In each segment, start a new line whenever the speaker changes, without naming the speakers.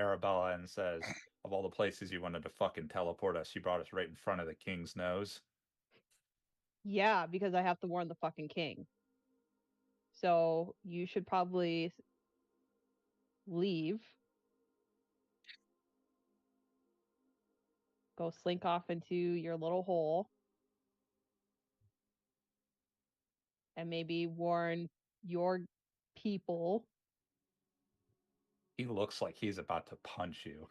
Arabella and says, of all the places you wanted to fucking teleport us, you brought us right in front of the king's nose.
Yeah, because I have to warn the fucking king. So you should probably leave. Go slink off into your little hole. And maybe warn your people.
He looks like he's about to punch you.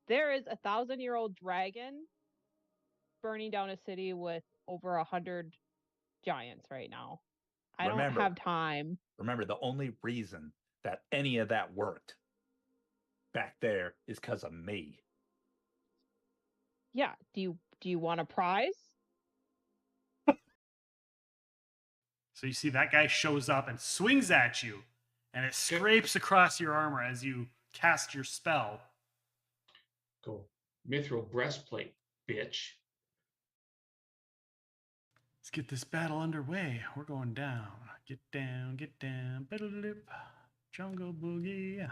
There is a 1,000-year-old dragon burning down a city with over 100 giants right now. I don't have time.
Remember, the only reason that any of that worked back there is because of me.
Yeah. Do you want a prize?
So you see that guy shows up and swings at you, and it scrapes across your armor as you cast your spell.
Go mithril breastplate, bitch.
Let's get this battle underway. We're going down. Get down, get down. Jungle boogie.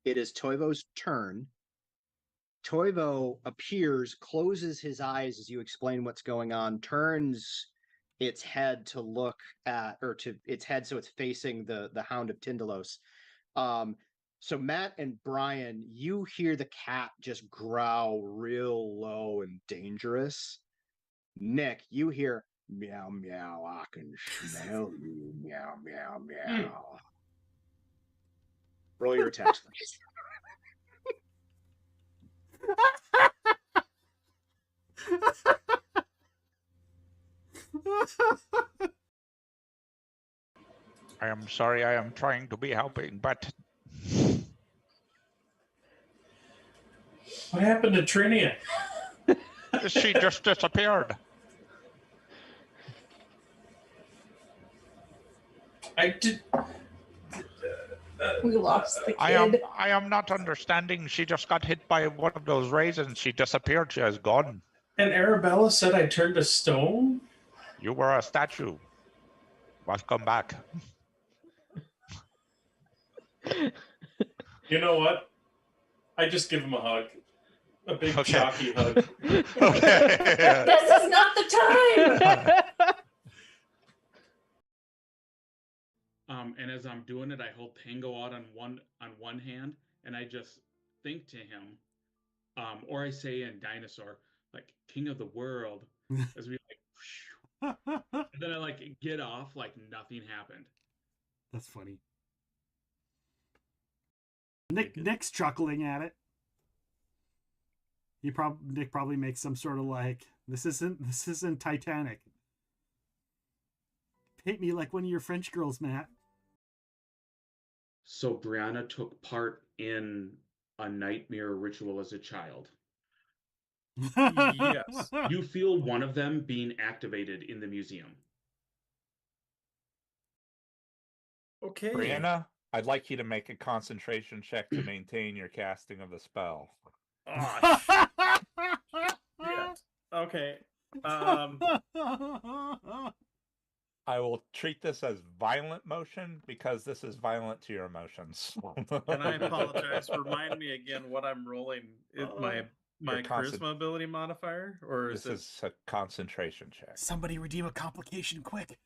It is Toivo's turn. Toivo appears, closes his eyes as you explain what's going on, turns its head to look at, or to its head so it's facing the Hound of Tyndalos. So Matt and Brian, you hear the cat just growl real low and dangerous. Nick, you hear meow meow, I can smell you, meow meow meow. Roll your attacks, please.
I am sorry, I am trying to be helping, but...
What happened to Trinia?
She just disappeared.
I did...
We lost the kid.
I am not understanding. She just got hit by one of those raisins. She disappeared. She is gone.
And Arabella said I turned to stone?
You were a statue. Welcome back.
You know what? I just give him a hug. A big chalky hug.
Okay.
This is not the time!
And as I'm doing it, I hold Tango out on one hand, and I just think to him, or I say in Dinosaur, like King of the World, as we like, and then I like get off like nothing happened.
That's funny. Nick's chuckling at it. Nick probably makes some sort of like, this isn't Titanic. Paint me like one of your French girls, Matt.
So Brianna took part in a nightmare ritual as a child.
Yes.
You feel one of them being activated in the museum.
Okay.
Brianna, I'd like you to make a concentration check to maintain your casting of the spell.
Oh, yes. Okay.
I will treat this as violent motion because this is violent to your emotions.
And I apologize. Remind me again what I'm rolling. Is my charisma ability modifier, or is
this is a concentration check?
Somebody redeem a complication quick.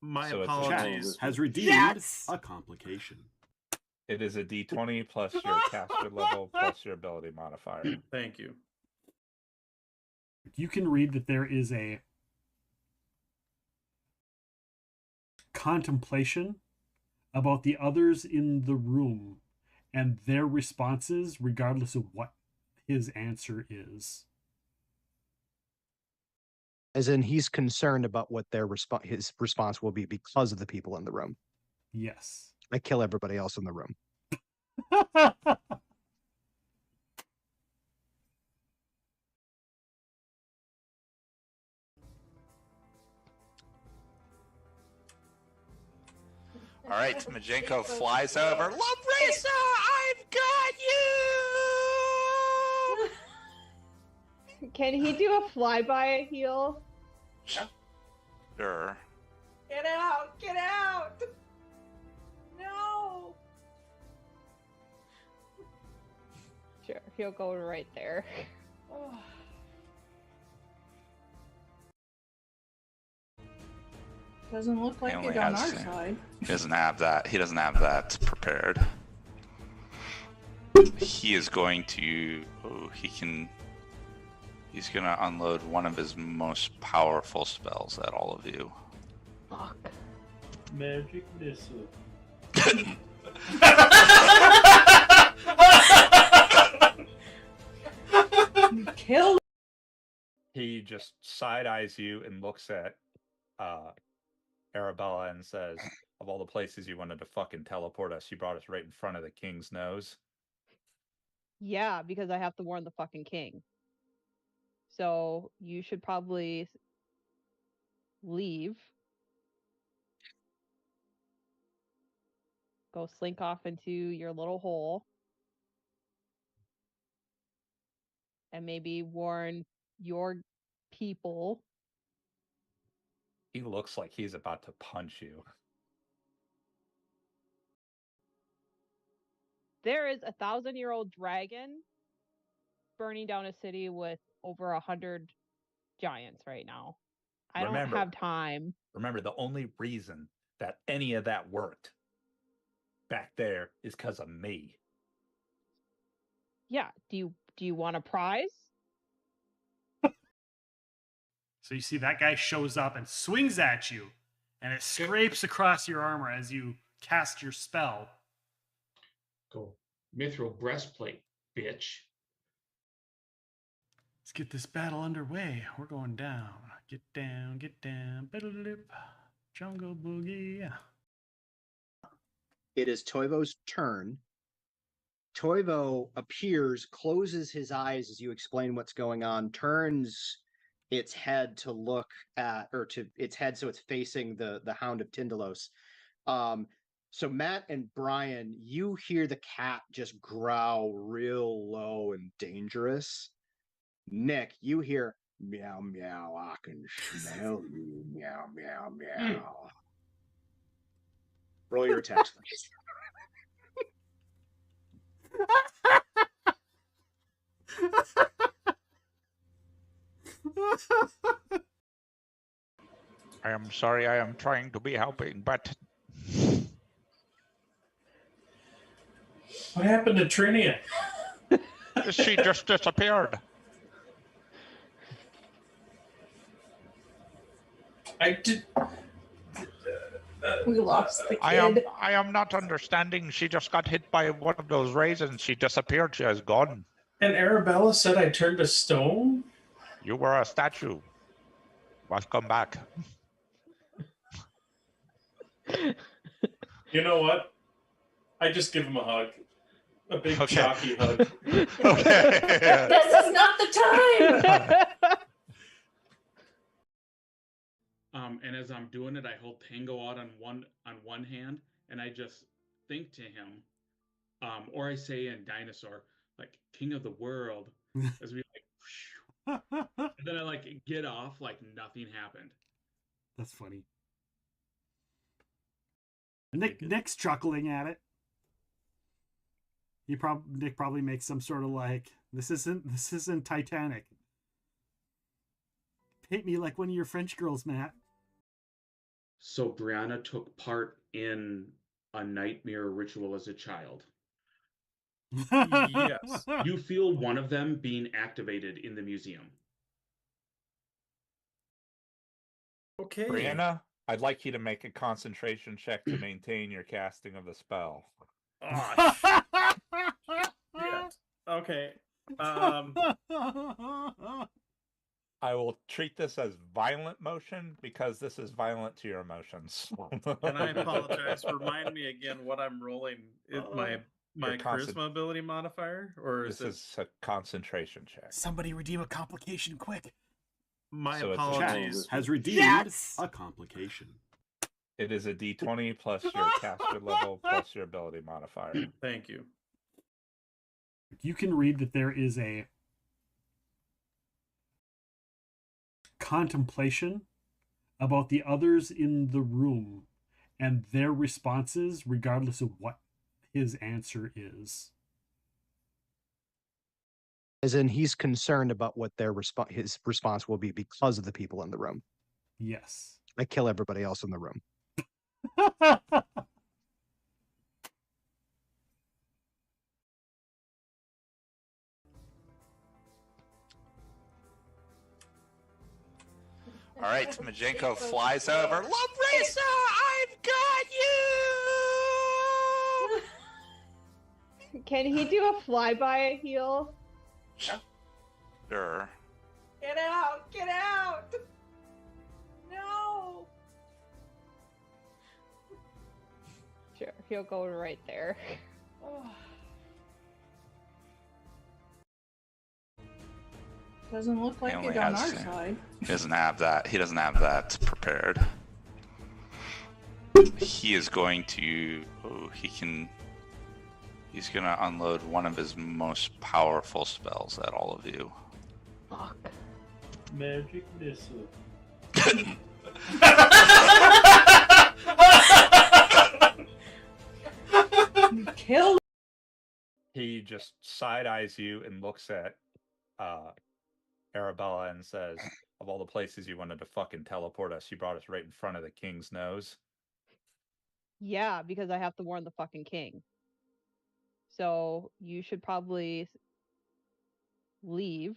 My
So it's a
apologies.
Has redeemed a complication.
It is a d20 plus your caster level plus your ability modifier.
Thank you.
You can read that there is a contemplation about the others in the room and their responses regardless of what his answer is.
As in, he's concerned about what his response will be because of the people in the room.
Yes.
I kill everybody else in the room.
All right, Majenko flies over. Labrisa, I've got you!
Can he do a flyby heal?
Sure.
Get out! Get out!
He'll go right there.
Doesn't look like it on our side.
He doesn't have that. He doesn't have that prepared. He is going to. Oh, he can. He's gonna unload one of his most powerful spells at all of you.
Fuck.
Magic missile.
Kill.
He just side eyes you and looks at Arabella and says, "Of all the places you wanted to fucking teleport us, you brought us right in front of the king's nose."
Yeah, because I have to warn the fucking king. So you should probably leave. Go slink off into your little hole. And maybe warn your people.
He looks like he's about to punch you.
There is a 1,000-year-old dragon burning down a city with over 100 giants right now. I don't have time.
Remember, the only reason that any of that worked back there is because of me.
Yeah. Do you want a prize?
So you see that guy shows up and swings at you, and it scrapes across your armor as you cast your spell.
Go. Mithril breastplate, bitch.
Let's get this battle underway. We're going down. Get down, get down. Biddle-lip. Jungle boogie.
It is Toivo's turn. Toivo appears, closes his eyes as you explain what's going on, turns its head to look at, or to its head so it's facing the Hound of Tindalos. So Matt and Brian, you hear the cat just growl real low and dangerous. Nick, you hear meow meow, I can smell you, meow meow meow. Roll your attacks, please.
I am sorry. I am trying to be helping, but
What happened to Trinia?
she just disappeared.
I did.
We lost the
I
kid.
am not understanding. She just got hit by one of those raisins. She disappeared. She is gone.
And Arabella said I turned to stone?
You were a statue. Welcome back.
You know what? I just give him a hug. A big chalky hug.
Okay.
This is not the time.
And as I'm doing it, I hold Tango out on one hand, and I just think to him, or I say in Dinosaur, like King of the World, as we like, and then I like get off like nothing happened.
That's funny. Nick's chuckling at it. Nick probably makes some sort of like, this isn't Titanic. Paint me like one of your French girls, Matt.
So Brianna took part in a nightmare ritual as a child.
Yes.
You feel one of them being activated in the museum.
Okay.
Brianna, I'd like you to make a concentration check to maintain your casting of the spell.
Oh, shit. Okay.
I will treat this as violent motion because this is violent to your emotions.
And I apologize. Remind me again what I'm rolling. Is my charisma ability modifier, or is
this is a concentration check.
Somebody redeem a complication quick.
My
So it's a
apologies.
Has redeemed a complication.
It is a d20 plus your caster level plus your ability modifier.
Thank you.
You can read that there is a contemplation about the others in the room and their responses regardless of what his answer is.
As in, he's concerned about what his response will be because of the people in the room.
Yes.
I kill everybody else in the room.
All right, Majenko flies over. Larissa, I've got you!
Can he do a flyby heal?
Sure.
Get out! Get out! No!
Sure, he'll go right there.
Doesn't look like it on our side.
He doesn't have that. He doesn't have that prepared. He is going to. Oh, he can. He's gonna unload one of his most powerful spells at all of you.
Fuck.
Magic missile.
Kill.
He just side eyes you and looks at Arabella and says, "Of all the places you wanted to fucking teleport us, you brought us right in front of the king's nose."
Yeah, because I have to warn the fucking king. So you should probably leave.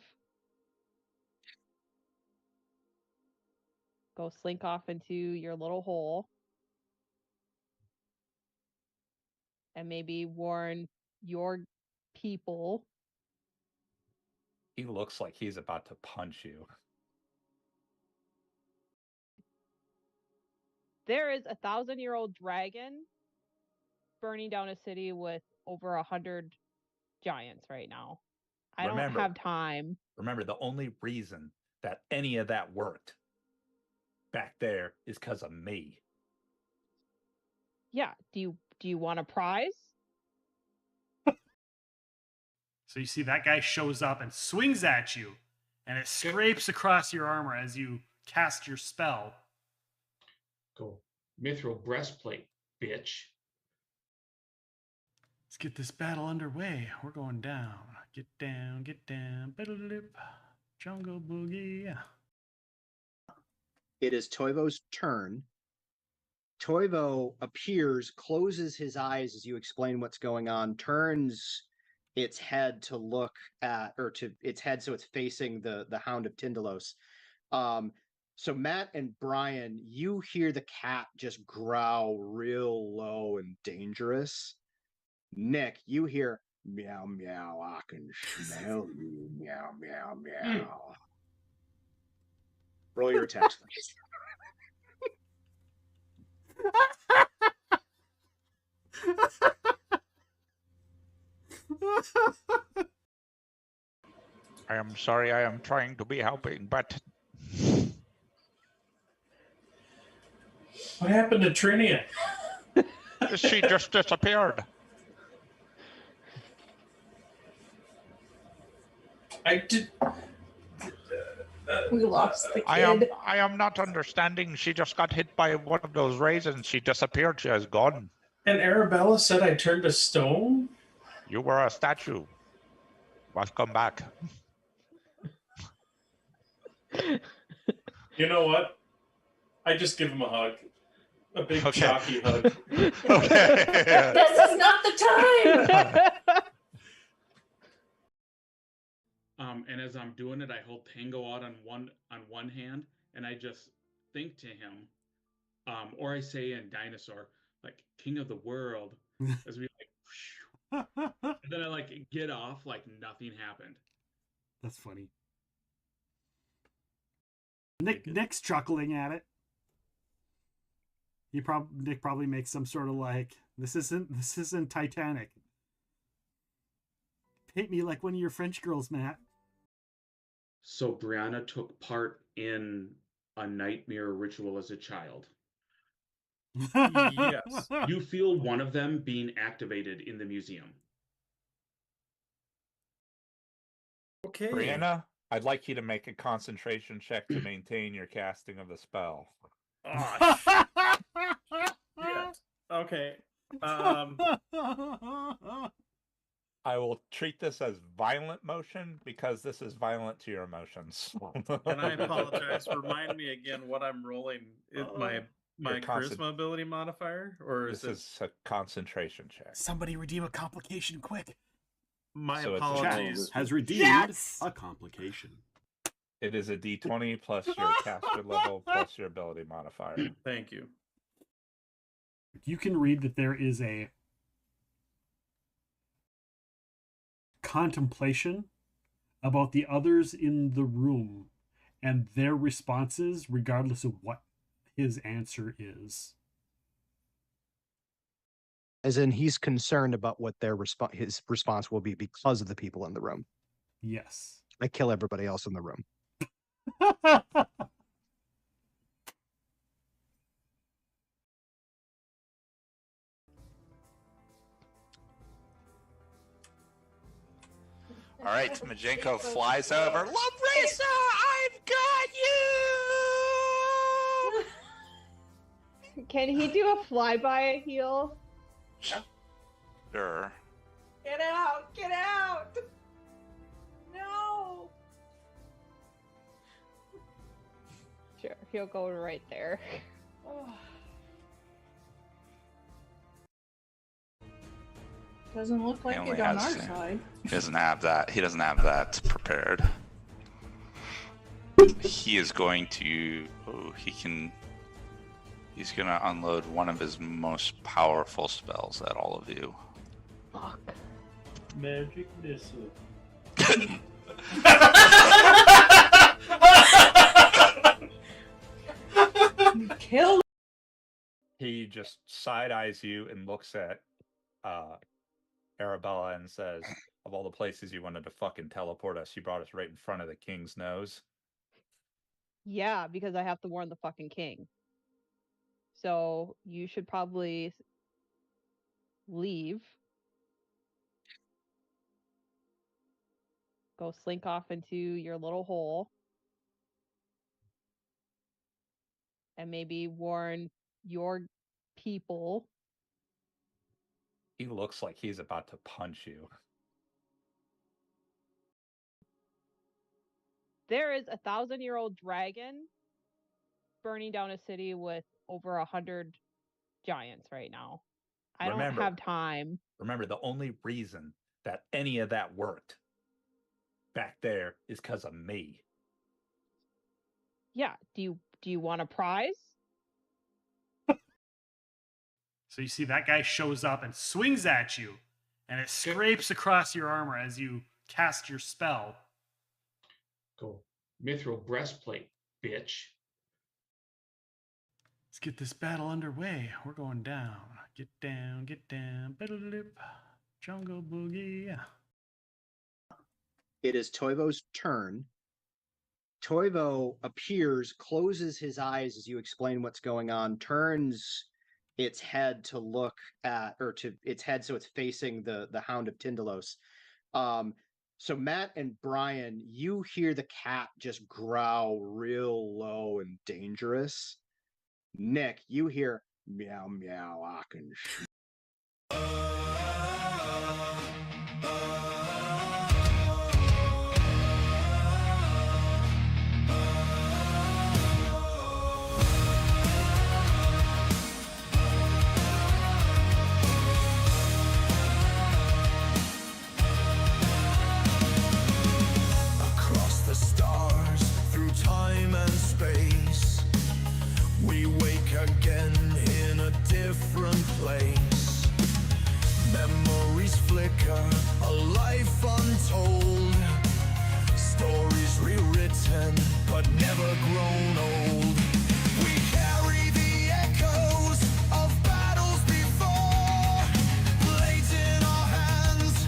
Go slink off into your little hole. And maybe warn your people.
He looks like he's about to punch you.
There is a 1,000-year-old dragon burning down a city with over 100 giants right now. I don't have time.
Remember, the only reason that any of that worked back there is because of me.
Yeah. Do you want a prize?
So you see that guy shows up and swings at you, and it scrapes across your armor as you cast your spell.
Cool. Mithril breastplate, bitch.
Let's get this battle underway. We're going down. Get down, get down. Jungle boogie.
It is Toivo's turn. Toivo appears, closes his eyes as you explain what's going on, turns its head to look at, or to its head so it's facing the Hound of Tindalos. So Matt and Brian, you hear the cat just growl real low and dangerous. Nick, you hear meow meow, I can smell you, meow meow meow. Roll your attacks, please.
I am sorry, I am trying to be helping, but
What happened to Trinia?
she just disappeared.
I did.
We lost the kid.
I am not understanding. She just got hit by one of those raisins. She disappeared. She is gone.
And Arabella said I turned to stone?
You were a statue. Must come back.
You know what? I just give him a hug. A big chalky hug.
Okay.
This is not the time!
And as I'm doing it, I hold Tango out on one hand, and I just think to him, or I say in Dinosaur, like King of the World, as we like, and then I like get off like nothing happened.
That's funny. Nick's chuckling at it. Nick probably makes some sort of like, this isn't Titanic. Paint me like one of your French girls, Matt.
So Brianna took part in a nightmare ritual as a child.
Yes.
You feel one of them being activated in the museum.
Okay.
Brianna, I'd like you to make a concentration check to maintain your casting of the spell.
Oh, yes. Okay.
I will treat this as violent motion because this is violent to your emotions.
And I apologize. Remind me again what I'm rolling. Is my charisma ability modifier, or is
this a concentration check?
Somebody redeem a complication quick.
My
So
apologies.
Has redeemed a complication.
It is a D20 plus your caster level plus your ability modifier.
Thank you.
You can read that there is a contemplation about the others in the room and their responses, regardless of what his answer is.
As in, he's concerned about what his response will be because of the people in the room.
Yes.
I kill everybody else in the room.
All right, Majenko flies over. Larissa, I've got you!
Can he do a flyby heal?
Sure.
Get out! Get out! No!
Sure, he'll go right there.
Oh. Doesn't look like it on our side.
He doesn't have that. He doesn't have that prepared. He is going to. Oh, he's gonna unload one of his most powerful spells at all of you.
Fuck.
Magic missile.
Kill.
He just side eyes you and looks at Arabella and says, "Of all the places you wanted to fucking teleport us, you brought us right in front of the king's nose."
Yeah, because I have to warn the fucking king. So you should probably leave. Go slink off into your little hole. And maybe warn your people.
He looks like he's about to punch you.
There is a 1,000-year-old dragon burning down a city with over 100 giants right now. I don't have time.
Remember, the only reason that any of that worked back there is because of me.
Yeah. Do you want a prize?
So you see that guy shows up and swings at you, and it scrapes across your armor as you cast your spell.
Go. Mithril breastplate, bitch.
Let's get this battle underway. We're going down. Get down, get down. Biddle-lip. Jungle boogie.
It is Toivo's turn. Toivo appears, closes his eyes as you explain what's going on, turns its head to look at, or to its head so it's facing the Hound of Tindalos. So Matt and Brian, you hear the cat just growl real low and dangerous. Nick, you hear meow meow, I can
again in a different place. Memories flicker, a life untold. Stories rewritten, but never grown old. We carry the echoes of battles before. Blades in our hands,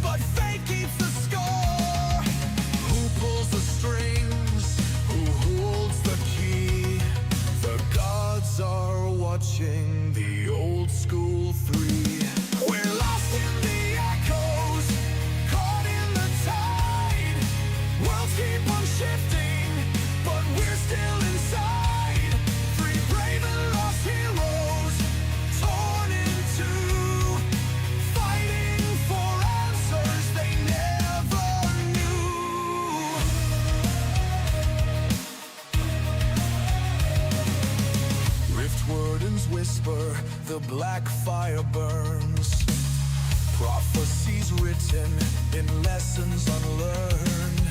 but fate keeps the score. Who pulls the strings? Who holds the key? The gods are watching the old school 3. We're lost in the echoes, caught in the tide. Worlds keep on shifting, but we're still inside. 3 brave and lost heroes, torn in two, fighting for answers. whisper, the black fire burns. Prophecies written in lessons unlearned.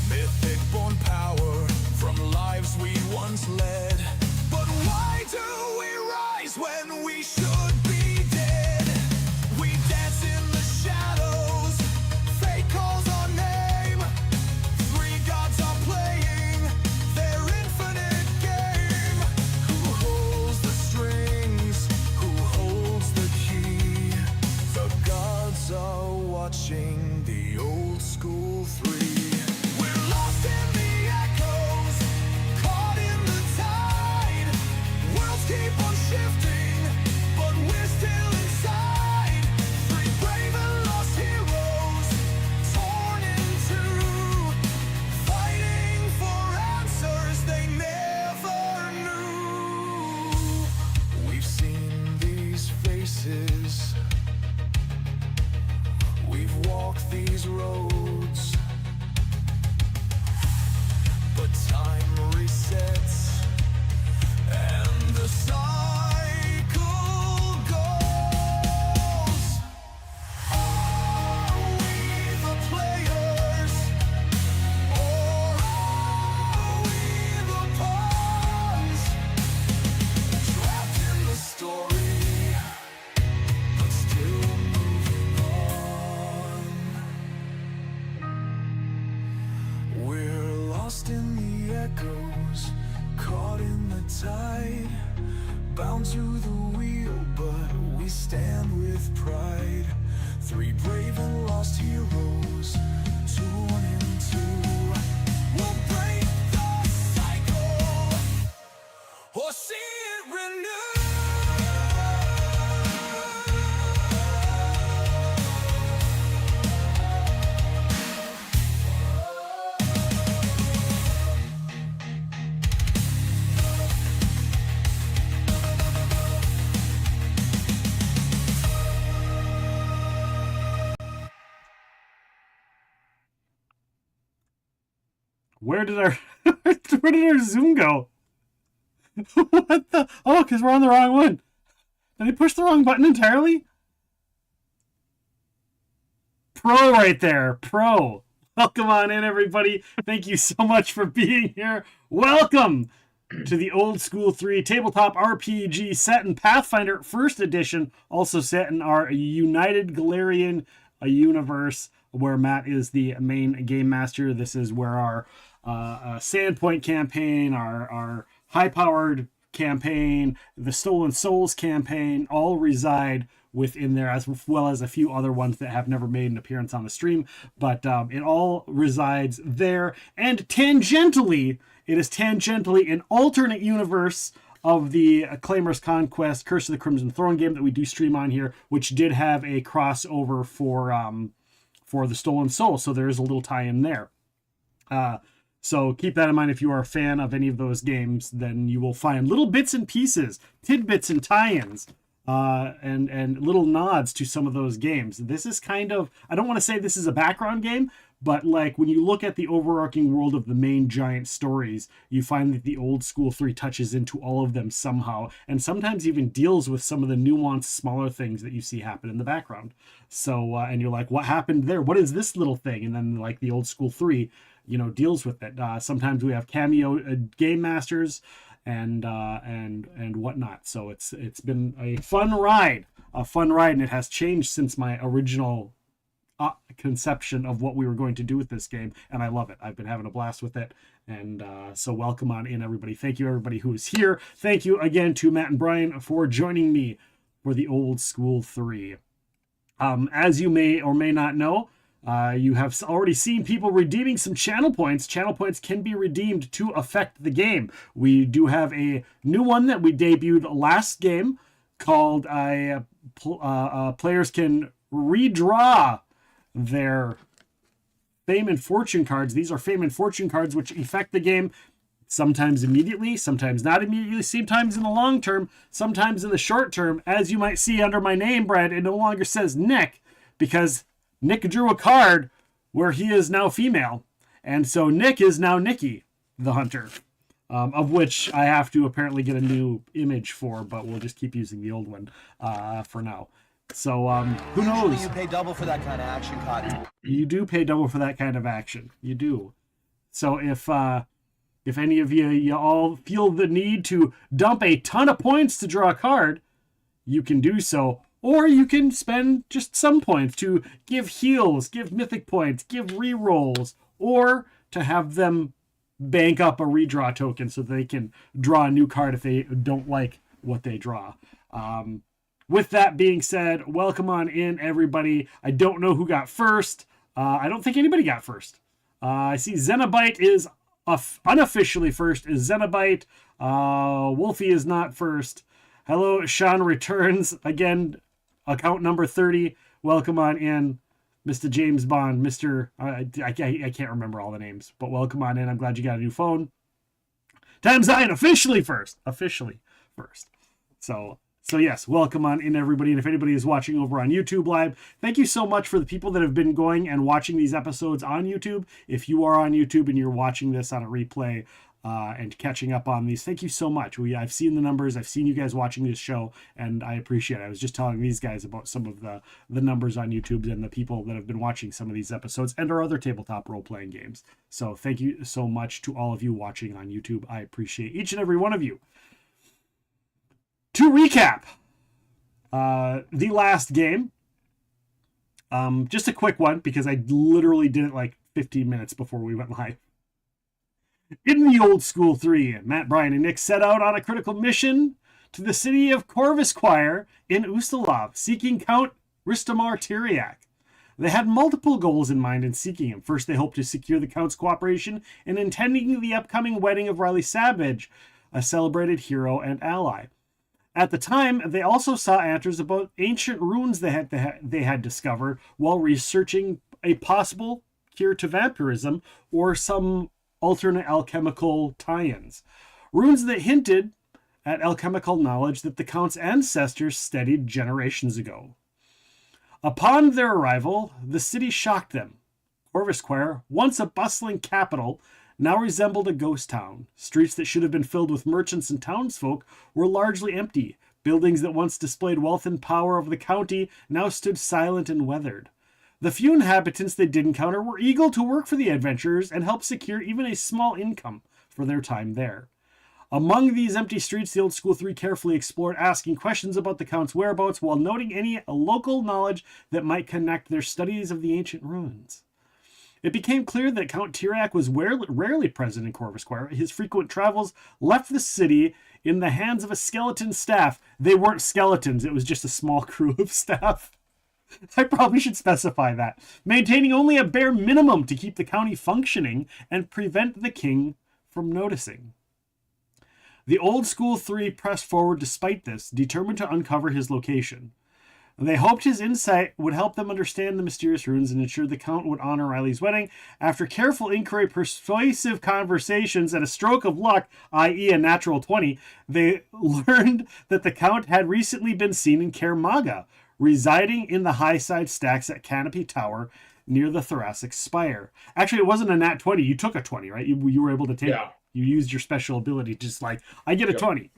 Mythic born power from lives we once led. But why do we rise when we should be dead? We dance in the shadows, fate calls our name. Three gods are playing their infinite game. Who holds the strings? Who holds the key? The gods are watching the old school 3. We're lost in the echoes, caught in the tide. Worlds keep on shifting, but we're still inside. 3 brave and lost heroes, torn in two, fighting for answers they never knew. We've seen these faces, we've walked these roads, but time resets and the cycle goes. Are we the players, or are we the pawns? Trapped in the story, but still moving on. We're lost in the echoes, caught in the tide, bound to the wheel, but we stand with pride. 3 brave and lost heroes, torn in two. We'll break the cycle, or see it renewed.
Where did our Zoom go? What the? Oh, because we're on the wrong one. Did I push the wrong button entirely? Pro right there. Pro. Welcome on in, everybody. Thank you so much for being here. Welcome to the Old School 3 tabletop RPG set in Pathfinder 1st edition, also set in our United Galarian universe, where Matt is the main game master. This is where our Sandpoint campaign, our high-powered campaign, the Stolen Souls campaign, all reside within there, as well as a few other ones that have never made an appearance on the stream. But it all resides there. And tangentially, it is tangentially an alternate universe of the Claimer's Conquest, Curse of the Crimson Throne game that we do stream on here, which did have a crossover for the Stolen Soul. So there is a little tie-in there. So keep that in mind. If you are a fan of any of those games, then you will find little bits and pieces, tidbits and tie-ins, and little nods to some of those games. This is kind of, I don't want to say this is a background game, but like when you look at the overarching world of the main giant stories, you find that the Old School 3 touches into all of them somehow, and sometimes even deals with some of the nuanced, smaller things that you see happen in the background. So, and you're like, what happened there? What is this little thing? And then like the Old School 3, deals with it. Sometimes we have cameo game masters and whatnot. So it's been a fun ride, and it has changed since my original conception of what we were going to do with this game, and I love it. I've been having a blast with it, and so welcome on in, everybody. Thank you, everybody who is here. Thank you again to Matt and Brian for joining me for the Old School 3. As you may or may not know, you have already seen people redeeming some channel points. Channel points can be redeemed to affect the game. We do have a new one that we debuted last game called players can redraw their Fame and Fortune cards. These are Fame and Fortune cards which affect the game sometimes immediately, sometimes not immediately, sometimes in the long term, sometimes in the short term. As you might see under my name, Brad, it no longer says Nick because Nick drew a card where he is now female. And so Nick is now Nikki, the hunter. of which I have to apparently get a new image for, but we'll just keep using the old one for now. So who knows?
You pay double for that kind of action, Cotton.
You do pay double for that kind of action. You do. So if any of you all feel the need to dump a ton of points to draw a card, you can do so. Or you can spend just some points to give heals, give mythic points, give rerolls, or to have them bank up a redraw token so they can draw a new card if they don't like what they draw. With that being said, welcome on in, everybody. I don't know who got first. I don't think anybody got first. I see Zenobite is unofficially first. Is Zenobite? Wolfie is not first. Hello, Sean returns again. Account number 30. Welcome on in, Mr. James Bond. Mr. I can't remember all the names, but welcome on in. I'm glad you got a new phone. Tam Zion officially first. So yes, welcome on in, everybody. And if anybody is watching over on YouTube Live, thank you so much for the people that have been going and watching these episodes on YouTube. If you are on YouTube and you're watching this on a replay and catching up on these, thank you so much. I've seen the numbers. I've seen you guys watching this show, and I appreciate it. I was just telling these guys about some of the numbers on YouTube and the people that have been watching some of these episodes and our other tabletop role-playing games. So thank you so much to all of you watching on YouTube. I appreciate each and every one of you. To recap, the last game, just a quick one because I literally did it like 15 minutes before we went live. In the Old School 3, Matt, Brian, and Nick set out on a critical mission to the city of Corvusquire in Ustalav, seeking Count Ristomaur Tiriac. They had multiple goals in mind in seeking him. First, they hoped to secure the Count's cooperation in attending the upcoming wedding of Riley Savage, a celebrated hero and ally. At the time, they also saw answers about ancient runes they had discovered while researching a possible cure to vampirism or some alternate alchemical tie-ins. Runes that hinted at alchemical knowledge that the Count's ancestors studied generations ago. Upon their arrival, the city shocked them. Corvusquire, once a bustling capital, now resembled a ghost town. Streets that should have been filled with merchants and townsfolk were largely empty. Buildings that once displayed wealth and power of the county now stood silent and weathered. The few inhabitants they did encounter were eager to work for the adventurers and help secure even a small income for their time there. Among these empty streets, the Old School 3 carefully explored, asking questions about the Count's whereabouts while noting any local knowledge that might connect their studies of the ancient ruins. It became clear that Count Tiriac was rarely present in Corvusquire. His frequent travels left the city in the hands of a skeleton staff. They weren't skeletons, it was just a small crew of staff. I probably should specify that. Maintaining only a bare minimum to keep the county functioning and prevent the king from noticing. The Old School 3 pressed forward despite this, determined to uncover his location. They hoped his insight would help them understand the mysterious runes and ensure the Count would honor Riley's wedding. After careful inquiry, persuasive conversations, and a stroke of luck, i.e. a natural 20, they learned that the Count had recently been seen in Kaer Maga, residing in the high-side stacks at Canopy Tower near the Thoracic Spire. Actually, it wasn't a nat 20. You took a 20, right? You were able to take it. You used your special ability, just like, I get a 20.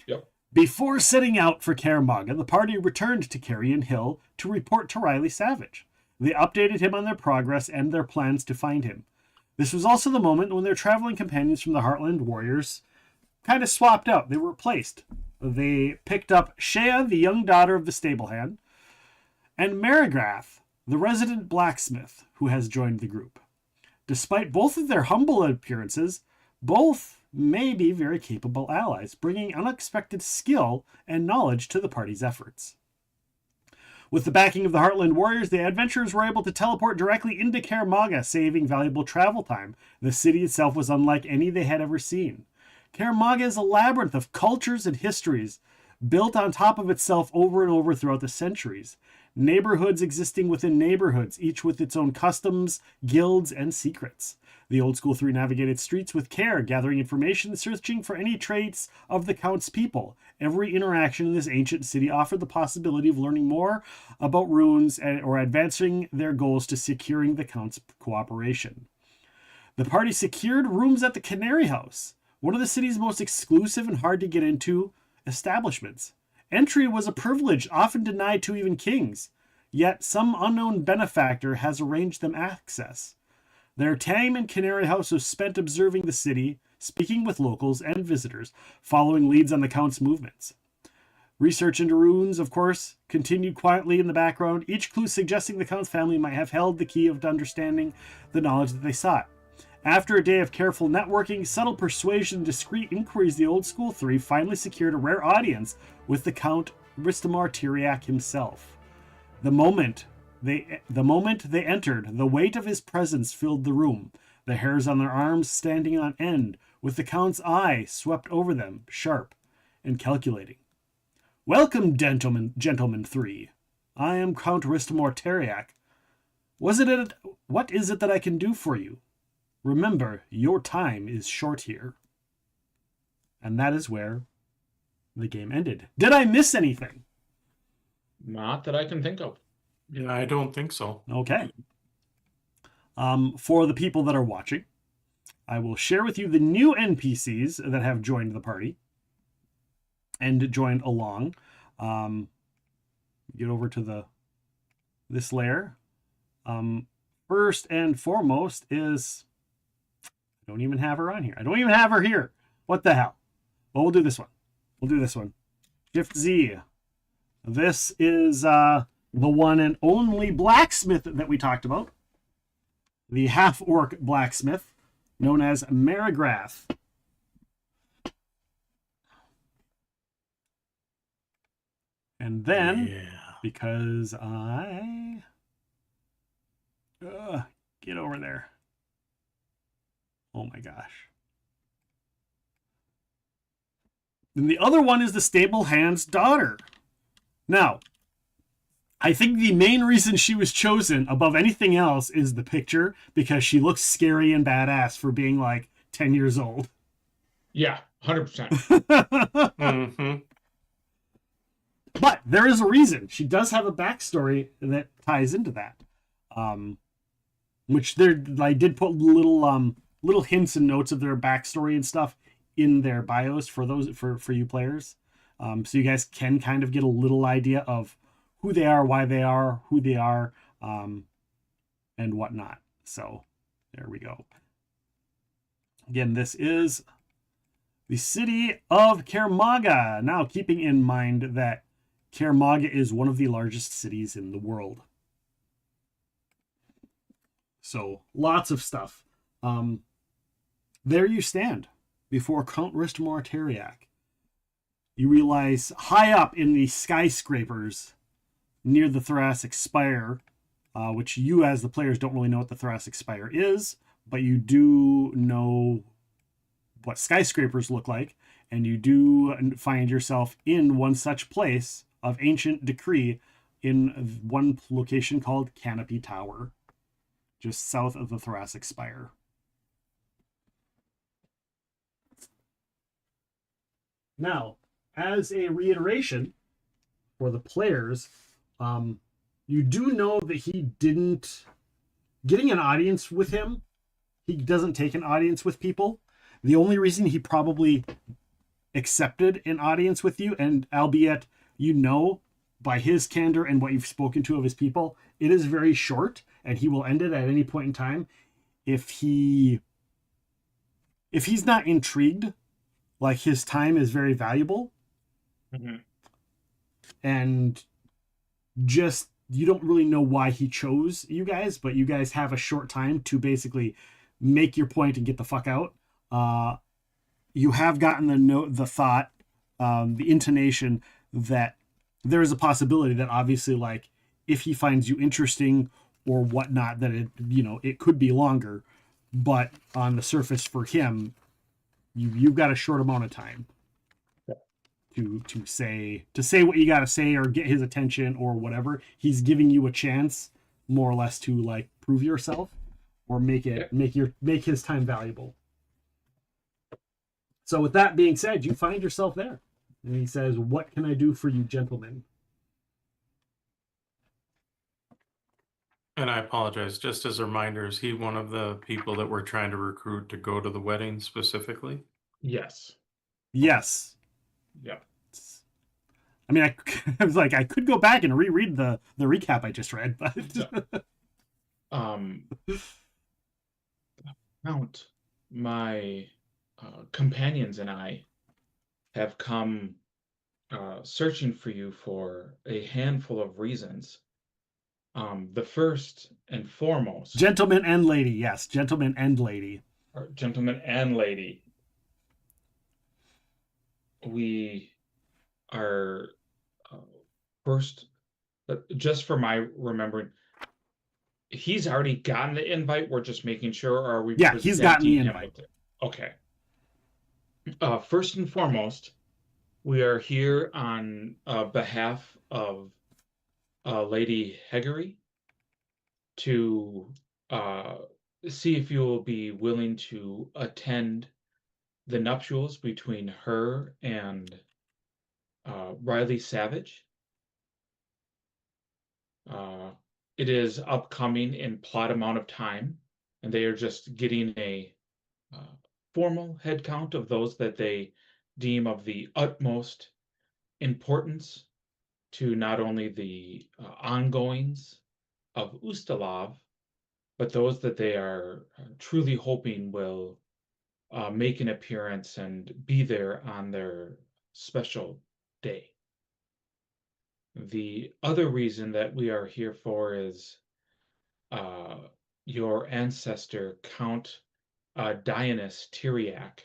Yep.
Before setting out for Kaer Maga, the party returned to Carrion Hill to report to Riley Savage. They updated him on their progress and their plans to find him. This was also the moment when their traveling companions from the Heartland Warriors kind of swapped out. They were replaced. They picked up Shea, the young daughter of the stablehand, and Marigrath, the resident blacksmith, who has joined the group. Despite both of their humble appearances, both may be very capable allies, bringing unexpected skill and knowledge to the party's efforts. With the backing of the Heartland Warriors, the adventurers were able to teleport directly into Kaer Maga, saving valuable travel time. The city itself was unlike any they had ever seen. Kaer Maga is a labyrinth of cultures and histories, built on top of itself over and over throughout the centuries. Neighborhoods existing within neighborhoods, each with its own customs, guilds, and secrets. The Old School 3 navigated streets with care, gathering information and searching for any traits of the Count's people. Every interaction in this ancient city offered the possibility of learning more about runes or advancing their goals to securing the Count's cooperation. The party secured rooms at the Canary House, one of the city's most exclusive and hard to get into establishments. Entry was a privilege often denied to even kings, yet some unknown benefactor has arranged them access. Their time in Canary House was spent observing the city, speaking with locals and visitors, following leads on the Count's movements. Research into runes, of course, continued quietly in the background, each clue suggesting the Count's family might have held the key of understanding the knowledge that they sought. After a day of careful networking, subtle persuasion, and discreet inquiries, the Old School 3 finally secured a rare audience with the Count Ristomaur Tiriac himself. The moment they entered, the weight of his presence filled the room, the hairs on their arms standing on end, with the Count's eye swept over them, sharp and calculating. Welcome, gentlemen 3. I am Count Ristomaur Tiriac. What is it that I can do for you? Remember, your time is short here. And that is where the game ended. Did I miss anything?
Not that I can think of.
Yeah, I don't think so.
Okay. For the people that are watching, I will share with you the new NPCs that have joined the party and joined along. Get over to this layer. First and foremost is, I don't even have her on here. I don't even have her here. What the hell? Well, we'll do this one. Shift Z. This is the one and only blacksmith that we talked about. The half-orc blacksmith, known as Marigrath. And then, because get over there. Oh my gosh. And the other one is the stable hand's daughter. Now, I think the main reason she was chosen above anything else is the picture, because she looks scary and badass for being like 10 years old.
Yeah, 100%.
Mm-hmm.
But there is a reason. She does have a backstory that ties into that. Which I did put little hints and notes of their backstory and stuff in their bios for you players. So you guys can kind of get a little idea of who they are, why they are, who they are, and whatnot. So there we go. Again, this is the city of Kaer Maga. Now, keeping in mind that Kaer Maga is one of the largest cities in the world. So, lots of stuff. There you stand before Count Ristomaur Tiriac. You realize high up in the skyscrapers near the Thoracic Spire, which you as the players don't really know what the Thoracic Spire is, but you do know what skyscrapers look like, and you do find yourself in one such place of ancient decree in one location called Canopy Tower, just south of the Thoracic Spire. Now, as a reiteration for the players, you do know that he didn't... Getting an audience with him, he doesn't take an audience with people. The only reason he probably accepted an audience with you, and albeit you know by his candor and what you've spoken to of his people, it is very short, and he will end it at any point in time. If he's not intrigued, like his time is very valuable, and just you don't really know why he chose you guys, but you guys have a short time to basically make your point and get the fuck out. You have gotten the thought, the intonation that there is a possibility that obviously, like, if he finds you interesting or whatnot, that it could be longer, but on the surface for him, you've got a short amount of time to say what you got to say or get his attention or whatever. He's giving you a chance, more or less, to like prove yourself or make his time valuable. So with that being said, you find yourself there. And he says, "What can I do for you, gentlemen?"
And I apologize. Just as a reminder, is he one of the people that we're trying to recruit to go to the wedding specifically?
Yes.
Yes.
Yep.
I mean, I was like, I could go back and reread the recap I just read, but
Count, my companions and I have come searching for you for a handful of reasons. The first and foremost,
gentleman and lady, yes, gentleman and lady,
or gentleman and lady, we are first. Just for my remembering, he's already gotten the invite. We're just making sure. Or are we?
Yeah, he's gotten the invite.
Okay. First and foremost, we are here on behalf of Lady Hegery to see if you will be willing to attend the nuptials between her and Riley Savage. It is upcoming in plot amount of time, and they are just getting a formal head count of those that they deem of the utmost importance to not only the ongoings of Ustalav, but those that they are truly hoping will make an appearance and be there on their special day. The other reason that we are here for is your ancestor, Count Ristomaur Tiriac,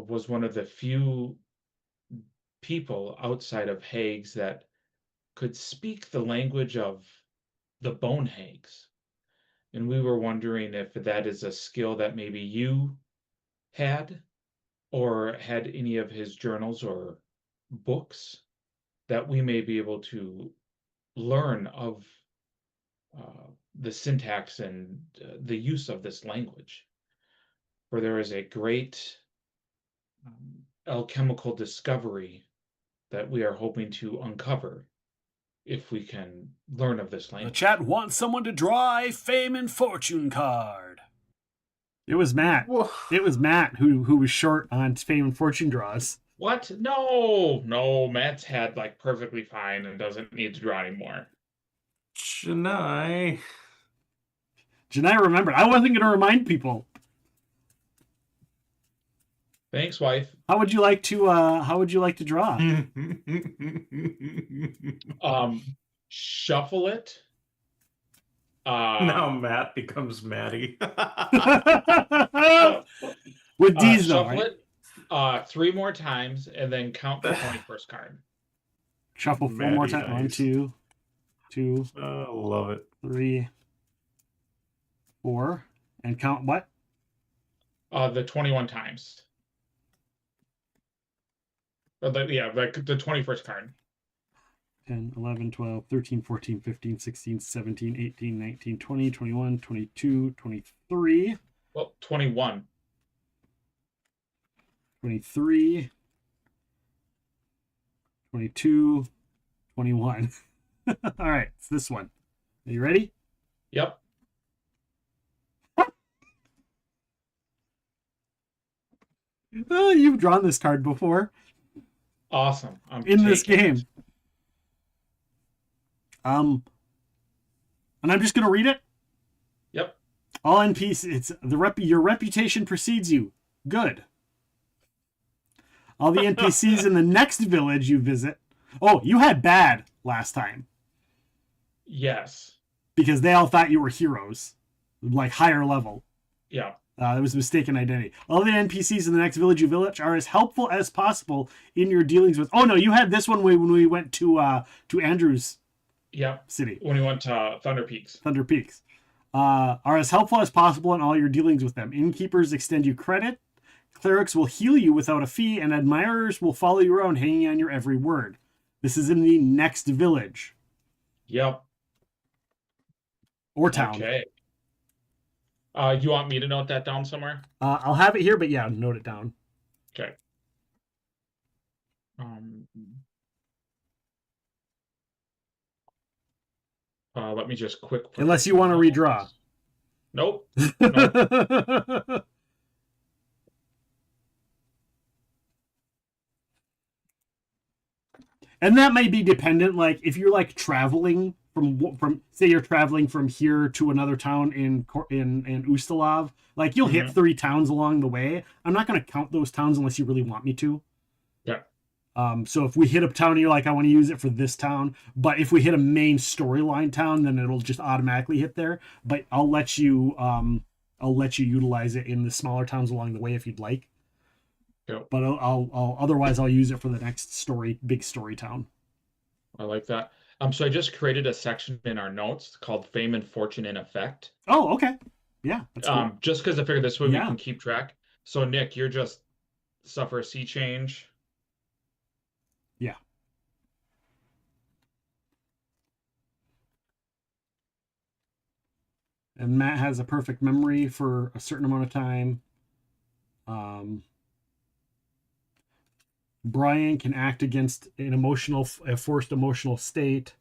was one of the few people outside of hags that could speak the language of the bone hags. And we were wondering if that is a skill that maybe you had, or had any of his journals or books that we may be able to learn of the syntax and the use of this language. For there is a great alchemical discovery that we are hoping to uncover if we can learn of this language.
The chat wants someone to draw a fame and fortune card. It was Matt.
Whoa.
It was Matt who was short on fame and fortune draws.
What? No, Matt's had like perfectly fine and doesn't need to draw anymore.
Janai
remembered. I wasn't going to remind people.
Thanks, wife.
How would you like to draw?
Shuffle it.
Now Matt becomes Maddie.
With D's though,
shuffle
right?
it 3 more times and then count the 21st card.
Shuffle 4 more times. 1, 2, 2.
Love it.
3, 4, and count what?
The 21 times. Or the 21st card.
10, 11, 12, 13, 14, 15, 16, 17, 18, 19, 20, 21, 22, 23.
Well, 21.
23, 22, 21. All right, it's this one. Are you ready?
Yep.
Oh, you've drawn this card before.
Awesome.
In this game. And I'm just going to read it.
Yep.
All NPCs, your reputation precedes you. Good. All the NPCs in the next village you visit. Oh, you had bad last time.
Yes.
Because they all thought you were heroes. Like higher level.
Yeah.
It was a mistaken identity. All the NPCs in the next village you village are as helpful as possible in your dealings with... Oh, no, you had this one when we went to Andrew's city.
When we went to Thunder Peaks.
Thunder Peaks. Are as helpful as possible in all your dealings with them. Innkeepers extend you credit. Clerics will heal you without a fee, and admirers will follow you around hanging on your every word. This is in the next village.
Yep.
Or town.
Okay. You want me to note that down somewhere?
I'll have it here, but yeah, note it down.
Okay. Let me just quick.
Unless you want to redraw.
Nope.
And that may be dependent. Like if you're like traveling from say you're traveling from here to another town in Ustalav, like you'll hit 3 towns along the way. I'm not going to count those towns unless you really want me to.
Yeah.
So if we hit a town and you're like, I want to use it for this town, but if we hit a main storyline town, then it'll just automatically hit there. But I'll let you utilize it in the smaller towns along the way if you'd like.
Yep.
But I'll otherwise I'll use it for the next big story town.
I like that. So I just created a section in our notes called Fame and Fortune in Effect.
Oh, okay. Yeah. That's cool.
Just because I figured this way we can keep track. So Nick, you're just suffer a sea change.
Yeah. And Matt has a perfect memory for a certain amount of time. Brian can act against a forced emotional state.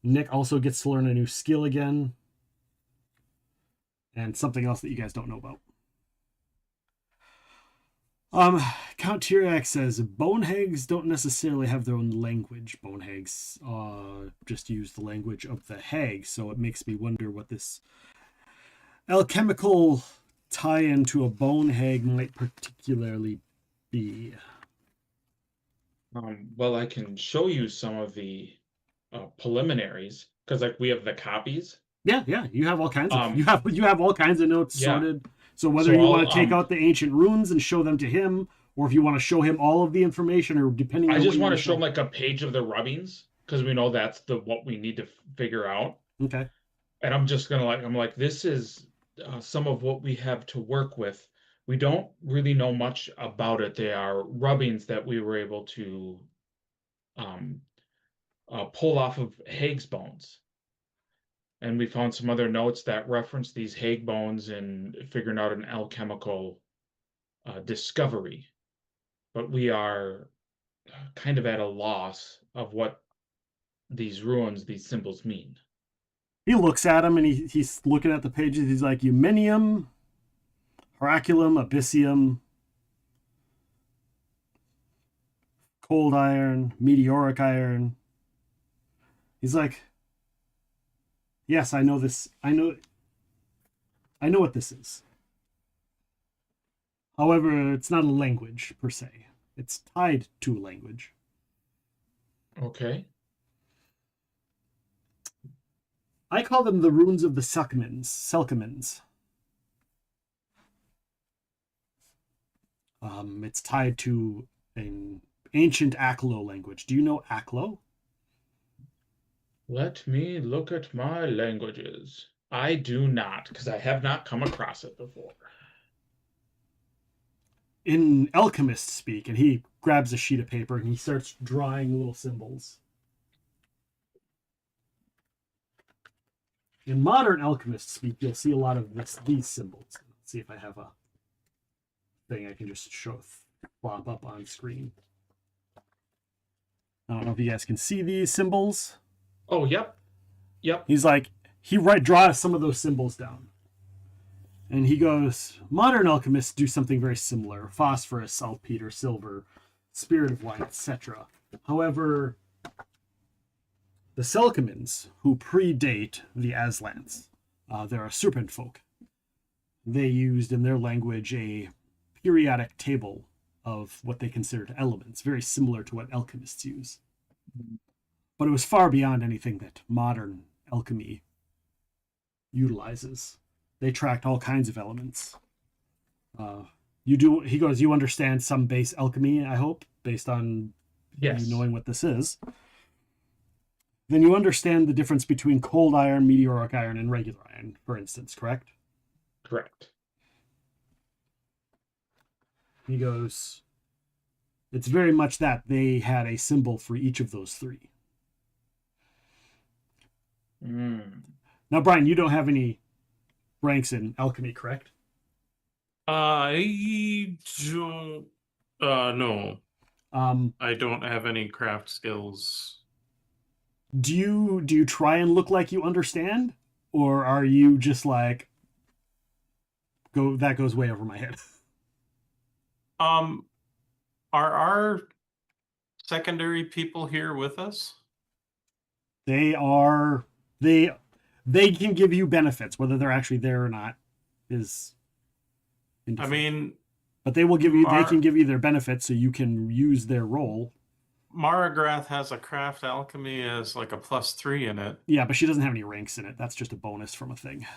Nick also gets to learn a new skill again. And something else that you guys don't know about. Count Tiriac says, Bonehags don't necessarily have their own language. Bonehags just use the language of the hag, so it makes me wonder what this alchemical tie-in to a bone hag might particularly be.
Well, I can show you some of the preliminaries because, like, we have the copies.
Yeah, you have all kinds of you have all kinds of notes sorted. So whether
So
you want to take out the ancient runes and show them to him, or if you want to show him all of the information, or depending on
I just want to show him like a page of the rubbings because we know that's what we need to figure out.
Okay.
And I'm just gonna I'm like, this is some of what we have to work with. We don't really know much about it. They are rubbings that we were able to pull off of hag's bones. And we found some other notes that reference these hag bones and figuring out an alchemical discovery. But we are kind of at a loss of what these runes, these symbols mean.
He looks at them and he's looking at the pages. He's like, Eumenium, Heraculum, Abyssium, Cold Iron, Meteoric Iron. He's like, yes, I know this. I know what this is. However, it's not a language per se. It's tied to a language.
Okay.
I call them the runes of the Selkmans. It's tied to an ancient Aklo language. Do you know Aklo?
Let me look at my languages. I do not, because I have not come across it before.
In alchemist speak, and he grabs a sheet of paper and he starts drawing little symbols. In modern alchemist speak, you'll see a lot of these symbols. Let's see if I have a thing I can just flop up on screen. I don't know if you guys can see these symbols.
Oh, yep.
He's like, draws some of those symbols down. And he goes, modern alchemists do something very similar. Phosphorus, saltpeter, silver, spirit of wine, etc. However, the Selkmans, who predate the Aslans, they're a serpent folk. They used in their language a periodic table of what they considered elements, very similar to what alchemists use. But it was far beyond anything that modern alchemy utilizes. They tracked all kinds of elements. He goes, you understand some base alchemy, I hope, based on you knowing what this is. Then you understand the difference between cold iron, meteoric iron, and regular iron, for instance, correct?
Correct.
He goes, it's very much that they had a symbol for each of those three. Now, Brian, you don't have any ranks in alchemy, correct?
I don't. No. I don't have any craft skills.
Do you try and look like you understand, or are you just like, that goes way over my head?
Are our secondary people here with us?
They can give you benefits. Whether they're actually there or not is indifferent.
I mean,
but they can give you their benefits so you can use their role.
Maragrath has a craft alchemy as like a +3 in it.
Yeah, but she doesn't have any ranks in it. That's just a bonus from a thing.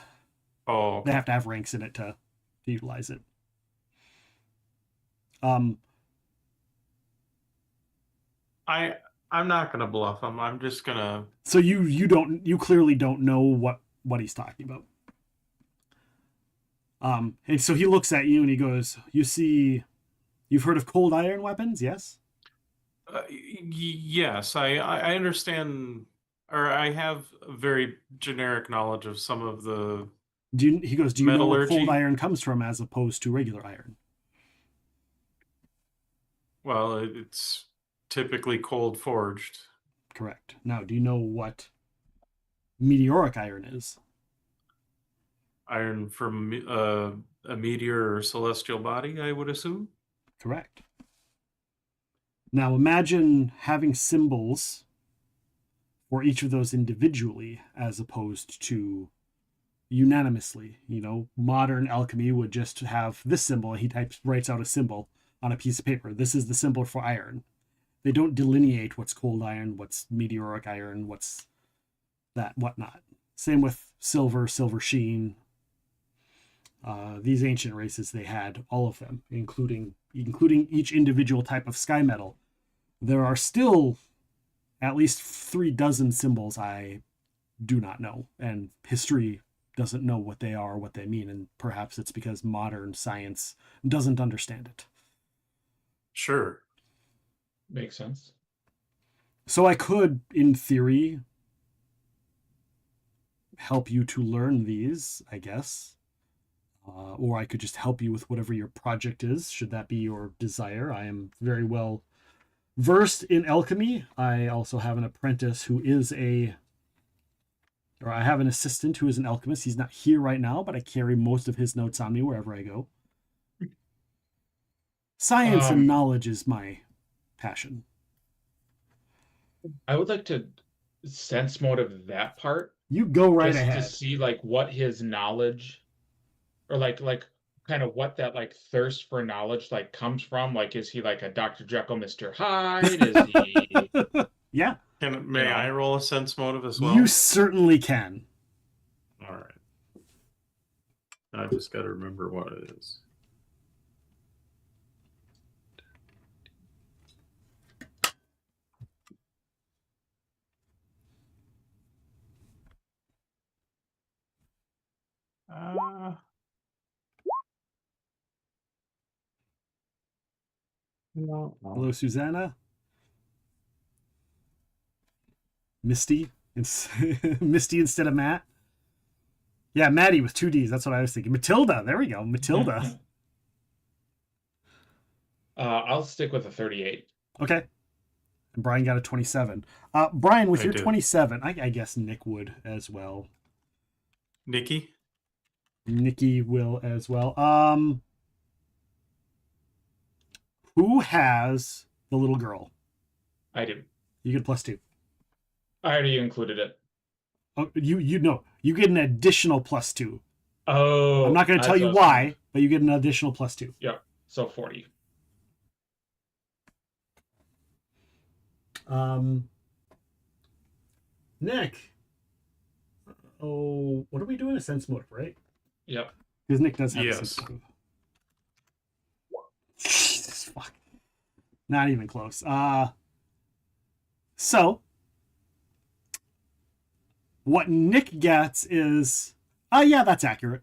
Oh, okay.
They have to have ranks in it to utilize it.
I'm not gonna bluff him. I'm just gonna.
So you clearly don't know what he's talking about. And so he looks at you and he goes, you've heard of cold iron weapons, yes?
Yes, I understand, or I have a very generic knowledge of some of the.
Do you know where cold iron comes from as opposed to regular iron?
Well, it's typically cold forged.
Correct. Now, do you know what meteoric iron is?
Iron from a meteor or celestial body, I would assume.
Correct. Now imagine having symbols for each of those individually as opposed to unanimously. Modern alchemy would just have this symbol. He writes out a symbol on a piece of paper. This is the symbol for iron. They don't delineate what's cold iron, what's meteoric iron, what's that, whatnot. Same with silver sheen. These ancient races, they had all of them, including each individual type of sky metal. There are still at least 36 symbols I do not know, and history doesn't know what they are, what they mean, and perhaps it's because modern science doesn't understand it.
Sure.
Makes sense.
So I could, in theory, help you to learn these, I guess. Or I could just help you with whatever your project is, should that be your desire. I am very well versed in alchemy. I also have an apprentice who is I have an assistant who is an alchemist. He's not here right now, but I carry most of his notes on me wherever I go. Science and knowledge is my passion.
I would like to sense motive that part.
You go right
just
ahead.
To see what his knowledge, or like kind of what that thirst for knowledge comes from. Is he a Dr. Jekyll, Mr. Hyde? Is he?
Yeah.
May I roll a sense motive as well?
You certainly can.
All right. I just got to remember what it is. No.
Hello, Susanna. Misty. It's Misty instead of Matt. Yeah, Maddie with 2 Ds. That's what I was thinking. Matilda. There we go. Matilda.
I'll stick with a 38.
Okay. And Brian got a 27. Brian, with
I
your
did.
27, I guess Nick would as well.
Nikki?
Nikki will as well. Who has the little girl?
I do.
You get +2.
I already included it.
Oh, you know. You get an additional +2.
Oh.
I'm not going to tell you why, but you get an additional +2.
Yep. So 40.
Nick. Oh, what are we doing? A sense motive, right?
Yep.
Because Nick does have a
Yes.
sense motive. Jesus fuck. Not even close. So what Nick gets is yeah, that's accurate.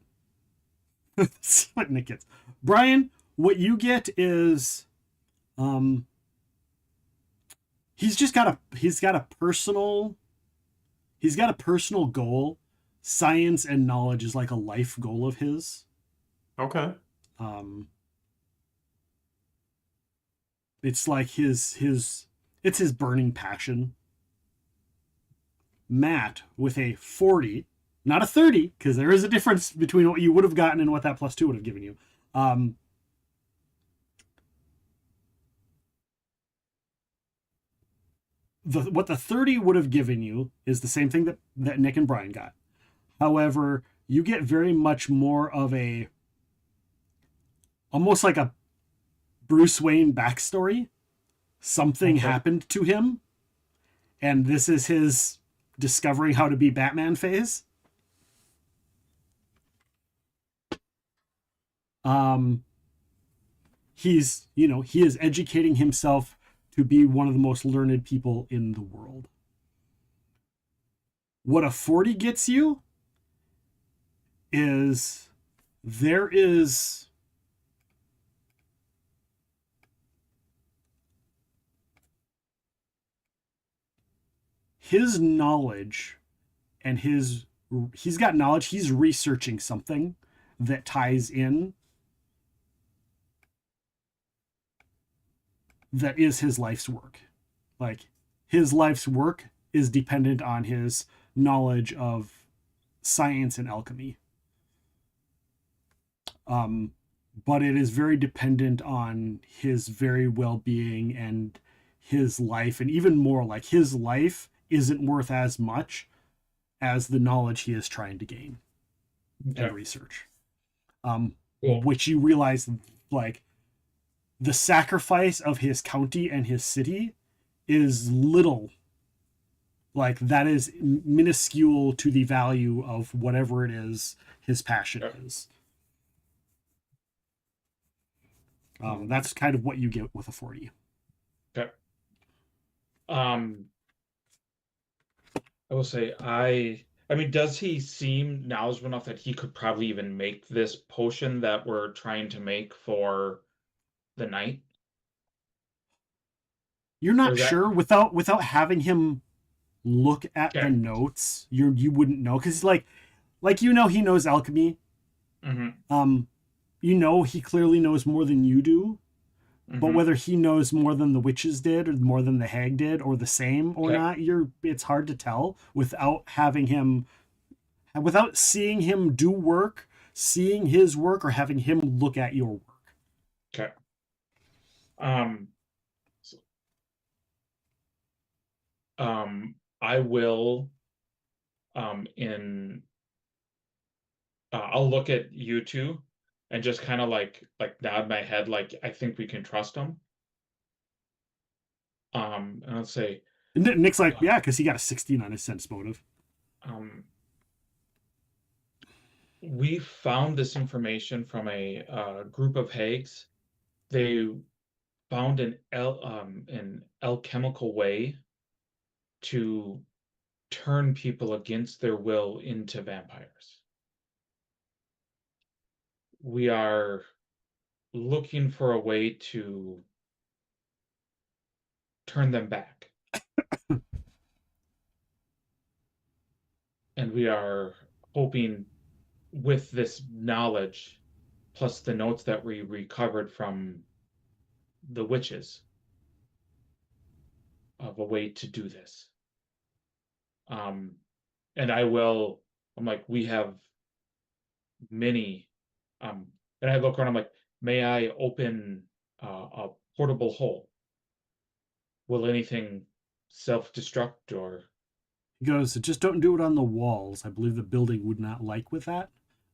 That's what Nick gets. Brian, what you get is he's got a personal goal. Science and knowledge is like a life goal of his.
Okay.
It's like it's his burning passion. Matt with a 40, not a 30, because there is a difference between what you would have gotten and what that +2 would have given you. what the 30 would have given you is the same thing that Nick and Brian got. However, you get very much more of almost like a Bruce Wayne backstory. Something happened to him, and this is his discovering how to be Batman phase. He is educating himself to be one of the most learned people in the world. What a 40 gets you is there is his knowledge and he's got knowledge. He's researching something that ties in, that is his life's work. Like, his life's work is dependent on his knowledge of science and alchemy. But it is very dependent on his very well-being and his life, and even more, like, his life isn't worth as much as the knowledge he is trying to gain and research. Which you realize, like, the sacrifice of his county and his city is little. Like, that is minuscule to the value of whatever it is his passion is. That's kind of what you get with a 40.
Okay. I will say, I mean, does he seem knowledgeable enough that he could probably even make this potion that we're trying to make for the night?
You're not sure without having him look at the notes. You wouldn't know, because like he knows alchemy. He clearly knows more than you do. But whether he knows more than the witches did, or more than the hag did, or the same or not, it's hard to tell without seeing him do work, seeing his work, or having him look at your work.
Okay. I will I'll look at you two and just kind of like nod my head, like I think we can trust him. And I'll say,
Nick's like, yeah, because he got a 16 on his sense motive.
We found this information from a group of hags. They found an alchemical way to turn people against their will into vampires. We are looking for a way to turn them back. And we are hoping, with this knowledge, plus the notes that we recovered from the witches, of a way to do this. And I'm like, we have many, and I look around, I'm like, may I open a portable hole? Will anything self-destruct? Or
he goes, just don't do it on the walls. I believe the building would not like with that.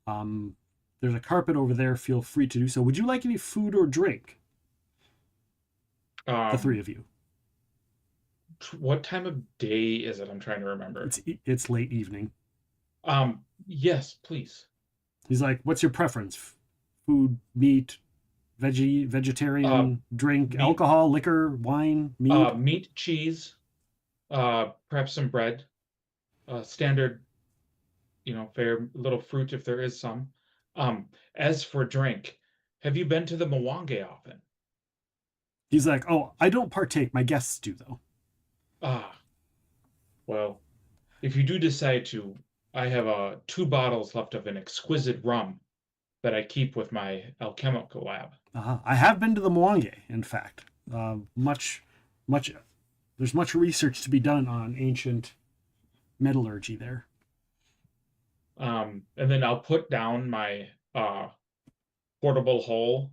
There's a carpet over there. Feel free to do so. Would you like any food or drink? The three of you.
What time of day is it? I'm trying to remember.
It's late evening.
Yes, please.
He's like, what's your preference? Food, meat, vegetarian, drink, meat, alcohol, liquor, wine, meat?
Meat, cheese, perhaps some bread, standard, fair little fruit if there is some. As for drink, have you been to the Mwange often?
He's like, oh, I don't partake. My guests do, though.
Well, if you do decide to, I have 2 bottles left of an exquisite rum that I keep with my alchemical lab.
I have been to the Mwange, in fact. There's much research to be done on ancient metallurgy there.
And then I'll put down my portable hole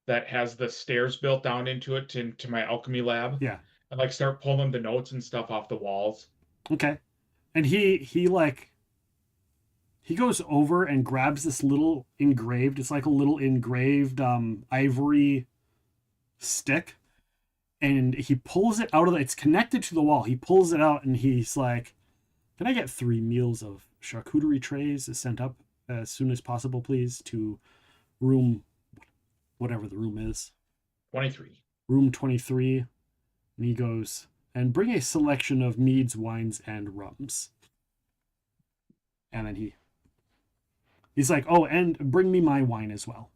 that has the stairs built down into it, into my alchemy lab.
Yeah.
and like start pulling the notes and stuff off the walls.
Okay. And he like he goes over and grabs this little engraved, it's like a little engraved ivory stick, and he pulls it out of it's connected to the wall. He pulls it out and he's like, "Can I get 3 meals of charcuterie trays sent up as soon as possible, please, to room whatever the room is.
23.
Room 23." And he goes, "And bring a selection of meads, wines, and rums." And then he's like, "Oh, and bring me my wine as well."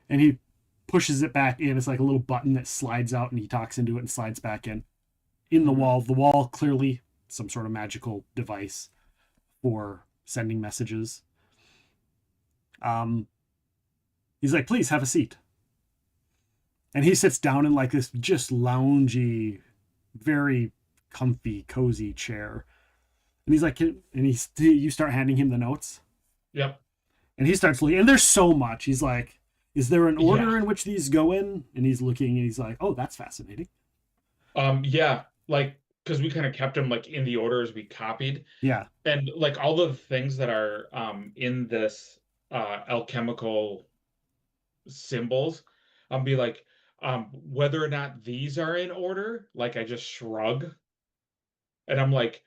And he pushes it back in. It's like a little button that slides out, and he talks into it and slides back in the wall. The wall, clearly some sort of magical device for sending messages. He's like, "Please have a seat." And he sits down in like this just loungy, very comfy, cozy chair. And he's like, you start handing him the notes.
Yep.
And he starts looking, and there's so much. He's like, "Is there an order in which these go in?" And he's looking, and he's like, "Oh, that's fascinating."
Yeah, like, because we kind of kept them like in the order as we copied.
Yeah.
And like all the things that are in this alchemical symbols, I'll be like, whether or not these are in order, like I just shrug. And I'm like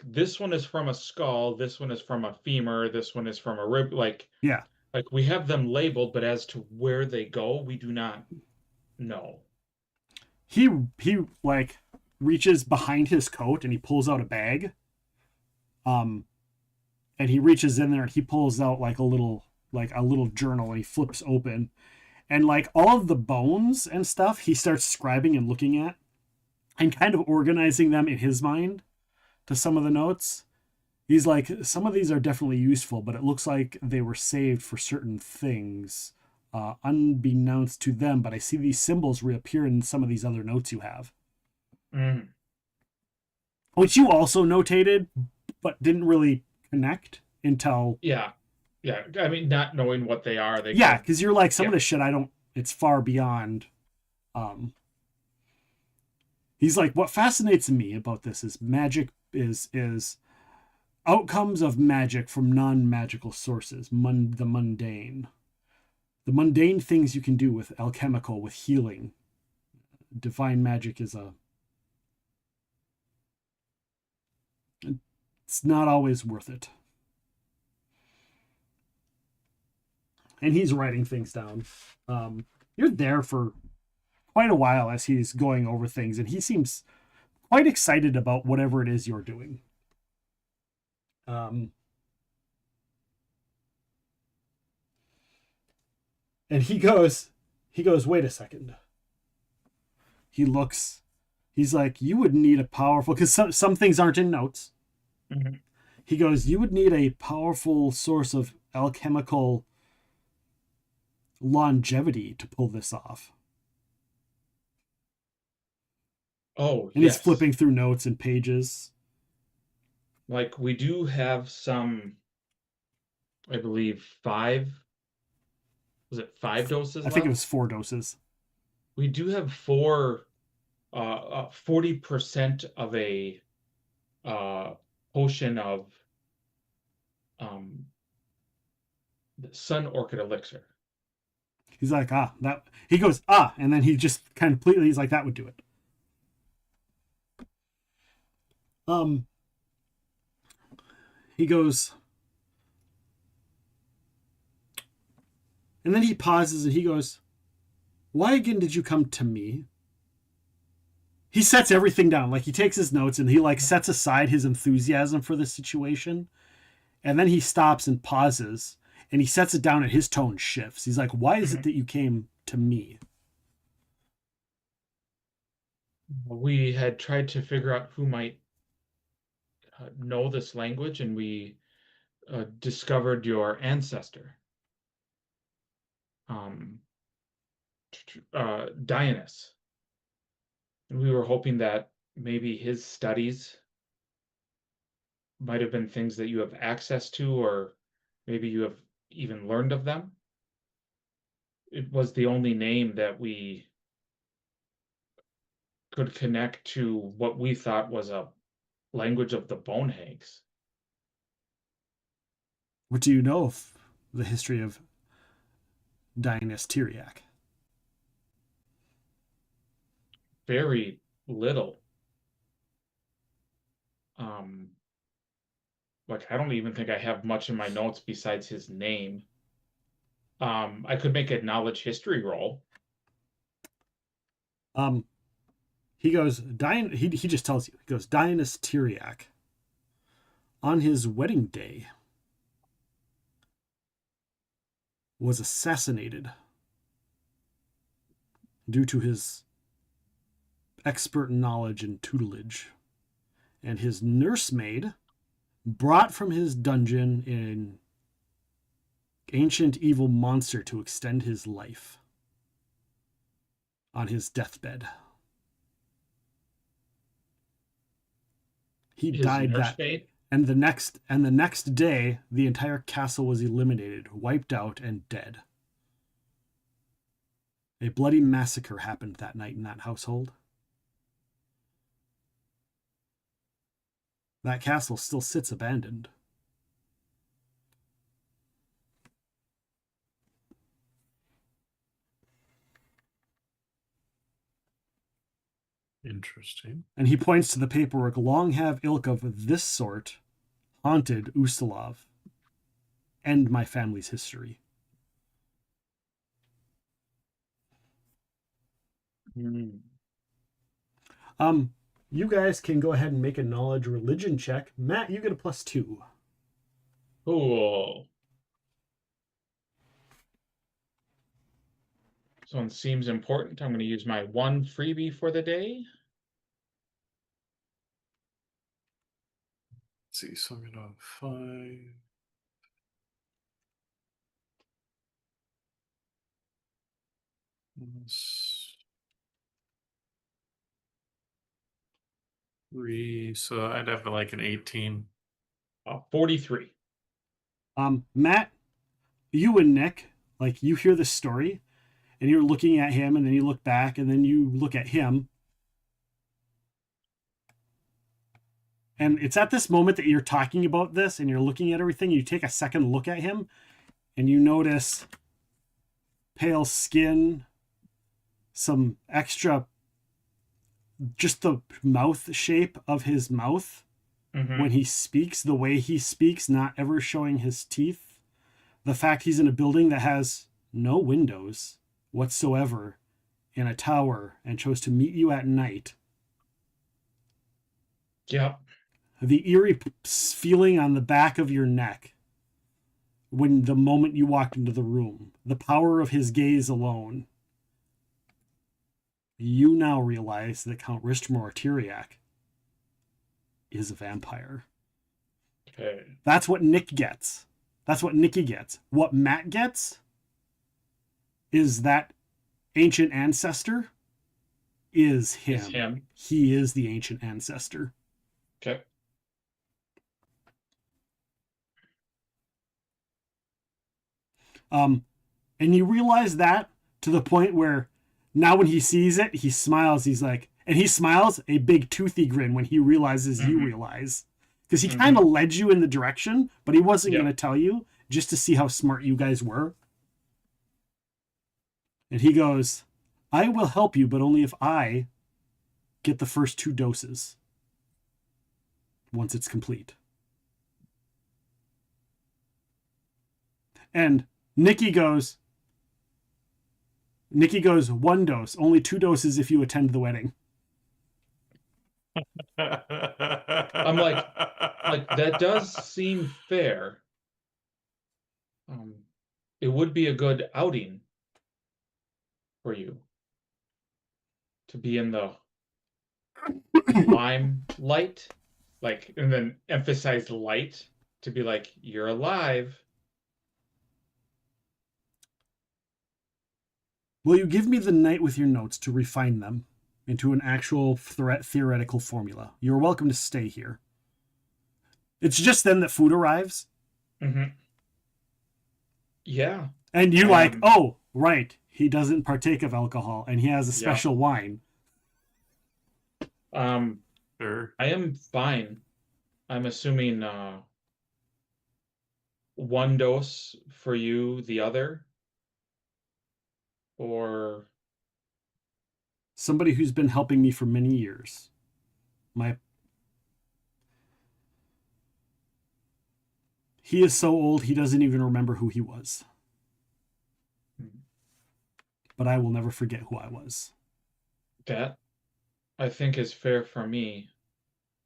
this one is from a skull, this one is from a femur, this one is from a rib, like we have them labeled, but as to where they go, we do not know.
He like reaches behind his coat and he pulls out a bag. And he reaches in there and he pulls out like a little journal, and he flips open, and like all of the bones and stuff he starts scribing and looking at and kind of organizing them in his mind to some of the notes. He's like, "Some of these are definitely useful, but it looks like they were saved for certain things, unbeknownst to them, but I see these symbols reappear in some of these other notes you have." Which you also notated, but didn't really connect until...
Yeah. I mean, not knowing what they are.
Because you're like, some of this shit, it's far beyond... He's like, "What fascinates me about this is magic is outcomes of magic from non-magical sources, the mundane. The mundane things you can do with alchemical, with healing. Divine magic is it's not always worth it." And he's writing things down. You're there for quite a while as he's going over things, and he seems quite excited about whatever it is you're doing. And he goes, "Wait a second." He looks, he's like, "You would need a powerful," because some things aren't in notes.
Mm-hmm.
He goes, "You would need a powerful source of alchemical longevity to pull this off."
Oh,
and he's flipping through notes and pages.
Like, we do have some, I believe, 5. Was it 5 doses?
I think it was 4 doses.
We do have 4, 40% of a potion of the sun orchid elixir.
He's like, that. He goes, and then he just completely, he's like, "That would do it." He goes, and then he pauses and he goes, "Why again did you come to me?" He sets everything down. Like, he takes his notes and he like sets aside his enthusiasm for this situation. And then he stops and pauses and he sets it down and his tone shifts. He's like, "Why is it that you came to me?"
We had tried to figure out who might know this language, and we discovered your ancestor, Dionys. And we were hoping that maybe his studies might have been things that you have access to, or maybe even learned of them. It was the only name that we could connect to what we thought was a language of the bone hags.
What do you know of the history of Dionysus Tiriac?
Very little. Like, I don't even think I have much in my notes besides his name. I could make a knowledge history roll.
He goes, he just tells you, he goes, Dionysus Tiriac, on his wedding day, was assassinated due to his expert knowledge and tutelage, and his nursemaid brought from his dungeon an ancient evil monster to extend his life on his deathbed. He died nursemaid? And the next day, the entire castle was eliminated, wiped out, and dead. A bloody massacre happened that night in that household. That castle still sits abandoned.
Interesting.
And he points to the paperwork. Long have ilk of this sort haunted Ustalov and my family's history. You guys can go ahead and make a knowledge religion check. Matt, you get a +2.
Cool. This one seems important. I'm going to use my 1 freebie for the day.
Let's see, so I'm going to have 5. Plus 3, so I'd have like an 18.
43.
Matt, you and Nick, like, you hear the story, and you're looking at him, and then you look back, and then you look at him. And it's at this moment that you're talking about this, and you're looking at everything, you take a second look at him, and you notice pale skin, some extra, just the mouth shape of his mouth when he speaks, the way he speaks, not ever showing his teeth. The fact he's in a building that has no windows whatsoever in a tower and chose to meet you at night.
Yep.
The eerie feeling on the back of your neck when the moment you walked into the room, the power of his gaze alone. You now realize that Count Ristomaur Tiriac is a vampire.
Okay.
That's what Nick gets. That's what Nikki gets. What Matt gets is that ancient ancestor is him.
It's him.
He is the ancient ancestor.
Okay.
And you realize that to the point where now when he sees it, he smiles. He's like, and he smiles a big toothy grin when he realizes you realize. Because he kind of led you in the direction, but he wasn't going to tell you just to see how smart you guys were. And he goes, I will help you, but only if I get the first 2 doses. Once it's complete. And Nikki goes, 1 dose, only 2 doses if you attend the wedding.
I'm like that does seem fair. It would be a good outing for you to be in the limelight, like, and then emphasize light to be like, you're alive.
Will you give me the night with your notes to refine them into an actual theoretical formula? You're welcome to stay here. It's just then that food arrives.
Yeah.
And you like, oh, right. He doesn't partake of alcohol and he has a special wine.
Sure. I am fine. I'm assuming one dose for you, the other, or
somebody who's been helping me for many years. He is so old he doesn't even remember who he was. But I will never forget who I was.
That, I think, is fair for me.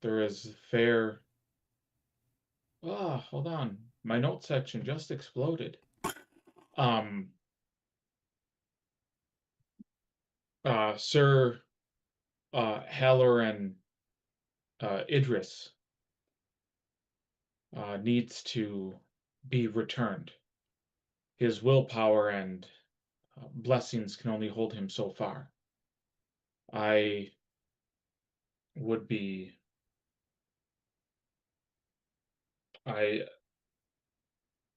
There is fair. Hold on. My note section just exploded. Sir Halloran Idris needs to be returned. His willpower and blessings can only hold him so far. I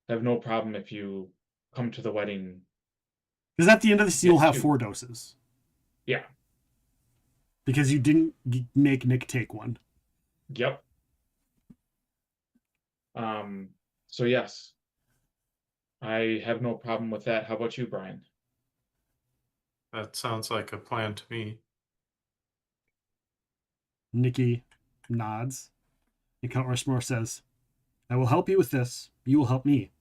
have no problem if you come to the wedding.
Because at the end of this, you'll have 4 doses.
Yeah.
Because you didn't make Nick take one.
Yep. So yes, I have no problem with that. How about you, Brian?
That sounds like a plan to me.
Nikki nods. And Count Ristomaur says, I will help you with this. You will help me.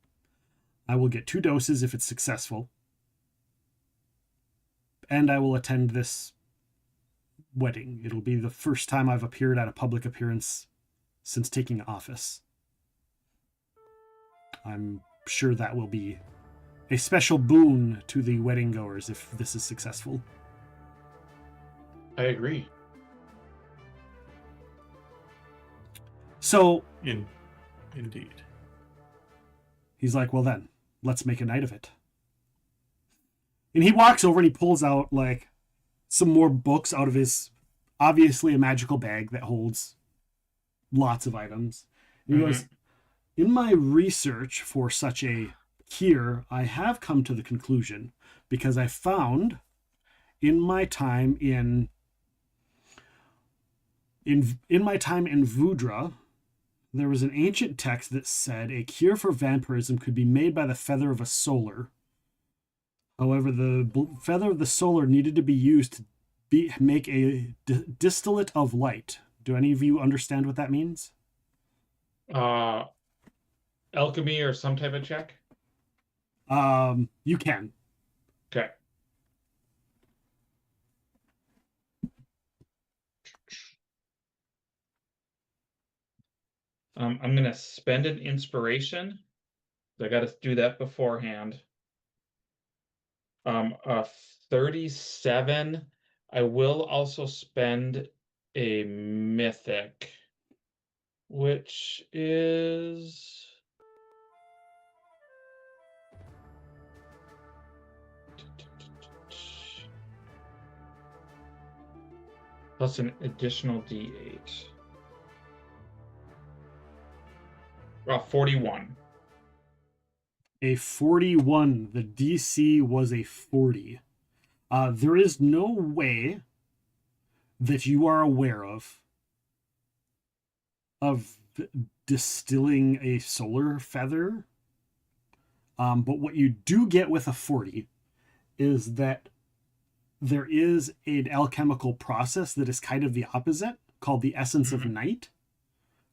I will get 2 doses if it's successful. And I will attend this wedding. It'll be the first time I've appeared at a public appearance since taking office. I'm sure that will be a special boon to the wedding goers if this is successful.
I agree.
So,
indeed.
He's like, well then, let's make a night of it. And he walks over and he pulls out like some more books out of his, obviously a magical bag that holds lots of items. And he goes, in my research for such a cure, I have come to the conclusion, because I found in my time in my time in Vudra, there was an ancient text that said a cure for vampirism could be made by the feather of a solar. However, the feather of the solar needed to be used to make a distillate of light. Do any of you understand what that means?
Alchemy or some type of check?
You can.
Okay. I'm going to spend an inspiration. I got to do that beforehand. 37. I will also spend a mythic, which is plus an additional D8. 41.
A 41. The DC was a 40. There is no way that you are aware of distilling a solar feather. But what you do get with a 40 is that there is an alchemical process that is kind of the opposite, called the essence of night,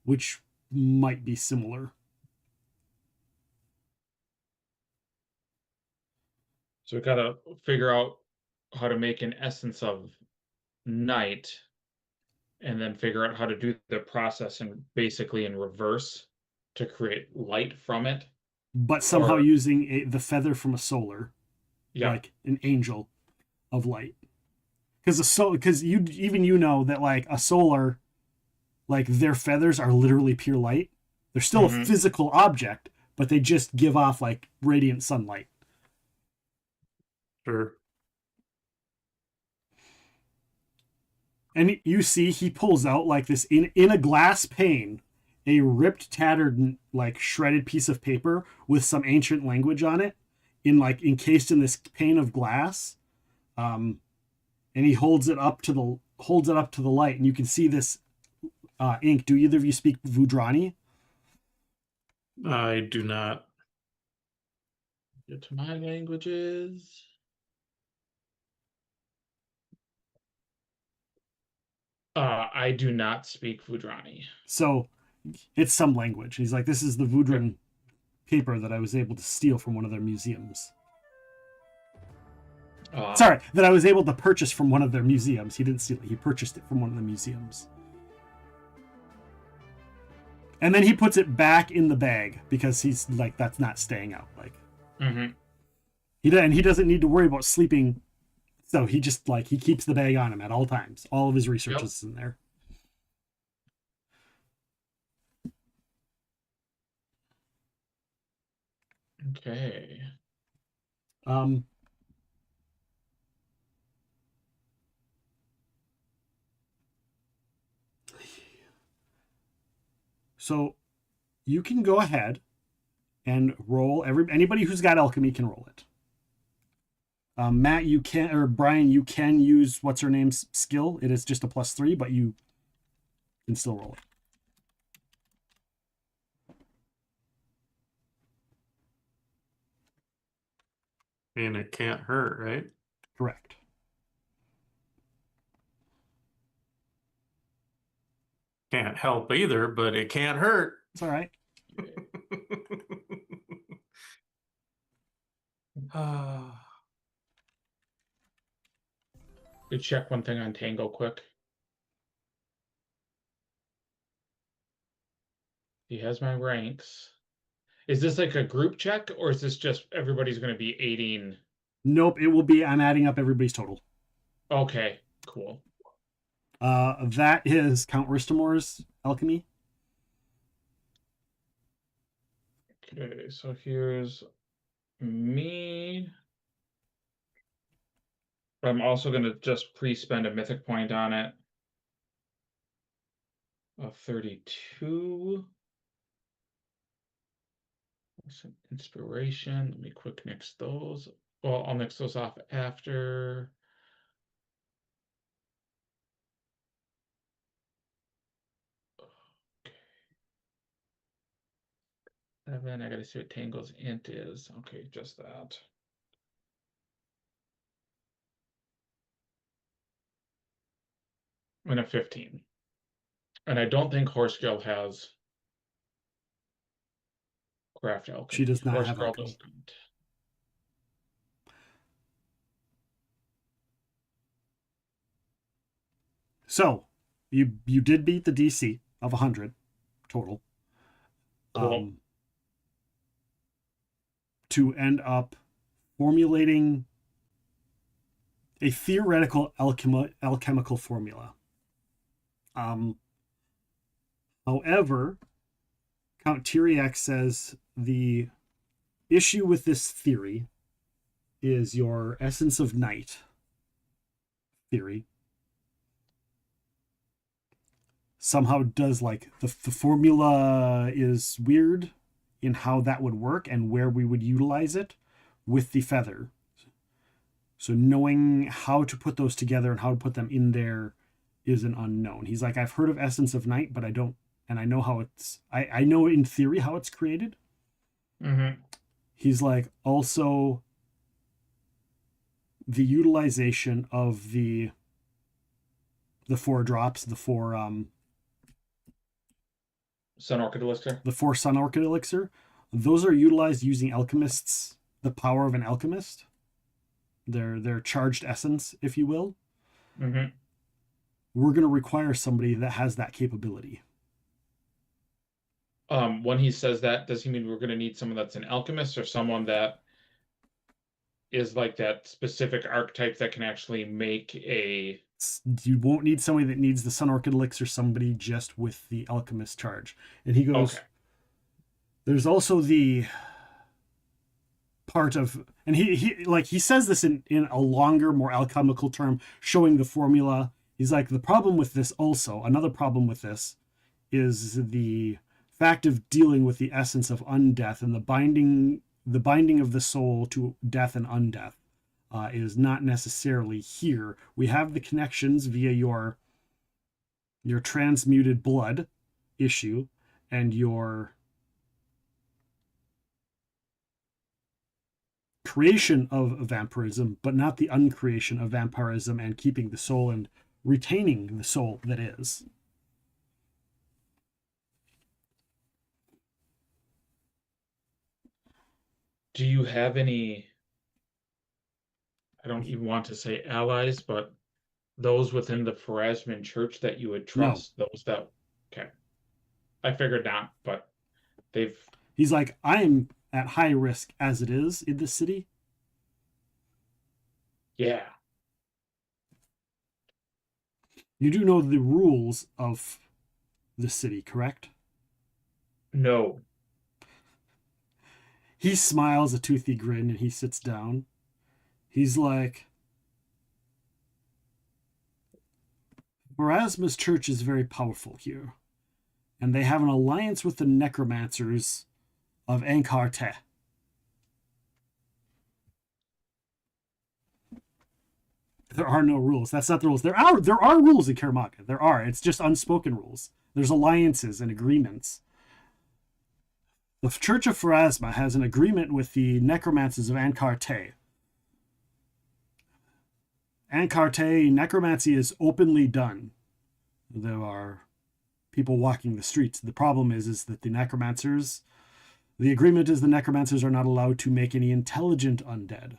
which might be similar.
So we got to figure out how to make an essence of night, and then figure out how to do the process and basically in reverse to create light from it.
But somehow using the feather from a solar, like an angel of light. Because you know that like a solar, like their feathers are literally pure light. They're still a physical object, but they just give off like radiant sunlight.
Sure.
And you see he pulls out like this in a glass pane a ripped, tattered, like shredded piece of paper with some ancient language on it, encased in this pane of glass. And he holds it up to the light, and you can see this ink. Do either of you speak Vudrani?
I do not.
Get to my languages. I do not speak Vudrani.
So it's some language. He's like, this is the Vudran paper that I was able to steal from one of their museums. Sorry, that I was able to purchase from one of their museums. He didn't steal it. He purchased it from one of the museums. And then he puts it back in the bag because he's like, that's not staying out. Like, he doesn't need to worry about sleeping. So he just he keeps the bag on him at all times. All of his research is in there.
Okay.
So you can go ahead and roll. Anybody who's got alchemy can roll it. Matt, you can, or Brian, you can use what's her name's skill. It is just a +3, but you can still roll it.
And it can't hurt, right?
Correct.
Can't help either, but it can't hurt.
It's all right.
Could check one thing on Tango quick. He has my ranks. Is this like a group check, or is this just everybody's going to be aiding?
Nope, it will be, I'm adding up everybody's total.
Okay, cool.
That is Count Ristomaur's alchemy.
Okay, so here's me. I'm also going to just pre-spend a mythic point on it. 32. Some inspiration. Let me quick nix those. Well, I'll nix those off after. Okay. 7. I gotta see what Tango's int is. Okay, just that. And a 15. And I don't think Horse Girl has craft alchemy.
She does not
Horse
have
Girl
alchemy.
doesn't.
So you did beat the DC of 100 total.
Cool.
To end up formulating a theoretical alchemical formula. However, Count Tiriac says the issue with this theory is your essence of night theory somehow does the formula is weird in how that would work and where we would utilize it with the feather. So knowing how to put those together and how to put them in there is an unknown. He's like, I've heard of Essence of Night, but I don't, and I know how it's, I know in theory how it's created. He's like, also the utilization of the 4 drops, the 4
Sun Orchid Elixir.
The 4 Sun Orchid Elixir, those are utilized using alchemists, the power of an alchemist. Their charged essence, if you will. We're going to require somebody that has that capability.
When he says that, does he mean we're going to need someone that's an alchemist or someone that is like that specific archetype that can actually make a...
You won't need somebody that needs the Sun Orchid Elixir, somebody just with the alchemist charge. And he goes, okay. There's also the part of, and he says this in a longer, more alchemical term, showing the formula. He's like, the problem with this also, another problem with this is the fact of dealing with the essence of undeath and the binding of the soul to death and undeath is not necessarily here. We have the connections via your transmuted blood issue and your creation of vampirism, but not the uncreation of vampirism and keeping the soul and retaining the soul that is.
Do you have any, I don't even want to say allies, but those within the Pharasman church that you would trust? No. Those that, okay. I figured not, but they've...
He's like, I am at high risk as it is in this city.
Yeah.
You do know the rules of the city, correct?
No.
He smiles a toothy grin and he sits down. He's like, Erasmus Church is very powerful here, and they have an alliance with the necromancers of Ankarte. There are no rules. That's not the rules. There are rules in Kaer Maga. There are. It's just unspoken rules. There's alliances and agreements. The Church of Pharasma has an agreement with the necromancers of Ankarte. Ankarte, necromancy is openly done. There are people walking the streets. The problem is that the necromancers, the agreement is the necromancers are not allowed to make any intelligent undead.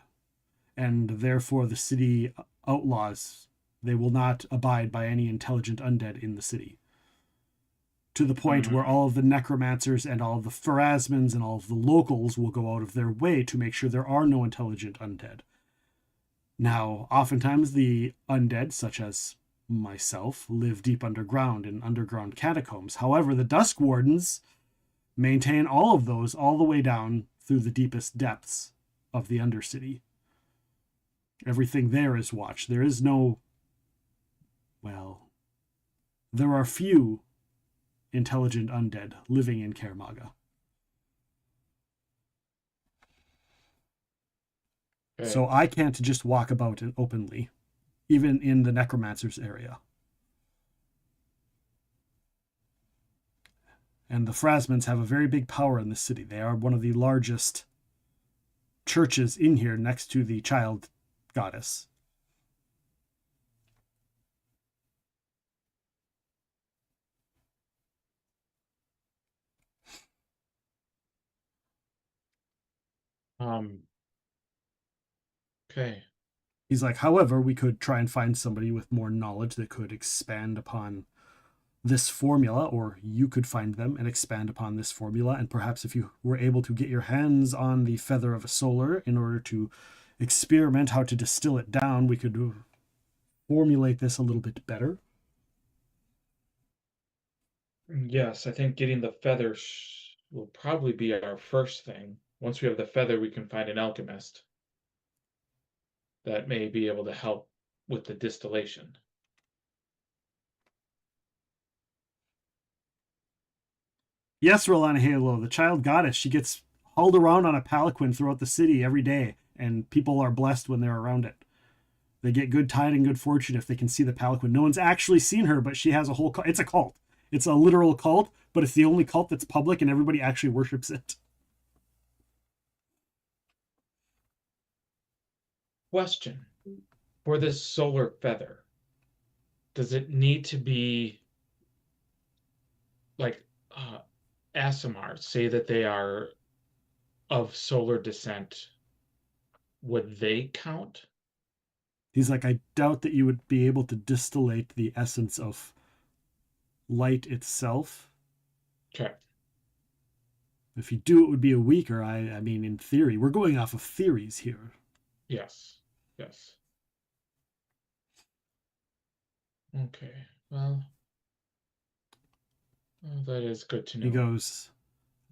And therefore the city outlaws, they will not abide by any intelligent undead in the city. To the point where all of the necromancers and all of the Pharasmans and all of the locals will go out of their way to make sure there are no intelligent undead. Now, oftentimes the undead, such as myself, live deep underground in underground catacombs. However, the Dusk Wardens maintain all of those all the way down through the deepest depths of the Undercity. Everything there is watched. There is no... Well, there are few intelligent undead living in Kaer Maga. Okay. So I can't just walk about it openly, even in the necromancer's area. And the Pharasmans have a very big power in the city. They are one of the largest churches in here next to the child goddess.
Okay.
He's like, however, we could try and find somebody with more knowledge that could expand upon this formula, or you could find them and expand upon this formula. And perhaps if you were able to get your hands on the feather of a solar in order to experiment how to distill it down, we could formulate this a little bit better.
Yes, I think getting the feathers will probably be our first thing. Once we have the feather, we can find an alchemist that may be able to help with the distillation.
Yes, Rolana Halo, the child goddess, she gets hauled around on a palanquin throughout the city every day, and people are blessed when they're around it. They get good tide and good fortune if they can see the palanquin. No one's actually seen her, but she has a whole... It's a cult. It's a literal cult, but it's the only cult that's public and everybody actually worships it.
Question. For this solar feather, does it need to be like Aasimar, say that they are of solar descent? Would they count?
He's like, I doubt that you would be able to distillate the essence of light itself.
Okay.
If you do, it would be a weaker. I mean, in theory, we're going off of theories here.
Yes. Yes. Okay. Well, that is good to know.
He goes,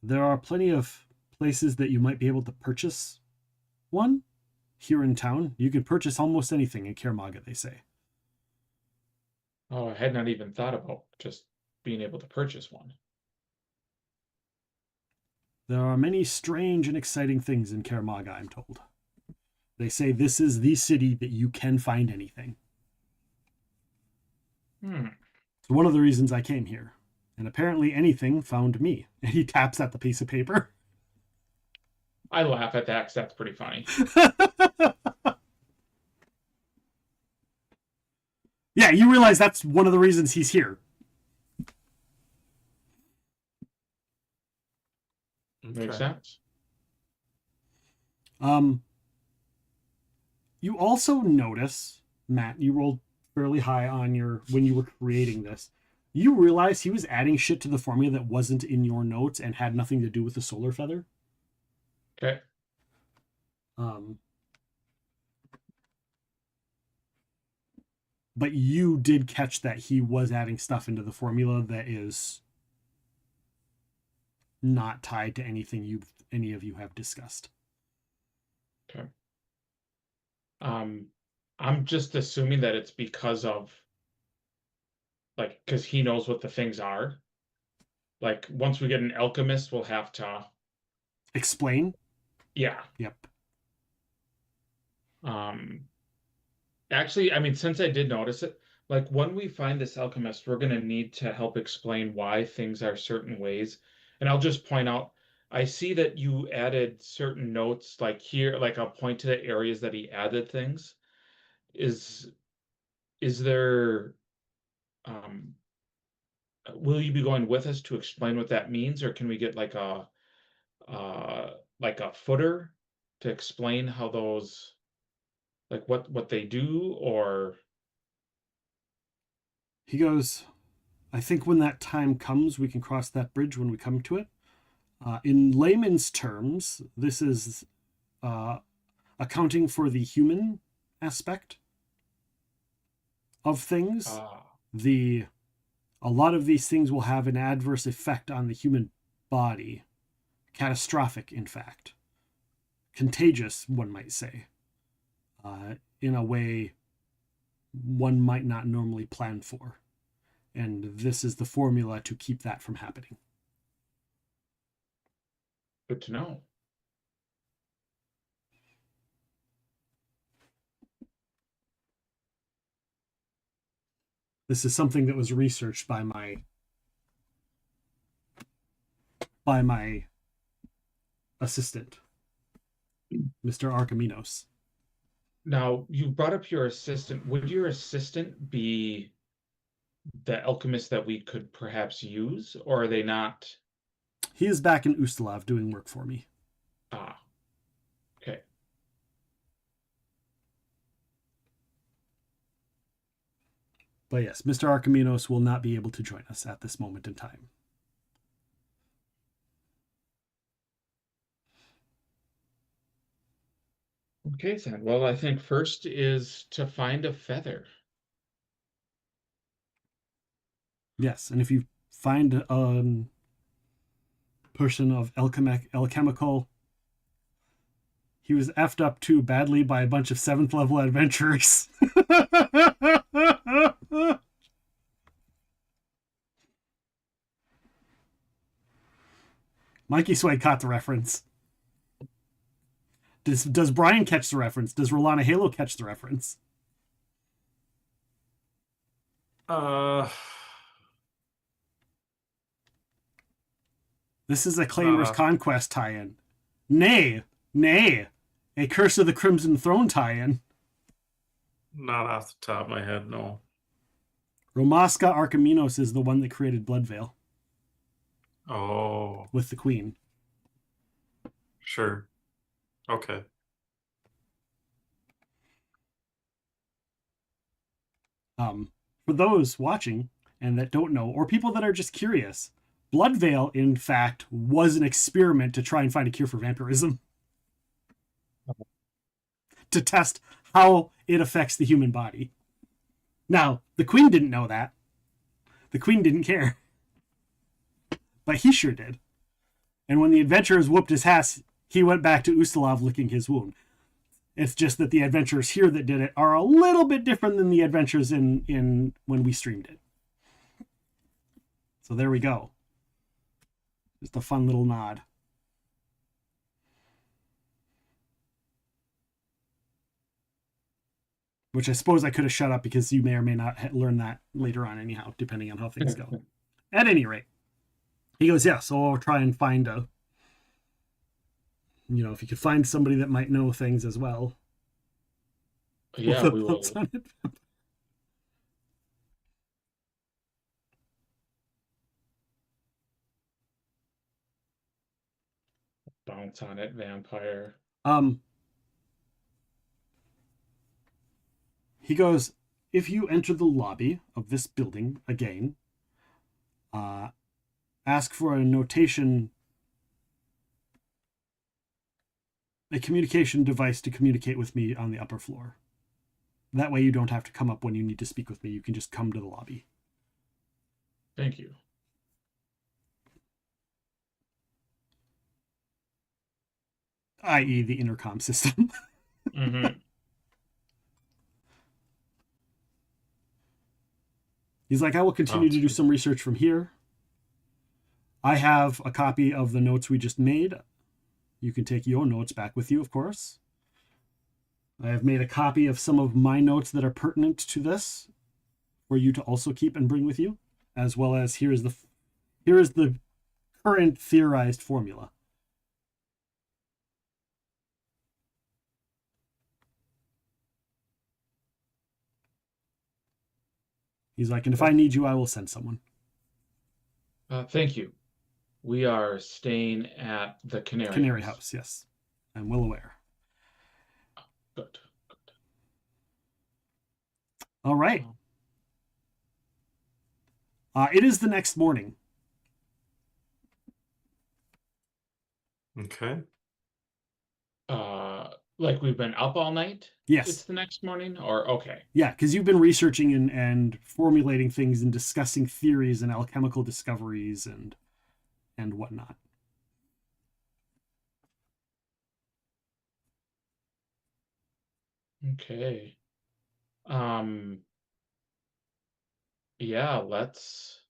there are plenty of places that you might be able to purchase one here in town. You can purchase almost anything in Kaer Maga, they say.
Oh, I had not even thought about just being able to purchase one.
There are many strange and exciting things in Kaer Maga, I'm told. They say this is the city that you can find anything. So one of the reasons I came here. And apparently anything found me. And he taps at the piece of paper.
I laugh at that because that's pretty funny.
Yeah, you realize that's one of the reasons he's here.
Makes sense.
You also notice, Matt, you rolled fairly high on your when you were creating this. You realize he was adding shit to the formula that wasn't in your notes and had nothing to do with the solar feather.
Okay.
But you did catch that he was adding stuff into the formula that is not tied to anything any of you have discussed.
Okay. I'm just assuming that it's because of, like, because he knows what the things are. Like, once we get an alchemist, we'll have to
explain.
Yeah.
Yep.
Actually, I mean, since I did notice it, like when we find this alchemist, we're gonna need to help explain why things are certain ways. And I'll just point out, I see that you added certain notes, like here, like I'll point to the areas that he added things. Is there, will you be going with us to explain what that means, or can we get like a footer to explain how those, like what they do? Or
he goes, I think when that time comes, we can cross that bridge when we come to it. In layman's terms, this is accounting for the human aspect of things. A lot of these things will have an adverse effect on the human body. Catastrophic, in fact. Contagious, one might say. In a way one might not normally plan for. And this is the formula to keep that from happening.
Good to know.
This is something that was researched by my assistant, Mr. Archiminos.
Now, you brought up your assistant. Would your assistant be the alchemist that we could perhaps use, or are they not?
He is back in Ustalav doing work for me.
Okay.
But yes, Mr. Archiminos will not be able to join us at this moment in time.
Okay, then. Well, I think first is to find a feather.
Yes, and if you find a person of alchemical, he was effed up too badly by a bunch of 7th level adventurers. Mikey Sway caught the reference. Does Brian catch the reference? Does Rolana Halo catch the reference? This is a Claimer's Conquest tie-in. Nay, a Curse of the Crimson Throne tie-in.
Not off the top of my head, no.
Romaska Archiminos is the one that created Bloodveil.
Oh.
With the Queen.
Sure. Okay.
For those watching and that don't know, or people that are just curious, Bloodveil, in fact, was an experiment to try and find a cure for vampirism. To test how it affects the human body. Now, the Queen didn't know that. The Queen didn't care. But he sure did. And when the adventurers whooped his ass, he went back to Ustalav licking his wound. It's just that the adventurers here that did it are a little bit different than the adventures in when we streamed it. So there we go. Just a fun little nod. Which I suppose I could have shut up because you may or may not learn that later on anyhow, depending on how things go. At any rate, he goes, yeah, so I'll try and find if you could find somebody that might know things as well.
Yeah, we will. Bounce on it, vampire.
He goes, if you enter the lobby of this building again, ask for a notation, a communication device to communicate with me on the upper floor. That way you don't have to come up when you need to speak with me. You can just come to the lobby.
Thank you.
I.e. the intercom system.
Mm-hmm.
He's like, I will continue to do some research from here. I have a copy of the notes we just made. You can take your notes back with you, of course. I have made a copy of some of my notes that are pertinent to this for you to also keep and bring with you, as well as here is the current theorized formula. He's like, and if I need you, I will send someone.
Thank you. We are staying at the
Canary House, yes. I'm well aware.
Good.
All right. It is the next morning.
Okay.
Like we've been up all night?
Yes.
It's the next morning? Or okay.
Yeah, because you've been researching and formulating things and discussing theories and alchemical discoveries and whatnot.
Okay. Yeah, let's.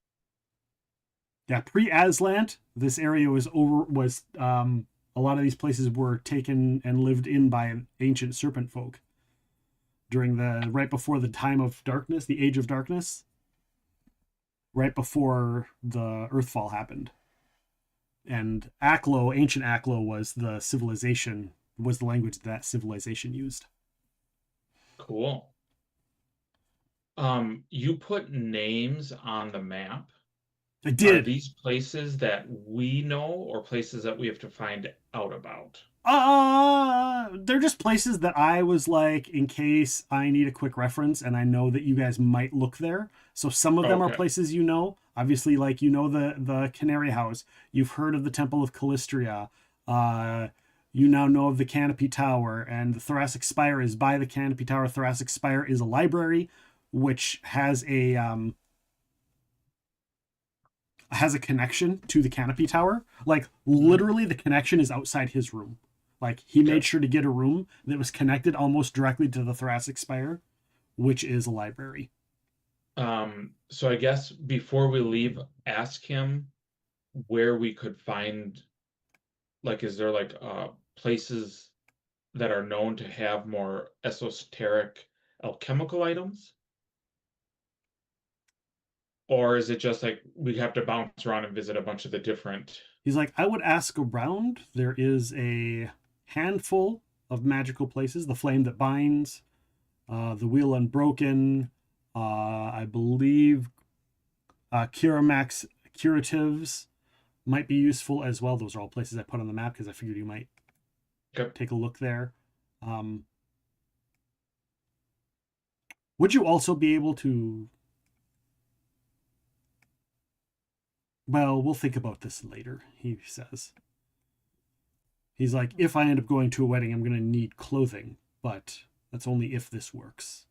Yeah, pre-Aslant, this area was a lot of these places were taken and lived in by ancient serpent folk during right before the time of darkness, the Age of Darkness, right before the Earthfall happened. And ancient Aklo was the language that civilization used.
Cool. You put names on the map.
I did.
Are these places that we know or places that we have to find out about?
They're just places that I was like, in case I need a quick reference and I know that you guys might look there. So some of them are places you know. Obviously, like, you know, the Canary House. You've heard of the Temple of Callistria. You now know of the Canopy Tower, and the Thoracic Spire is by the Canopy Tower. Thoracic Spire is a library which has a connection to the Canopy Tower. Like, literally the connection is outside his room. Like, he made sure to get a room that was connected almost directly to the Thoracic Spire, which is a library.
So I guess before we leave, ask him where we could find, like, is there like places that are known to have more esoteric alchemical items? Or is it just like we have to bounce around and visit a bunch of the different...
He's like, I would ask around. There is a handful of magical places. The Flame That Binds, the Wheel Unbroken, I believe Kiramac's Curatives might be useful as well. Those are all places I put on the map because I figured you might take a look there. Would you also be able to... Well, we'll think about this later, he says. He's like, if I end up going to a wedding, I'm going to need clothing, but that's only if this works.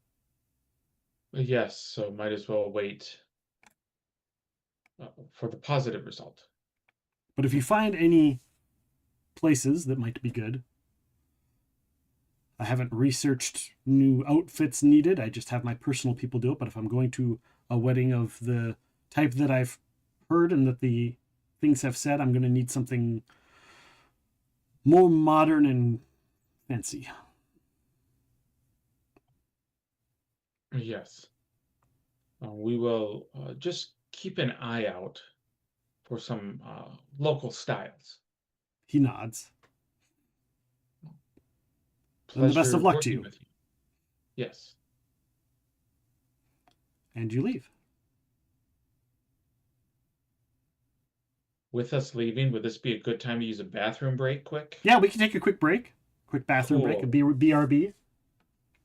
Yes, so might as well wait for the positive result.
But if you find any places that might be good, I haven't researched new outfits needed. I just have my personal people do it. But if I'm going to a wedding of the type that I've heard and that the things have said, I'm going to need something more modern and fancy.
Yes. We will just keep an eye out for some local styles.
He nods.
Pleasure
And the best of luck to
working
you.
with you. Yes.
And you leave.
With us leaving, would this be a good time to use a bathroom break quick?
Yeah, we can take a quick break. Quick bathroom break. A BRB.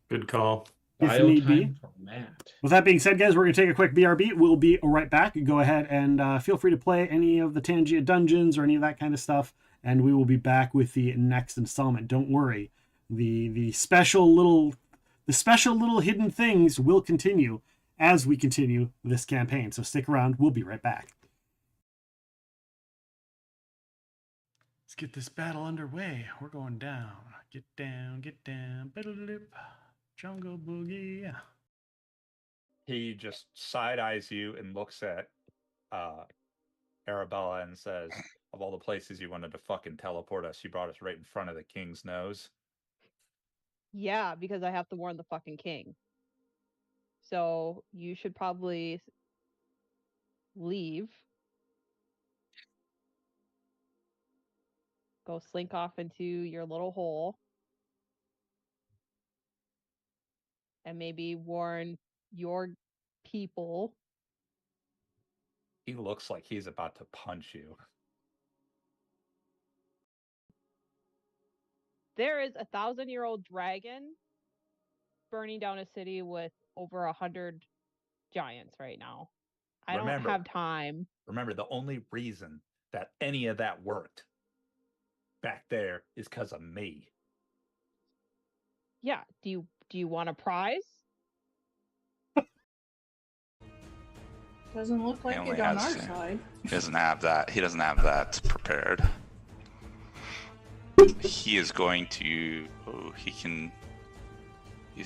Good call.
If
Bio
need be.
time for Matt.
With that being said, guys, we're going to take a quick BRB. We'll be right back. Go ahead and feel free to play any of the Tangia dungeons or any of that kind of stuff. And we will be back with the next installment. Don't worry. The special little hidden things will continue as we continue this campaign. So stick around. We'll be right back. Let's get this battle underway. We're going down. Get down, get down. Jungle Boogie.
He just side-eyes you and looks at Arabella and says, of all the places you wanted to fucking teleport us, you brought us right in front of the king's nose.
Yeah, because I have to warn the fucking king. So you should probably leave. Go slink off into your little hole. And maybe warn your people.
He looks like he's about to punch you.
There is a 1,000-year-old dragon burning down a city with over 100 giants right now. I don't have time.
Remember, the only reason that any of that worked back there is because of me.
Yeah. Do you want a prize?
Doesn't look like it on our side.
He doesn't have that. He doesn't have that prepared. He is going to. Oh, he's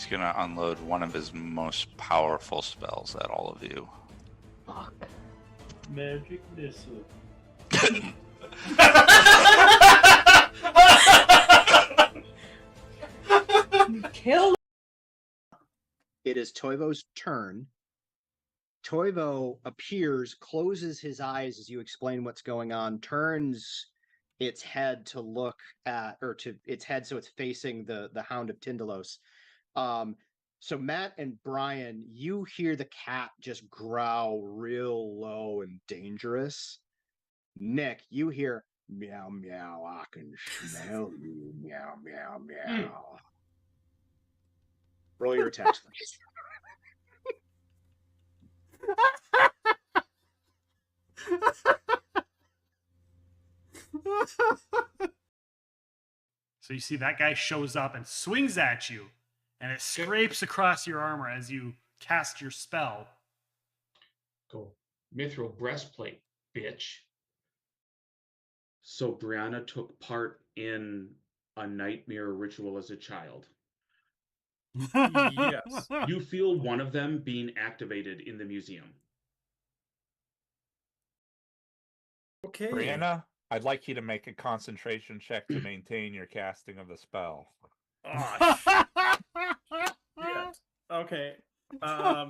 gonna unload one of his most powerful spells at all of you.
Fuck.
Magic missile.
Kill.
It is Toivo's turn. Toivo appears, closes his eyes as you explain what's going on, turns its head to look at, or to its head so it's facing the Hound of Tindalos. So Matt and Brian, you hear the cat just growl real low and dangerous. Nick, you hear meow meow, I can smell you, meow meow meow. Roll your attacks, please.
So you see that guy shows up and swings at you, and it scrapes across your armor as you cast your spell.
Go. Mithril breastplate, bitch. So Brianna took part in a nightmare ritual as a child.
Yes.
You feel one of them being activated in the museum.
Okay.
Brianna, I'd like you to make a concentration check to maintain your casting of the spell.
Oh, yes. Okay.
I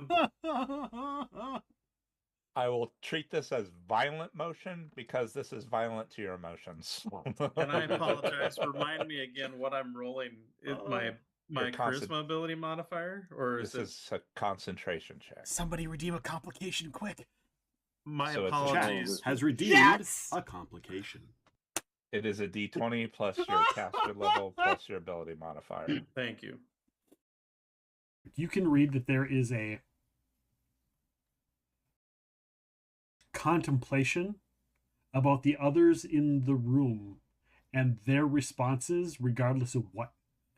will treat this as violent motion because this is violent to your emotions.
And I apologize. Remind me again what I'm rolling. My charisma ability modifier, or
this is a concentration check.
Somebody redeem a complication quick.
My
So it's a
apologies.
Has redeemed a complication.
It is a d20 plus your caster level plus your ability modifier.
Thank you.
You can read that there is a contemplation about the others in the room and their responses, regardless of what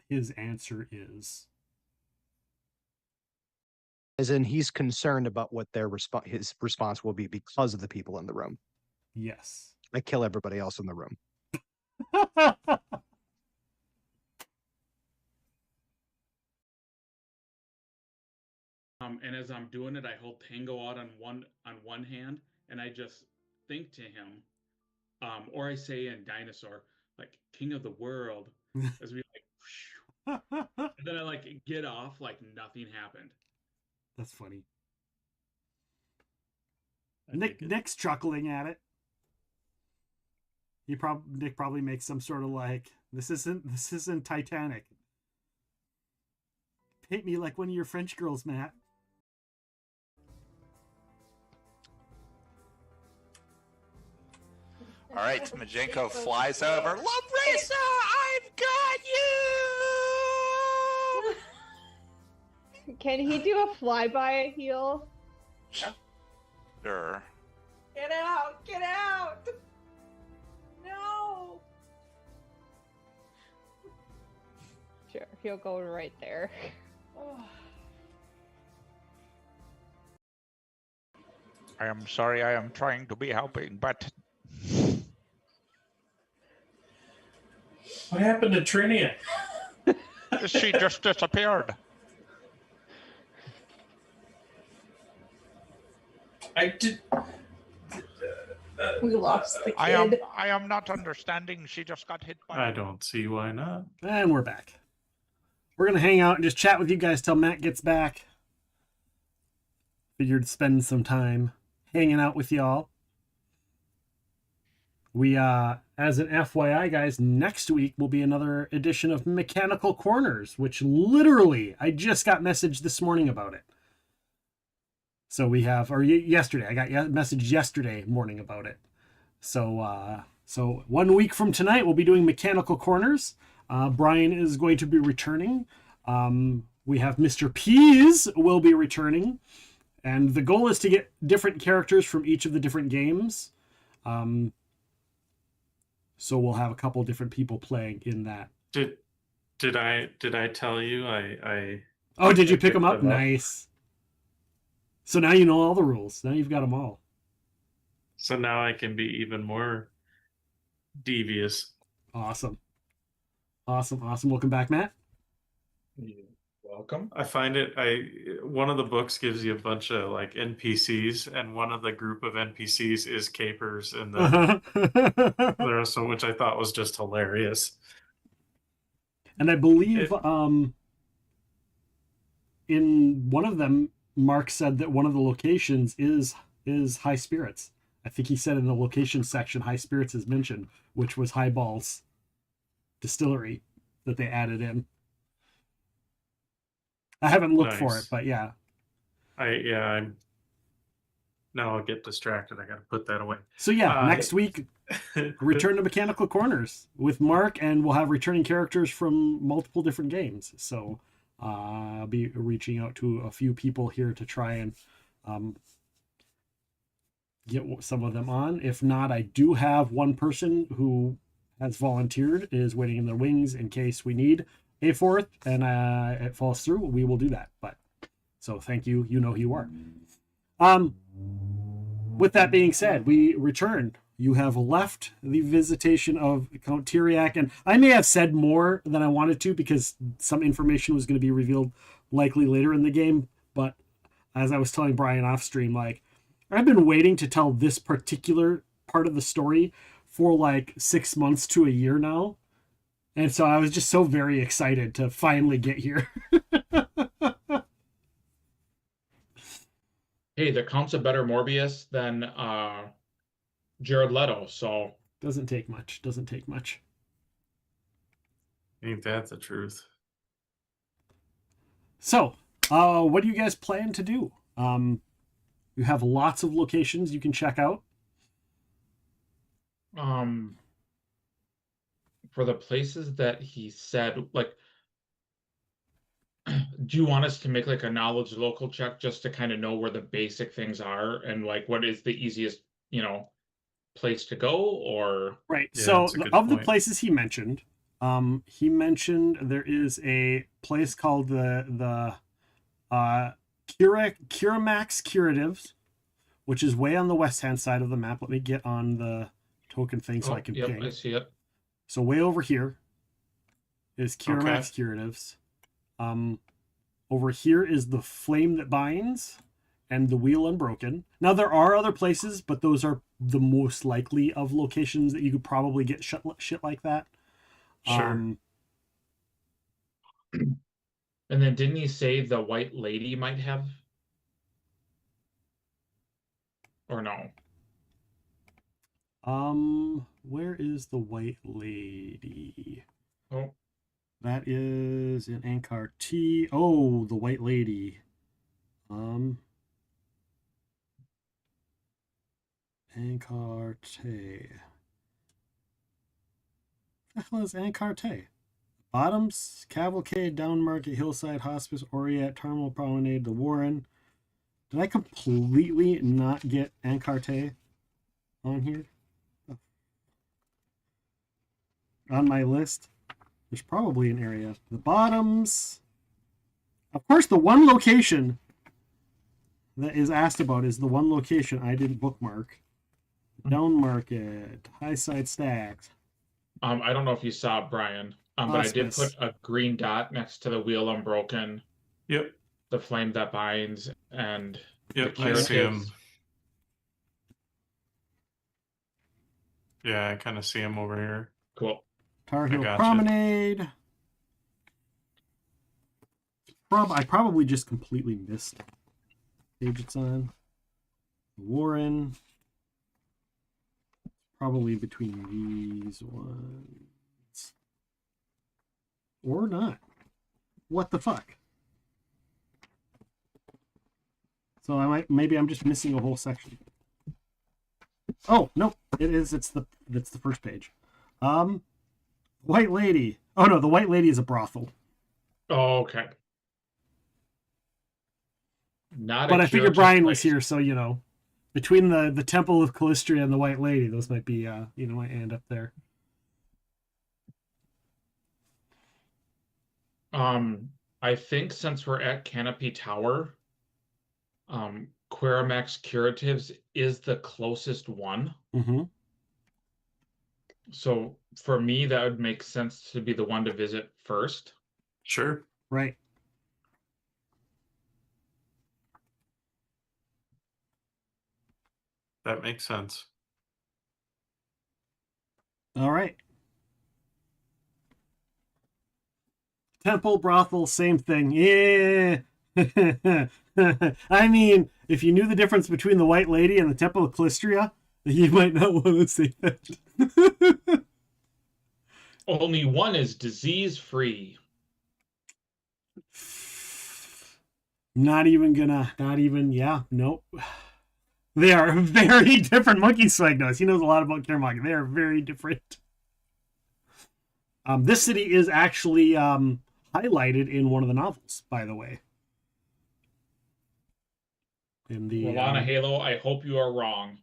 his answer is.
As in, he's concerned about what his response will be because of the people in the room.
Yes.
I kill everybody else in the room.
And as I'm doing it, I hold Tango out on one hand, and I just think to him, or I say in Dinosaur, like King of the World, as we like, and then I like get off like nothing happened.
That's funny. Nick's chuckling at it. Nick probably makes some sort of like, this isn't Titanic. Paint me like one of your French girls, Matt.
All right, Majenko flies over. Labrisa, I've got you!
Can he do a flyby heal?
Sure.
Get out! Get out! No!
Sure, he'll go right there.
I am sorry, I am trying to be helping, but...
What happened to Trinia?
She just disappeared.
I did.
We lost the kid.
I am not understanding. She just got hit by...
I don't see why not.
And we're back. We're going to hang out and just chat with you guys till Matt gets back. Figured to spend some time hanging out with y'all. We, as an FYI, guys, next week will be another edition of Mechanical Corners, which literally, I just got messaged this morning about it. So we have, or yesterday, I got a message yesterday morning about it. So, so 1 week from tonight, we'll be doing Mechanical Corners. Brian is going to be returning. We have Mr. Pease will be returning. And the goal is to get different characters from each of the different games. So we'll have a couple different people playing in that.
Did I tell you I
Oh, did you pick them up? Nice. So now you know all the rules. Now you've got them all.
So now I can be even more devious.
Awesome. Awesome. Welcome back, Matt.
You're welcome. I find it, one of the books gives you a bunch of like NPCs, and one of the group of NPCs is capers in the there, so which I thought was just hilarious.
And I believe in one of them, Mark said that one of the locations is High Spirits. I think he said in the location section, High Spirits is mentioned, which was Highball's distillery that they added in. I haven't looked for it, but yeah.
I'm now I'll get distracted. I got to put that away.
So yeah, next week, return to Mechanical Corners with Mark, and we'll have returning characters from multiple different games. So I'll be reaching out to a few people here to try and get some of them on. If not, I do have one person who has volunteered, is waiting in the wings in case we need a fourth, and it falls through. We will do that. But so thank you. You know who you are. With that being said, we returned. You have left the visitation of Count Tiriac, and I may have said more than I wanted to because some information was going to be revealed likely later in the game. But as I was telling Brian off stream, like, I've been waiting to tell this particular part of the story for like 6 months to a year now. And so I was just so very excited to finally get here.
Hey, the Count's a better Morbius than Jared Leto, so...
Doesn't take much.
Ain't that the truth?
So, what do you guys plan to do? You have lots of locations you can check out.
For the places that he said, like, do you want us to make like a knowledge local check just to kind of know where the basic things are and like what is the easiest, place to go? Or
right.
Yeah,
so
that's a good
of the
point.
places he mentioned there is a place called the Curamax Curatives, which is way on the west hand side of the map. Let me get on the token thing so I can ping.
I see it.
So way over here is Curamax Curatives. Over here is the Flame That Binds and the Wheel Unbroken. Now there are other places, but those are the most likely of locations that you could probably get shit like that.
Sure.
And then didn't he say the White Lady might have Or no?
Where is the White Lady?
Oh.
That is in Ankar T. Oh, the White Lady. Ankar T. What the hell is Ankar T? Bottoms, Cavalcade, Downmarket, Hillside, Hospice, Oriat, Terminal Promenade, The Warren. Did I completely not get Ankar T on here? On my list? There's probably an area. The Bottoms. Of course, the one location that is asked about is the one location I didn't bookmark. Downmarket, Highside Stacks.
I don't know if you saw it, Brian. But I did put a green dot next to the Wheel Unbroken.
Yep.
The Flame That Binds and
yep,
the
I see him.
Curatives.
Yeah, I kind of see him over here.
Cool.
Tar Heel Promenade. I probably just completely missed page it's on. Warren. Probably between these ones. Or not. What the fuck? So maybe I'm just missing a whole section. Oh, no, it is. It's the first page. White Lady. Oh no, the White Lady is a brothel.
Oh, okay.
But I figured Brian was here, so you know, between the Temple of Callistria and the White Lady, those might be might end up there.
I think since we're at Canopy Tower, Quiramax Curatives is the closest one.
Mm-hmm.
So for me, that would make sense to be the one to visit first.
Sure.
Right.
That makes sense.
All right. Temple, brothel, same thing. Yeah. I mean, if you knew the difference between the White Lady and the Temple of Callistria, you might not want to say that.
Only one is disease-free.
Nope. They are very different. Monkey Swag knows. He knows a lot about Kaer Maga. They are very different. This city is actually highlighted in one of the novels, by the way. In the
Rolana Halo, I hope you are wrong.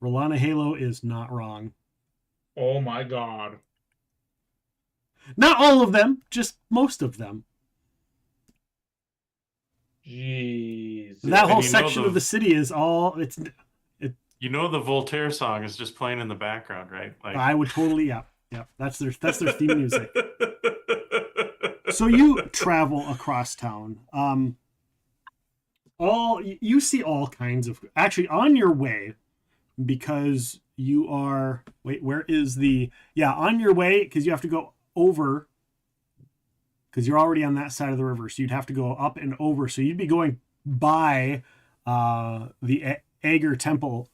Rolana Halo is not wrong.
Oh my god.
Not all of them, just most of them.
Jeez.
That whole section of the city is all
You know the Voltaire song is just playing in the background, right? Like
I would totally yeah. That's their theme music. So you travel across town. You see all kinds of actually on your way, because you are where is the on your way, because you have to go over, because you're already on that side of the river, so you'd have to go up and over, so you'd be going by the Augur Temple.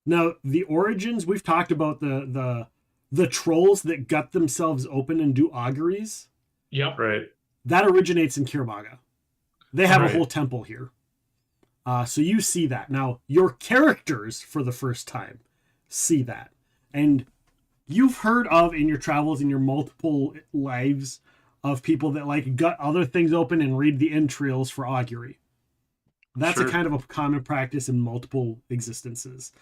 Now the origins, we've talked about the trolls that gut themselves open and do auguries.
Yep.
Right.
That originates in Kaer Maga. They have a whole temple here. So you see that. Now, your characters, for the first time, see that. And you've heard of, in your travels, in your multiple lives, of people that like gut other things open and read the entrails for augury. That's a kind of a common practice in multiple existences.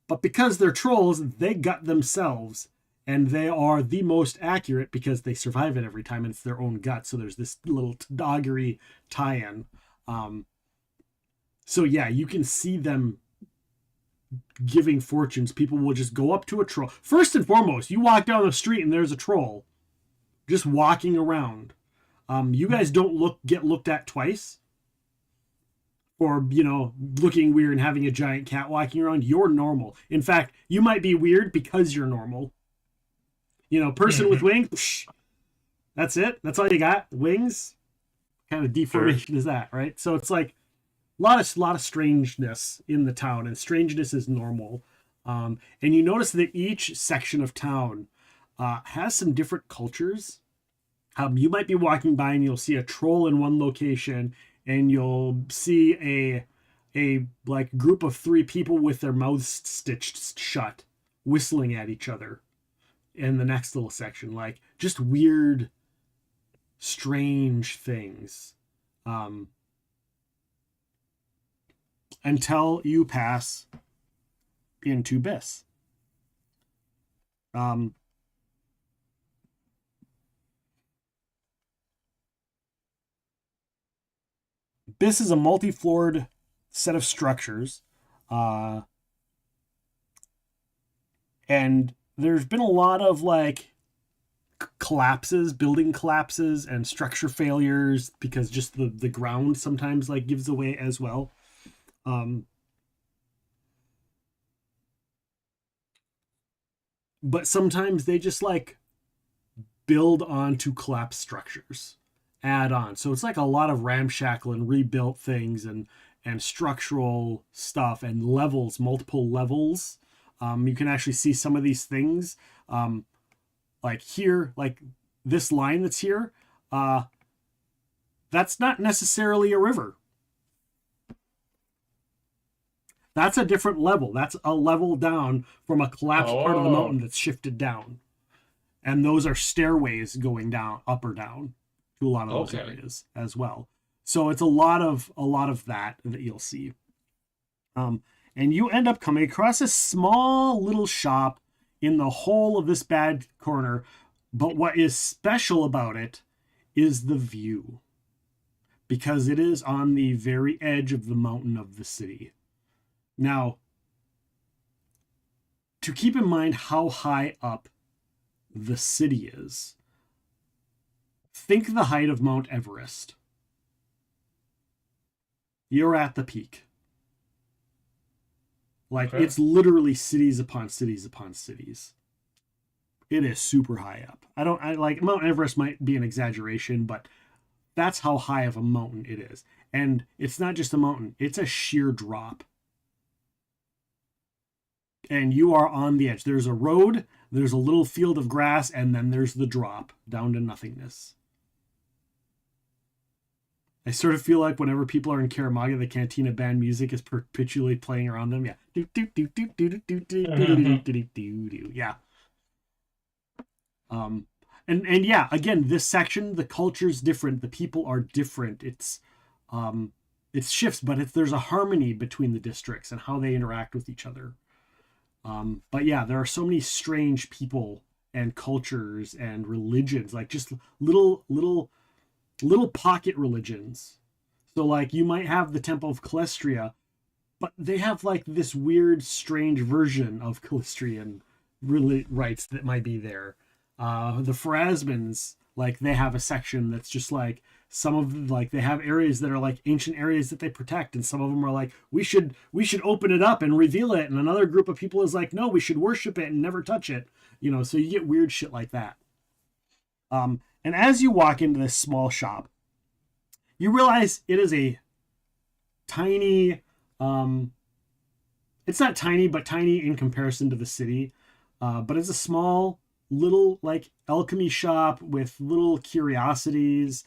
But because they're trolls, they gut themselves. And they are the most accurate because they survive it every time, and it's their own gut. So there's this little augury tie-in. So yeah, you can see them giving fortunes. People will just go up to a troll. First and foremost, you walk down the street and there's a troll just walking around. You guys don't get looked at twice for, looking weird and having a giant cat walking around. You're normal. In fact, you might be weird because you're normal. Person with wings, that's it. That's all you got. Wings. kind of deformation is that, right? So it's like a lot of strangeness in the town, and strangeness is normal. And you notice that each section of town has some different cultures. You might be walking by and you'll see a troll in one location, and you'll see a like group of 3 people with their mouths stitched shut, whistling at each other in the next little section. Like just weird, strange things. Until you pass into Biss. Biss is a multi-floored set of structures. And there's been a lot of like collapses, building collapses and structure failures because just the ground sometimes like gives away as well. But sometimes they just like build onto collapsed structures, add on. So it's like a lot of ramshackle and rebuilt things and structural stuff and levels, multiple levels. You can actually see some of these things. Like here, like this line that's here, that's not necessarily a river. That's a different level. That's a level down from a collapsed part of the mountain that's shifted down. And those are stairways going down, up or down to a lot of those areas as well. So it's a lot of that you'll see. And you end up coming across a small little shop in the whole of this bad corner. But what is special about it is the view, because it is on the very edge of the mountain of the city. Now, to keep in mind how high up the city is, think the height of Mount Everest. You're at the peak. Like, it's literally cities upon cities upon cities. It is super high up. I like Mount Everest might be an exaggeration, but that's how high of a mountain it is. And it's not just a mountain, it's a sheer drop. And you are on the edge. There's a road, there's a little field of grass, and then there's the drop down to nothingness. I sort of feel like whenever people are in Kaer Maga, the Cantina band music is perpetually playing around them. Yeah. Yeah. And yeah, again, this section, the culture's different, the people are different. It's shifts, but there's a harmony between the districts and how they interact with each other. But yeah, there are so many strange people and cultures and religions, like just little pocket religions. So like you might have the Temple of Calistria, but they have like this weird, strange version of Calistrian rites that might be there. The Pharasmans, like they have a section that's just like some of like they have areas that are like ancient areas that they protect, and some of them are like we should open it up and reveal it, and another group of people is like no, we should worship it and never touch it, you know. So you get weird shit like that. And as you walk into this small shop, you realize it is a tiny it's not tiny, but tiny in comparison to the city, but it's a small little like alchemy shop with little curiosities,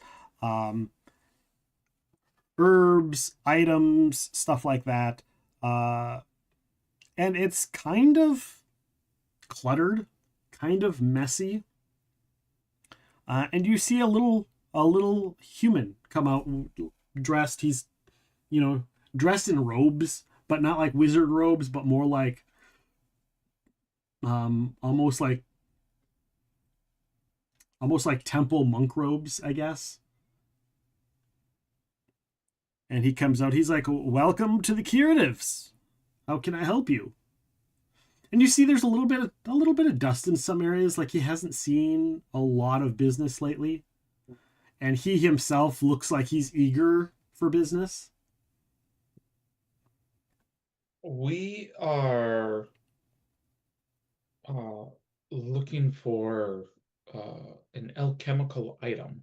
herbs, items, stuff like that. And it's kind of cluttered, kind of messy. And you see a little human come out dressed. He's, dressed in robes, but not like wizard robes, but more like, almost like temple monk robes, I guess. And he comes out. He's like, "Welcome to the Curatives. How can I help you?" And you see, there's a little bit of dust in some areas. Like he hasn't seen a lot of business lately, and he himself looks like he's eager for business.
We are looking for an alchemical item.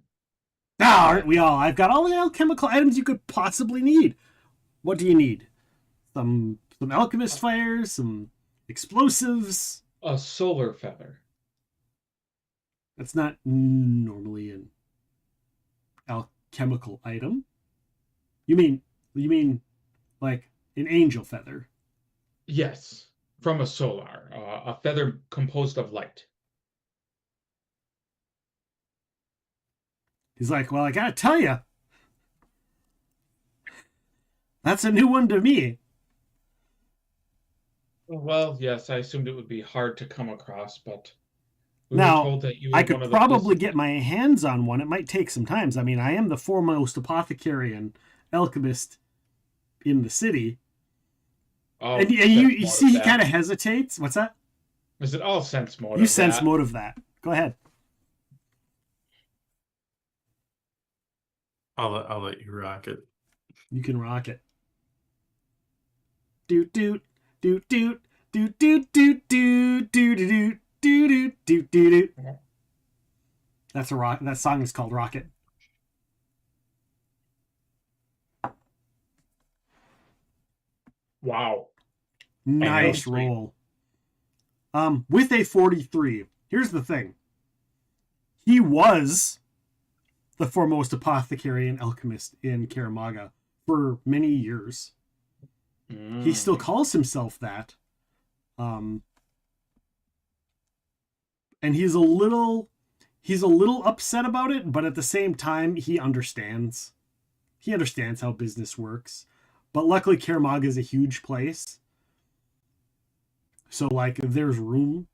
Ah, aren't we all? I've got all the alchemical items you could possibly need. What do you need? Some alchemist fires, some explosives.
A solar feather.
That's not normally an alchemical item. You mean like an angel feather?
Yes, from a solar, a feather composed of light.
He's like, well, I gotta tell you, that's a new one to me.
Well, yes, I assumed it would be hard to come across, but we
now,
were told that you were
I could
one of the
probably get my hands on one. It might take some time. I mean, I am the foremost apothecary and alchemist in the city.
Oh,
and you see he kind of hesitates. What's that?
Is it all sense motive?
You sense motive that. Go ahead.
I'll let you rock it.
You can rock it. Doot doot doot doot doot doot doot doot doot doot doot doot doot. That's a rock. That song is called Rocket.
Wow.
Nice roll. With a 43. Here's the thing. He was the foremost apothecary and alchemist in Kaer Maga for many years. He still calls himself that. And he's a little upset about it, but at the same time, he understands. He understands how business works. But luckily, Kaer Maga is a huge place. So, like, there's room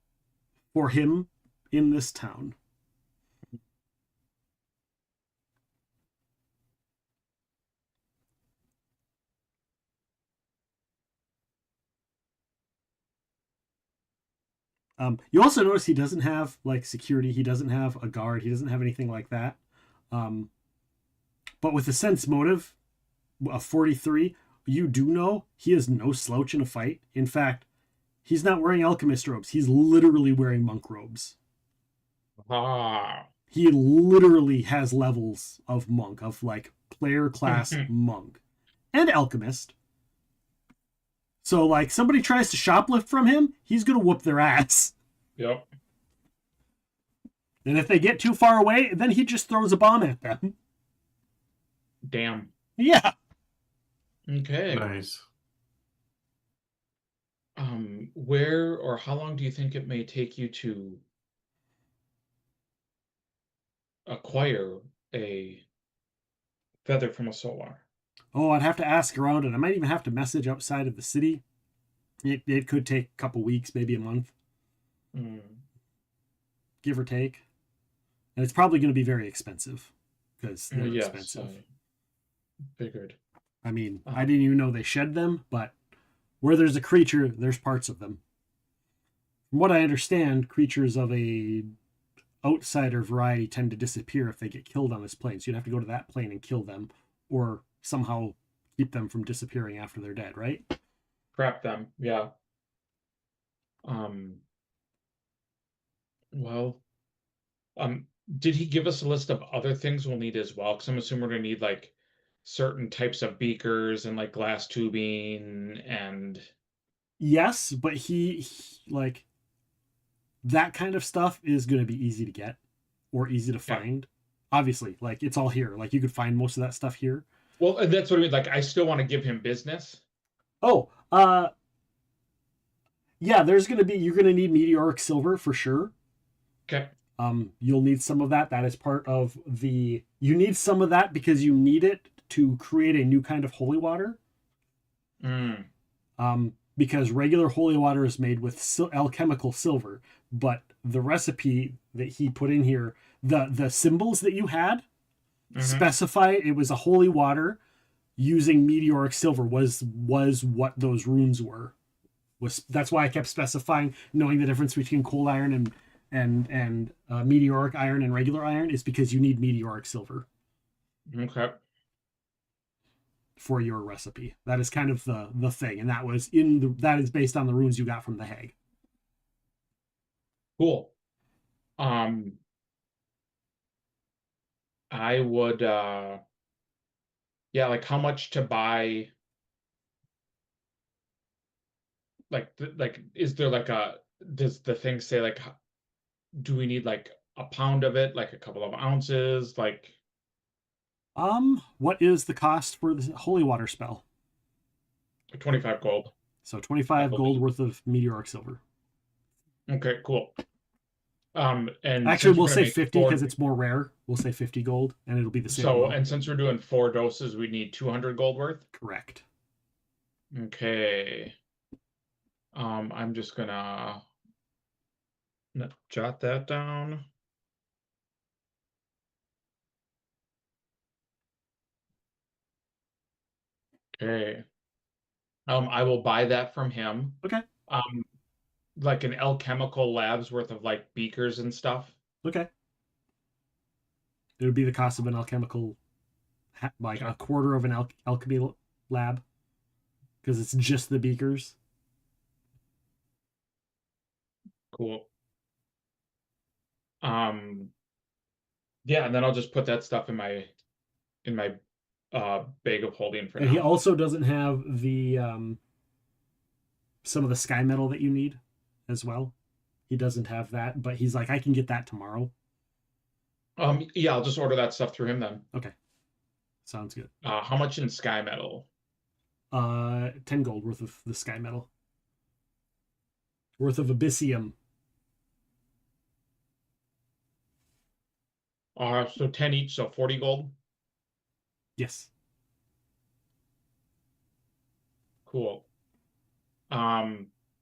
for him in this town. You also notice he doesn't have like security. He doesn't have a guard. He doesn't have anything like that. But with the sense motive of 43, you do know he is no slouch in a fight. In fact, he's not wearing alchemist robes. He's literally wearing monk robes. He literally has levels of monk, of like player class monk and alchemist. So, like, somebody tries to shoplift from him, he's going to whoop their ass.
Yep.
And if they get too far away, then he just throws a bomb at them.
Damn.
Yeah.
Okay.
Nice.
Where or how long do you think it may take you to acquire a feather from a solar?
Oh, I'd have to ask around, and I might even have to message outside of the city. It could take a couple weeks, maybe a month. Give or take. And it's probably going to be very expensive because they're expensive.
Figured.
I mean, I didn't even know they shed them, but where there's a creature, there's parts of them. From what I understand, creatures of a outsider variety tend to disappear if they get killed on this plane. So you'd have to go to that plane and kill them, or somehow keep them from disappearing after they're dead, right?
Prep them, yeah. Did he give us a list of other things we'll need as well? Because I'm assuming we're going to need like certain types of beakers and like glass tubing and...
Yes, but he like that kind of stuff is going to be easy to get or easy to find. Obviously, like it's all here. Like you could find most of that stuff here.
Well, that's what I mean. Like I still want to give him business.
Oh, yeah, you're going to need meteoric silver for sure.
Okay.
You'll need some of that. That is part of you need some of that because you need it to create a new kind of holy water. Because regular holy water is made with alchemical silver, but the recipe that he put in here, the symbols that you had specify it was a holy water using meteoric silver was what those runes were. That's why I kept specifying, knowing the difference between cold iron and meteoric iron and regular iron is because you need meteoric silver.
Okay.
For your recipe. That is kind of the thing, and that is based on the runes you got from the hag.
Cool. I would yeah, like how much to buy, like is there like does the thing say like do we need like a pound of it, like a couple of ounces, like
what is the cost for the holy water spell?
25 gold.
So 25 gold worth of meteoric silver.
Okay, cool. And
actually we'll say 50 because it's more rare. We'll say 50 gold and it'll be the same.
So
amount.
and since we're doing 4 doses, we need 200 gold worth.
Correct.
Okay. I'm just gonna jot that down. Okay. I will buy that from him.
Okay.
Like an alchemical lab's worth of like beakers and stuff.
Okay. It would be the cost of an alchemical, like a quarter of an alchemy lab, because it's just the beakers.
Cool. Yeah, and then I'll just put that stuff in my bag of holding for
and
now.
He also doesn't have the some of the sky metal that you need as well. He doesn't have that, but he's like, I can get that tomorrow.
Yeah, I'll just order that stuff through him then.
Okay. Sounds good.
How much in sky metal?
10 gold worth of the sky metal. Worth of abyssium.
So 10 each, so 40 gold?
Yes.
Cool.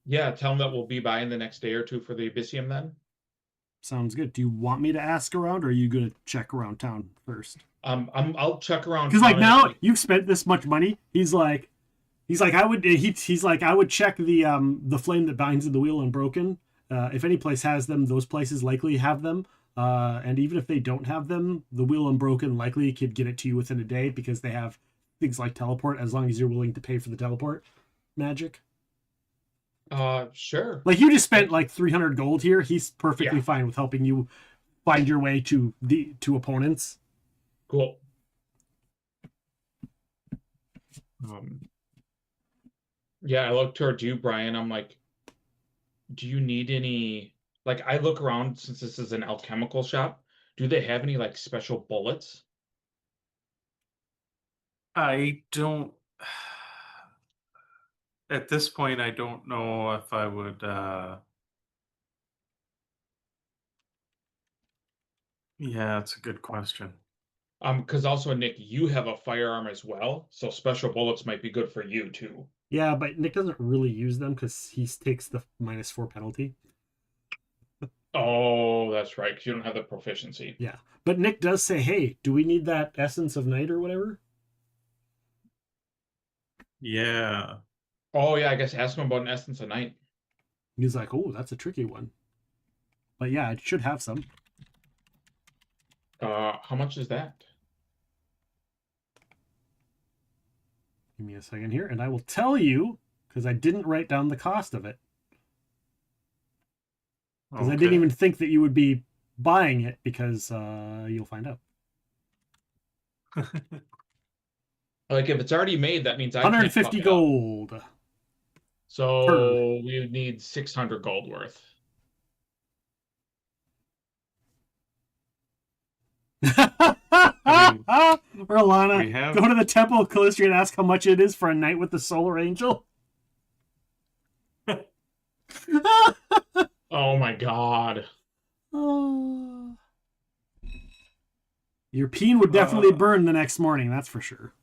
Yeah, tell him that we'll be by in the next day or two for the abyssium then.
Sounds good. Do you want me to ask around, or are you gonna check around town first?
I'll check around.
Because like now you've spent this much money. He's like I would. He's like I would check the flame that binds in the wheel unbroken. If any place has them, those places likely have them. And even if they don't have them, the wheel unbroken likely could get it to you within a day because they have things like teleport. As long as you're willing to pay for the teleport magic.
Sure.
Like you just spent like 300 gold here. He's perfectly fine with helping you find your way to opponents.
Cool. Yeah, I look towards you, Brian. I'm like, do you need any? Like, I look around since this is an alchemical shop. Do they have any like special bullets?
I don't. At this point, I don't know if I would. Yeah, it's a good question.
Because also, Nick, you have a firearm as well, so special bullets might be good for you too.
Yeah, but Nick doesn't really use them because he takes the -4 penalty.
Oh, that's right, because you don't have the proficiency.
Yeah, but Nick does say, hey, do we need that essence of night or whatever?
Yeah.
Oh, yeah, I guess ask him about an essence of night.
He's like, oh, that's a tricky one. But yeah, it should have some.
How much is that?
Give me a second here, and I will tell you, because I didn't write down the cost of it. Because I didn't even think that you would be buying it, because you'll find out.
Like, if it's already made, that means I
150 gold.
So we would need 600 gold worth.
Or Alana, go to the Temple of Calistria and ask how much it is for a night with the Solar Angel.
Oh my god.
Your peen would definitely burn the next morning, that's for sure.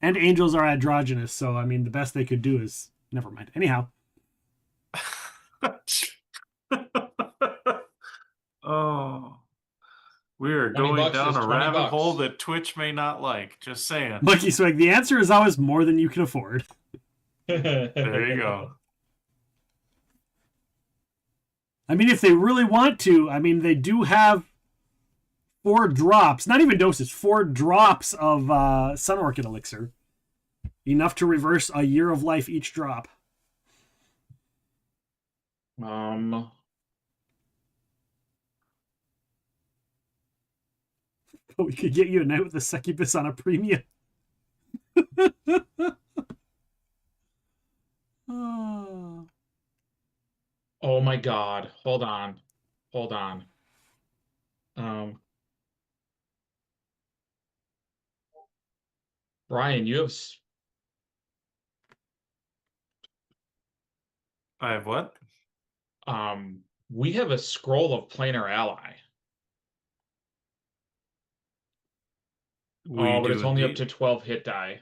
And angels are androgynous, so I mean the best they could do is never mind. Anyhow.
Oh. We are going down a rabbit hole that Twitch may not like. Just saying.
Monkey Swag, the answer is always more than you can afford.
There you go.
I mean, if they really want to, I mean, they do have 4 drops, not even doses, 4 drops of Sun Orchid Elixir. Enough to reverse a year of life each drop. But we could get you a night with a succubus on a premium. Oh.
Oh my god. Hold on. Brian, you have
I have what?
we have a scroll of planar ally. But it's only up to 12 hit die.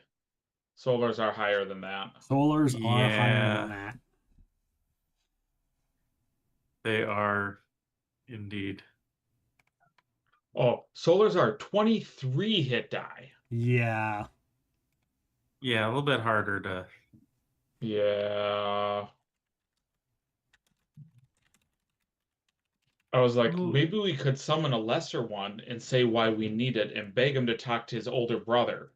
Solars are higher than that.
Solars are higher than that.
They are indeed.
Oh, solars are 23 hit die.
Yeah.
Yeah, a little bit harder to.
Yeah. I was like, maybe we could summon a lesser one and say why we need it and beg him to talk to his older brother.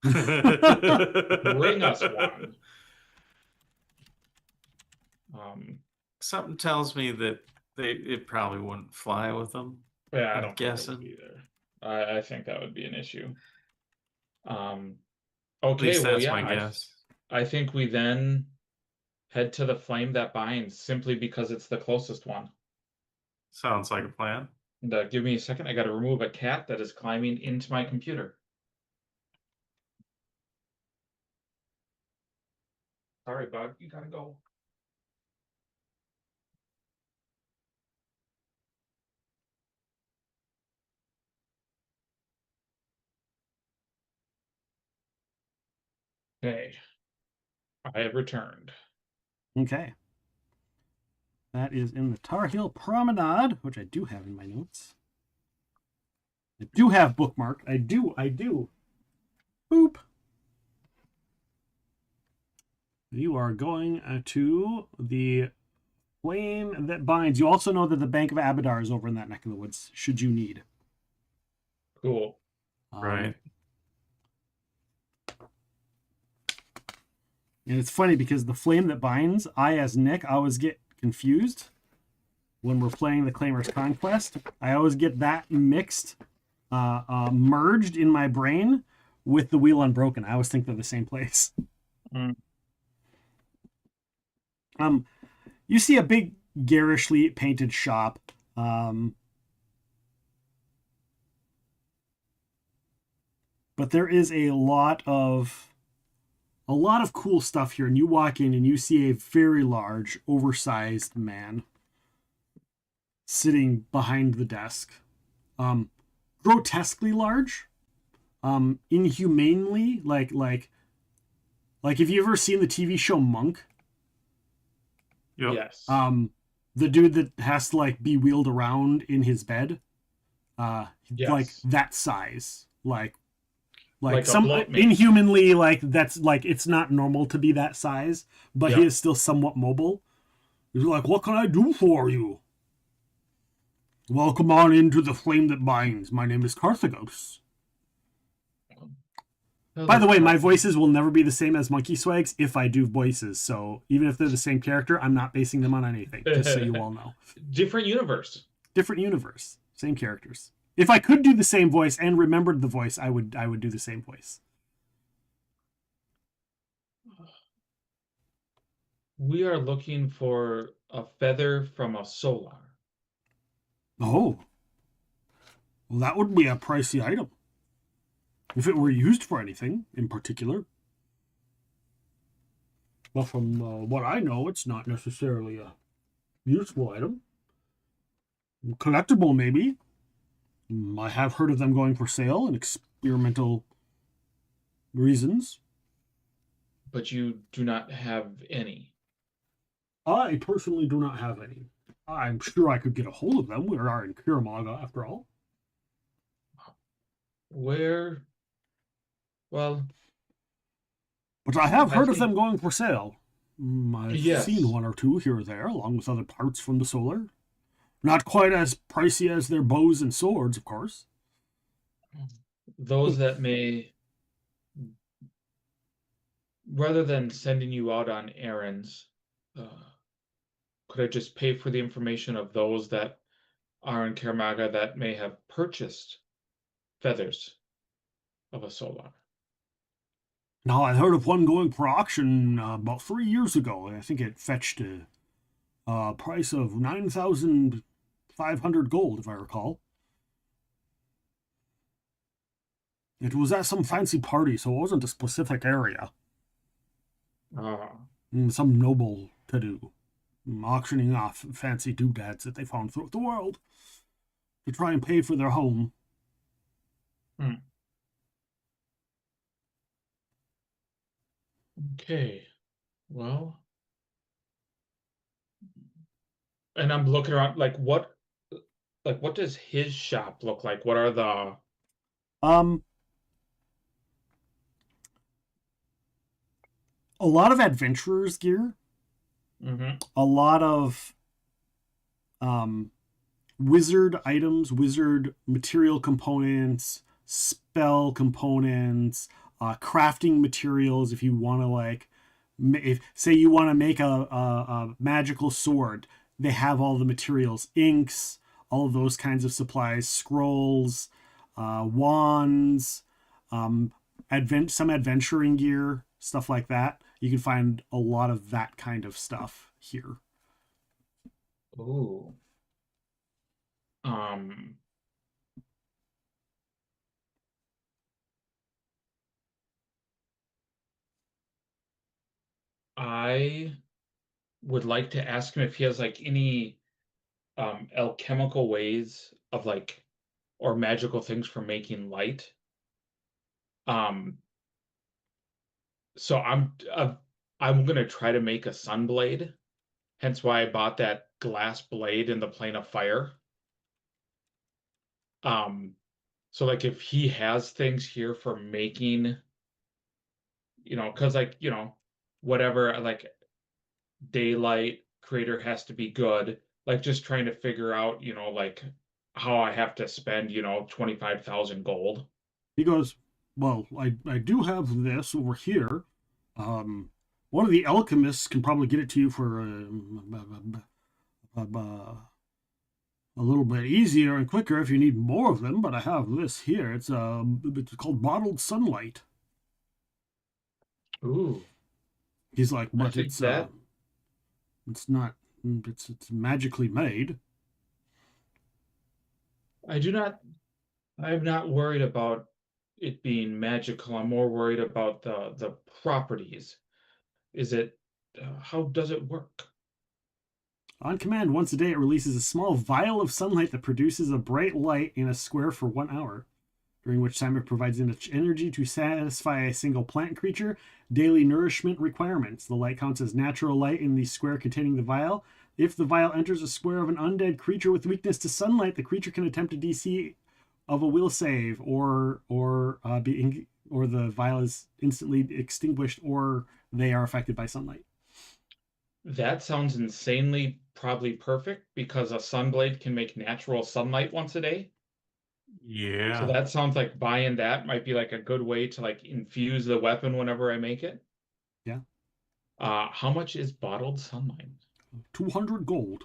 Bring us one.
Something tells me that it probably wouldn't fly with them.
Yeah, I
I'm
don't
guessing
either. I think that would be an issue.
At
Okay,
least
well,
that's
yeah,
my guess.
I think we then head to the flame that binds simply because it's the closest one.
Sounds like a plan.
Give me a second. I got to remove a cat that is climbing into my computer. Sorry, bug. You gotta go. Okay. I have returned.
Okay. That is in the Tar Heel Promenade, which I do have in my notes. I do have bookmarked. I do. Boop. You are going to the flame that binds. You also know that the Bank of Abadar is over in that neck of the woods, should you need.
Cool.
Right.
And it's funny because the flame that binds, I as Nick, I always get confused when we're playing the Claimer's Conquest. I always get that mixed, merged in my brain with the Wheel Unbroken. I always think they're the same place. You see a big garishly painted shop. But there is a lot of cool stuff here, and you walk in and you see a very large, oversized man sitting behind the desk. Grotesquely large. Inhumanely, like have you ever seen the TV show Monk?
Yep.
Yes.
The dude that has to like be wheeled around in his bed.
Yes.
Like that size. Like
Like a
some
bloatmate.
inhumanly, like that's like it's not normal to be that size, but he
Yeah.
is still somewhat mobile. He's like, "What can I do for you?" "Welcome on into the flame that binds. My name is Carthagos." By the way, my voices will never be the same as Monkey Swag's if I do voices. So even if they're the same character, I'm not basing them on anything. Just so you all know.
Different universe.
Different universe, same characters. If I could do the same voice and remembered the voice, I would do the same voice.
We are looking for a feather from a solar.
Oh. Well, that would be a pricey item. If it were used for anything in particular. But from what I know, it's not necessarily a useful item. Collectible, maybe. I have heard of them going for sale in experimental reasons.
But you do not have any.
I personally do not have any. I'm sure I could get a hold of them. We are in Kaer Maga, after all.
Where? Well.
But I have heard of them going for sale. I've
Yes.
seen one or two here or there, along with other parts from the solar. Not quite as pricey as their bows and swords, of course.
Those that may, rather than sending you out on errands, could I just pay for the information of those that are in Kaer Maga that may have purchased feathers of a solar.
Now, I heard of one going for auction about 3 years ago. I think it fetched a price of 9,500 gold, if I recall. It was at some fancy party, so it wasn't a specific area. Some noble to do, auctioning off fancy doodads that they found throughout the world to try and pay for their home.
Okay, well, and I'm looking around, like what does his shop look like? What are the
a lot of adventurer's gear, a lot of wizard items, wizard material components, spell components, crafting materials. If you want to, like, if say you want to make a magical sword, they have all the materials, inks, all of those kinds of supplies, scrolls, wands, some adventuring gear, stuff like that. You can find a lot of that kind of stuff here.
Ooh. I would like to ask him if he has like any alchemical ways of like, or magical things for making light. So I'm gonna try to make a sun blade, hence why I bought that glass blade in the plane of fire. So like if he has things here for making, because like, whatever, like daylight creator has to be good, like just trying to figure out, like how I have to spend, 25,000 gold.
He goes, well, I do have this over here. One of the alchemists can probably get it to you for a little bit easier and quicker if you need more of them, but I have this here. It's called bottled sunlight.
Ooh.
He's like, but it's not, it's magically made.
I'm not worried about it being magical. I'm more worried about the properties. How does it work?
On command, once a day, it releases a small vial of sunlight that produces a bright light in a square for 1 hour, during which time it provides enough energy to satisfy a single plant creature daily nourishment requirements. The light counts as natural light in the square containing the vial. If the vial enters a square of an undead creature with weakness to sunlight, the creature can attempt a DC of a will save, or the vial is instantly extinguished, or they are affected by sunlight.
That sounds insanely probably perfect, because a sunblade can make natural sunlight once a day.
Yeah.
So that sounds like buying that might be like a good way to like infuse the weapon whenever I make it.
Yeah.
How much is bottled sunlight?
200 gold.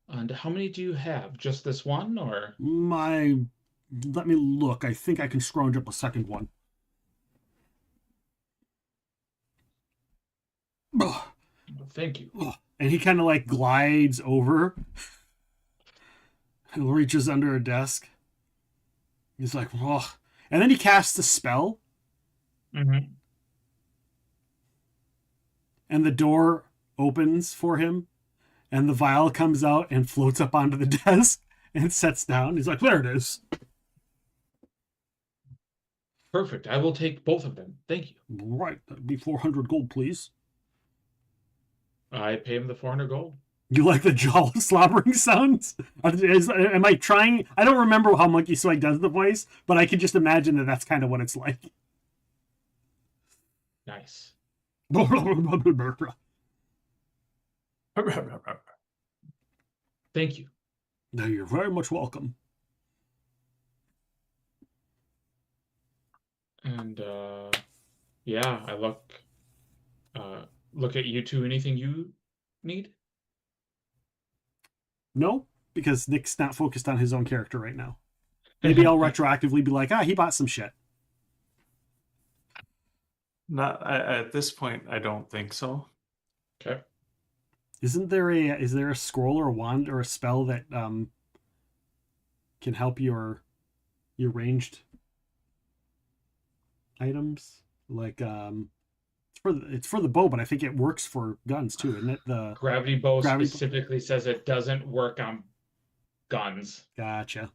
And how many do you have? Just this one, or?
Let me look. I think I can scrounge up a second one.
Thank you.
And he kind of like glides over and reaches under a desk. He's like, oh. And then he casts a spell.
Mm-hmm.
And the door opens for him. And the vial comes out and floats up onto the desk and sets down. He's like, there it is.
Perfect. I will take both of them. Thank you.
Right. That'd be 400 gold, please.
I pay him the 400 gold.
You like the jaw slobbering sounds? Am I trying? I don't remember how Monkey Swag does the voice, but I can just imagine that that's kind of what it's like.
Nice. Thank you.
No, you're very much welcome.
And yeah, I look at you two. Anything you need?
No, because Nick's not focused on his own character right now. Maybe I'll retroactively be like, he bought some shit.
Not at this point. I don't think so.
Okay.
Is there a scroll or a wand or a spell that can help your ranged items? Like it's for the bow, but I think it works for guns too, isn't it? The
gravity bow specifically says it doesn't work on guns.
Gotcha.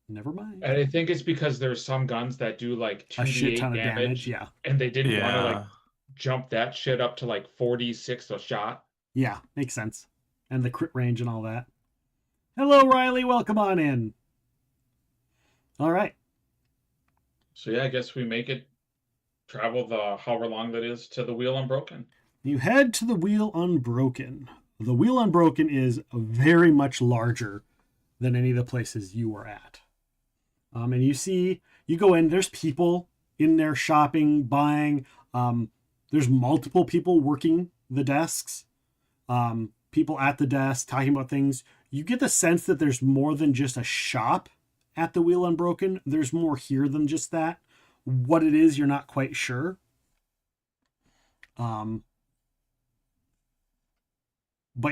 Never mind.
And I think it's because there's some guns that do like 2d8
a shit ton of damage. Yeah.
And they didn't want to like jump that shit up to like 46 a shot.
Yeah, makes sense. And the crit range and all that. Hello, Riley. Welcome on in. All right.
So yeah, I guess we make it travel the however long that is to the Wheel Unbroken.
You head to the Wheel Unbroken. The Wheel Unbroken is very much larger than any of the places you were at. And you go in, there's people in there shopping, buying. There's multiple people working the desks. People at the desk talking about things. You get the sense that there's more than just a shop at the Wheel Unbroken. There's more here than just that. What it is, you're not quite sure. But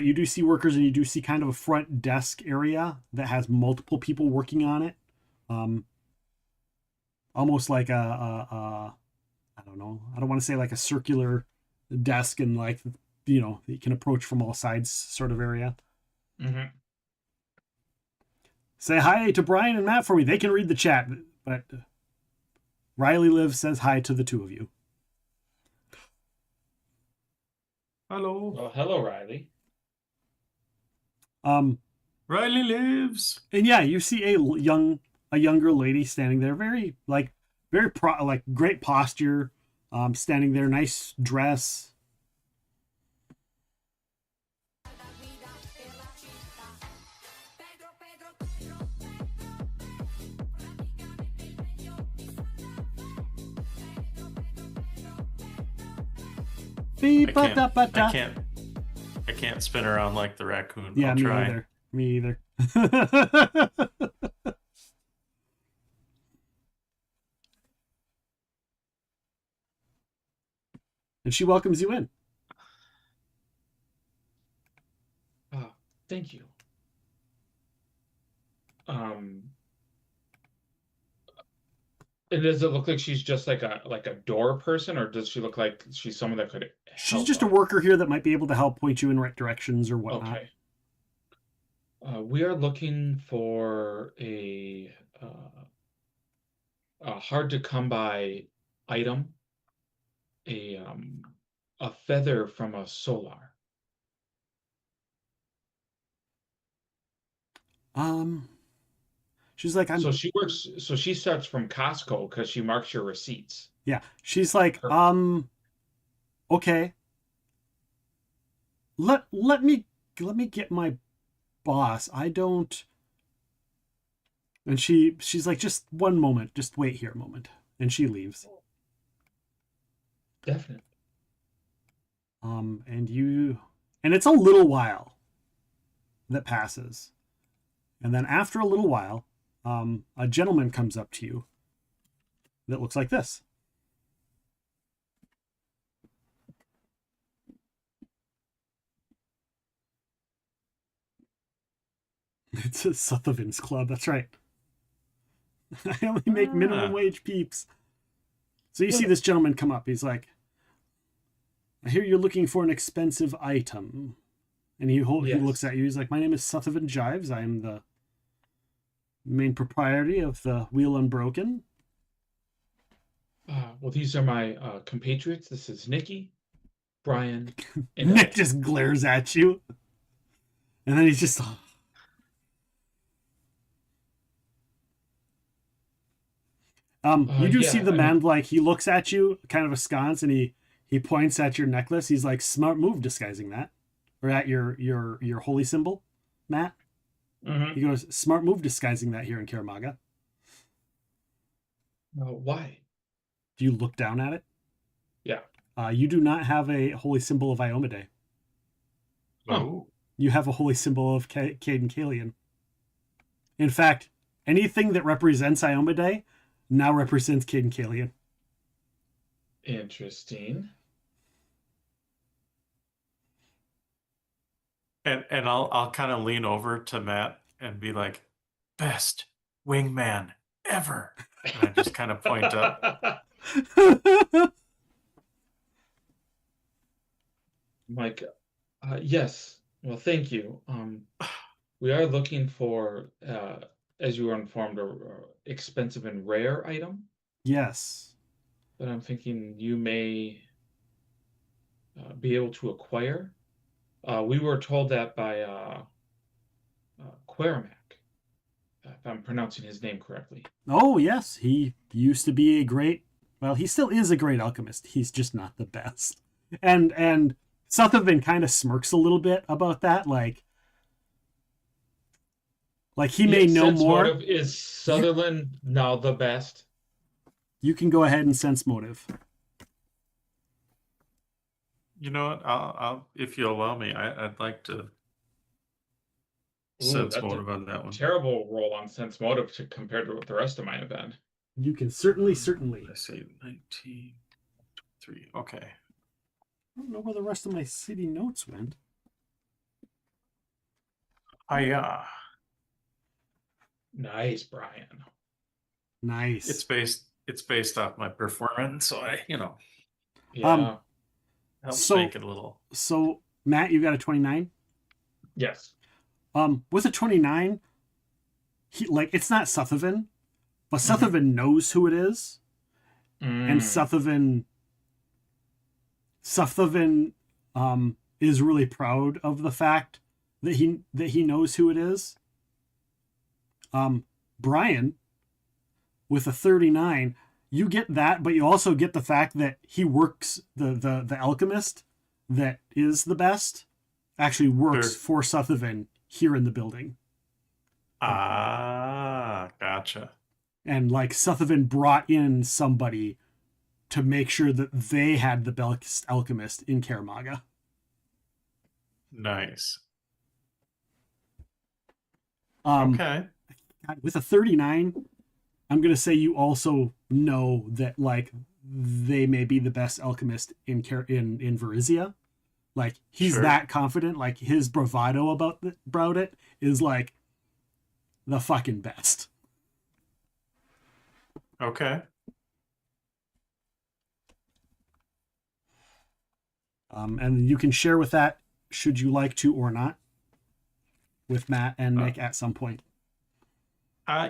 you do see workers, and you do see kind of a front desk area that has multiple people working on it. Almost like I don't know. I don't want to say like a circular desk and like, you can approach from all sides sort of area.
Mm-hmm.
Say hi to Brian and Matt for me. They can read the chat, but Riley Live says hi to the two of you.
Hello.
Well, hello, Riley.
Riley lives.
And yeah, you see a younger lady standing there, very great posture, standing there, nice dress.
I can't spin around like the raccoon.
Yeah,
I'll
me
try.
either. Me either. And she welcomes you in.
Thank you. And does it look like she's just like a door person, or does she look like she's someone that could help?
She's just a worker here that might be able to help point you in right directions or whatnot.
Okay. We are looking for a hard to come by item, a feather from a solar.
She's like,
So she starts from Costco because she marks your receipts.
Yeah. She's like, okay. Let me get my boss. I don't. And she's like, just one moment, just wait here a moment. And she leaves.
Definitely.
And it's a little while that passes. And then after a little while, a gentleman comes up to you that looks like this. It's a Sutherland's Club, that's right. I only make minimum wage peeps. So you see this gentleman come up. He's like, I hear you're looking for an expensive item. And he looks at you. He's like, my name is Sutherland Jives. I am the main proprietor of the Wheel Unbroken.
Well, these are my compatriots. This is Nikki, Brian, and
Nick just glares at you. And then he's just... you do see the man, like, he looks at you, kind of askance, and he points at your necklace. He's like, smart move disguising that. Or at your holy symbol, Matt.
Mm-hmm.
He goes, smart move disguising that here in Kaer Maga.
Why?
Do you look down at it?
Yeah.
You do not have a holy symbol of Iomade.
Oh.
You have a holy symbol of Cade and Kalian. In fact, anything that represents Iomedae now represents Caden Kalian.
Interesting.
And I'll kind of lean over to Matt and be like, best wingman ever. And I just kind of point up.
Mike, yes. Well, thank you. We are looking for, as you were informed, a expensive and rare item.
Yes.
That I'm thinking you may be able to acquire. We were told that by Kaer Maga, if I'm pronouncing his name correctly.
Oh, yes. He used to be a great... Well, he still is a great alchemist. He's just not the best. And Sutherland kind of smirks a little bit about that. Like he may know more.
Is Sutherland now the best?
You can go ahead and sense motive.
You know what? I'll if you allow me, I'd like to sense motive on that one.
Terrible roll on sense motive compared to what the rest of mine have been.
You can certainly.
I say 19, 3. Okay.
I don't know where the rest of my city notes went.
Nice, Brian.
Nice.
It's based off my performance, so
Yeah.
Helps make it a little.
So Matt, you got a 29?
Yes.
With a 29, it's not Sutherland, but Sutherland knows who it is. And Sutherland is really proud of the fact that he knows who it is. Brian, with a 39, you get that, but you also get the fact that he works, the alchemist that is the best actually works for Sutherland here in the building.
Ah, gotcha.
And Sutherland brought in somebody to make sure that they had the best alchemist in Kaer Maga.
Nice.
Okay. With a 39, I'm going to say you also know that they may be the best alchemist in Varizia. He's that confident. His bravado about it is the fucking best.
Okay.
And you can share with that, should you like to or not, with Matt and Nick at some point.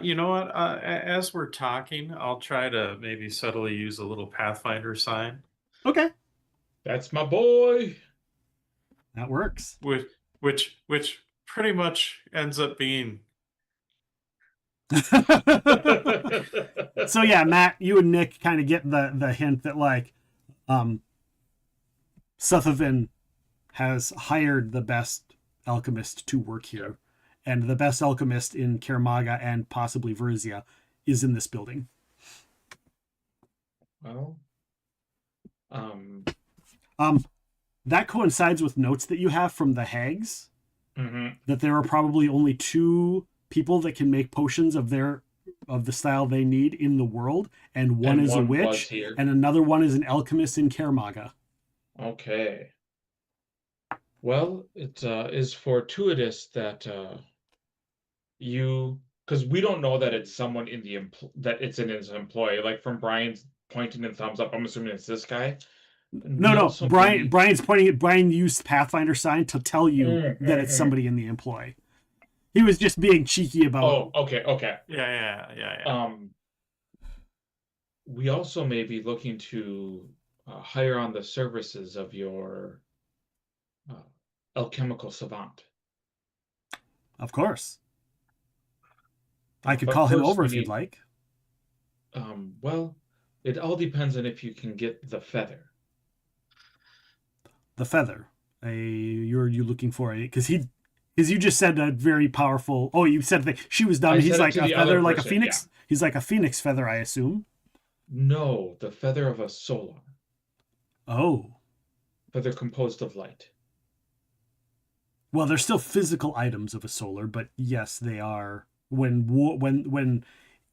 You know what? As we're talking, I'll try to maybe subtly use a little Pathfinder sign.
Okay.
That's my boy.
That works.
Which pretty much ends up being.
So yeah, Matt, you and Nick kind of get the hint that Sutherland has hired the best alchemist to work here. And the best alchemist in Kaer Maga and possibly Varizia is in this building.
Well,
that coincides with notes that you have from the hags, that there are probably only 2 people that can make potions of the style they need in the world, and one is a witch, and another one is an alchemist in Kaer Maga.
Okay. Well, it is fortuitous that because we don't know that it's someone in that it's in his employee. From Brian's pointing and thumbs up, I'm assuming it's this guy.
No. Brian's pointing at Brian used Pathfinder sign to tell you that it's somebody in the employ. He was just being cheeky about.
Oh, okay.
Yeah.
We also may be looking to hire on the services of your alchemical savant.
Of course. I could call him over if you'd like.
Well, it all depends on if you can get the feather.
The feather. You're looking for because you just said a very powerful. Oh, you said that she was dumb. He's like a feather, like a phoenix. Yeah. He's like a phoenix feather, I assume.
No, the feather of a solar.
Oh.
Feather composed of light.
Well, they're still physical items of a solar, but yes, they are when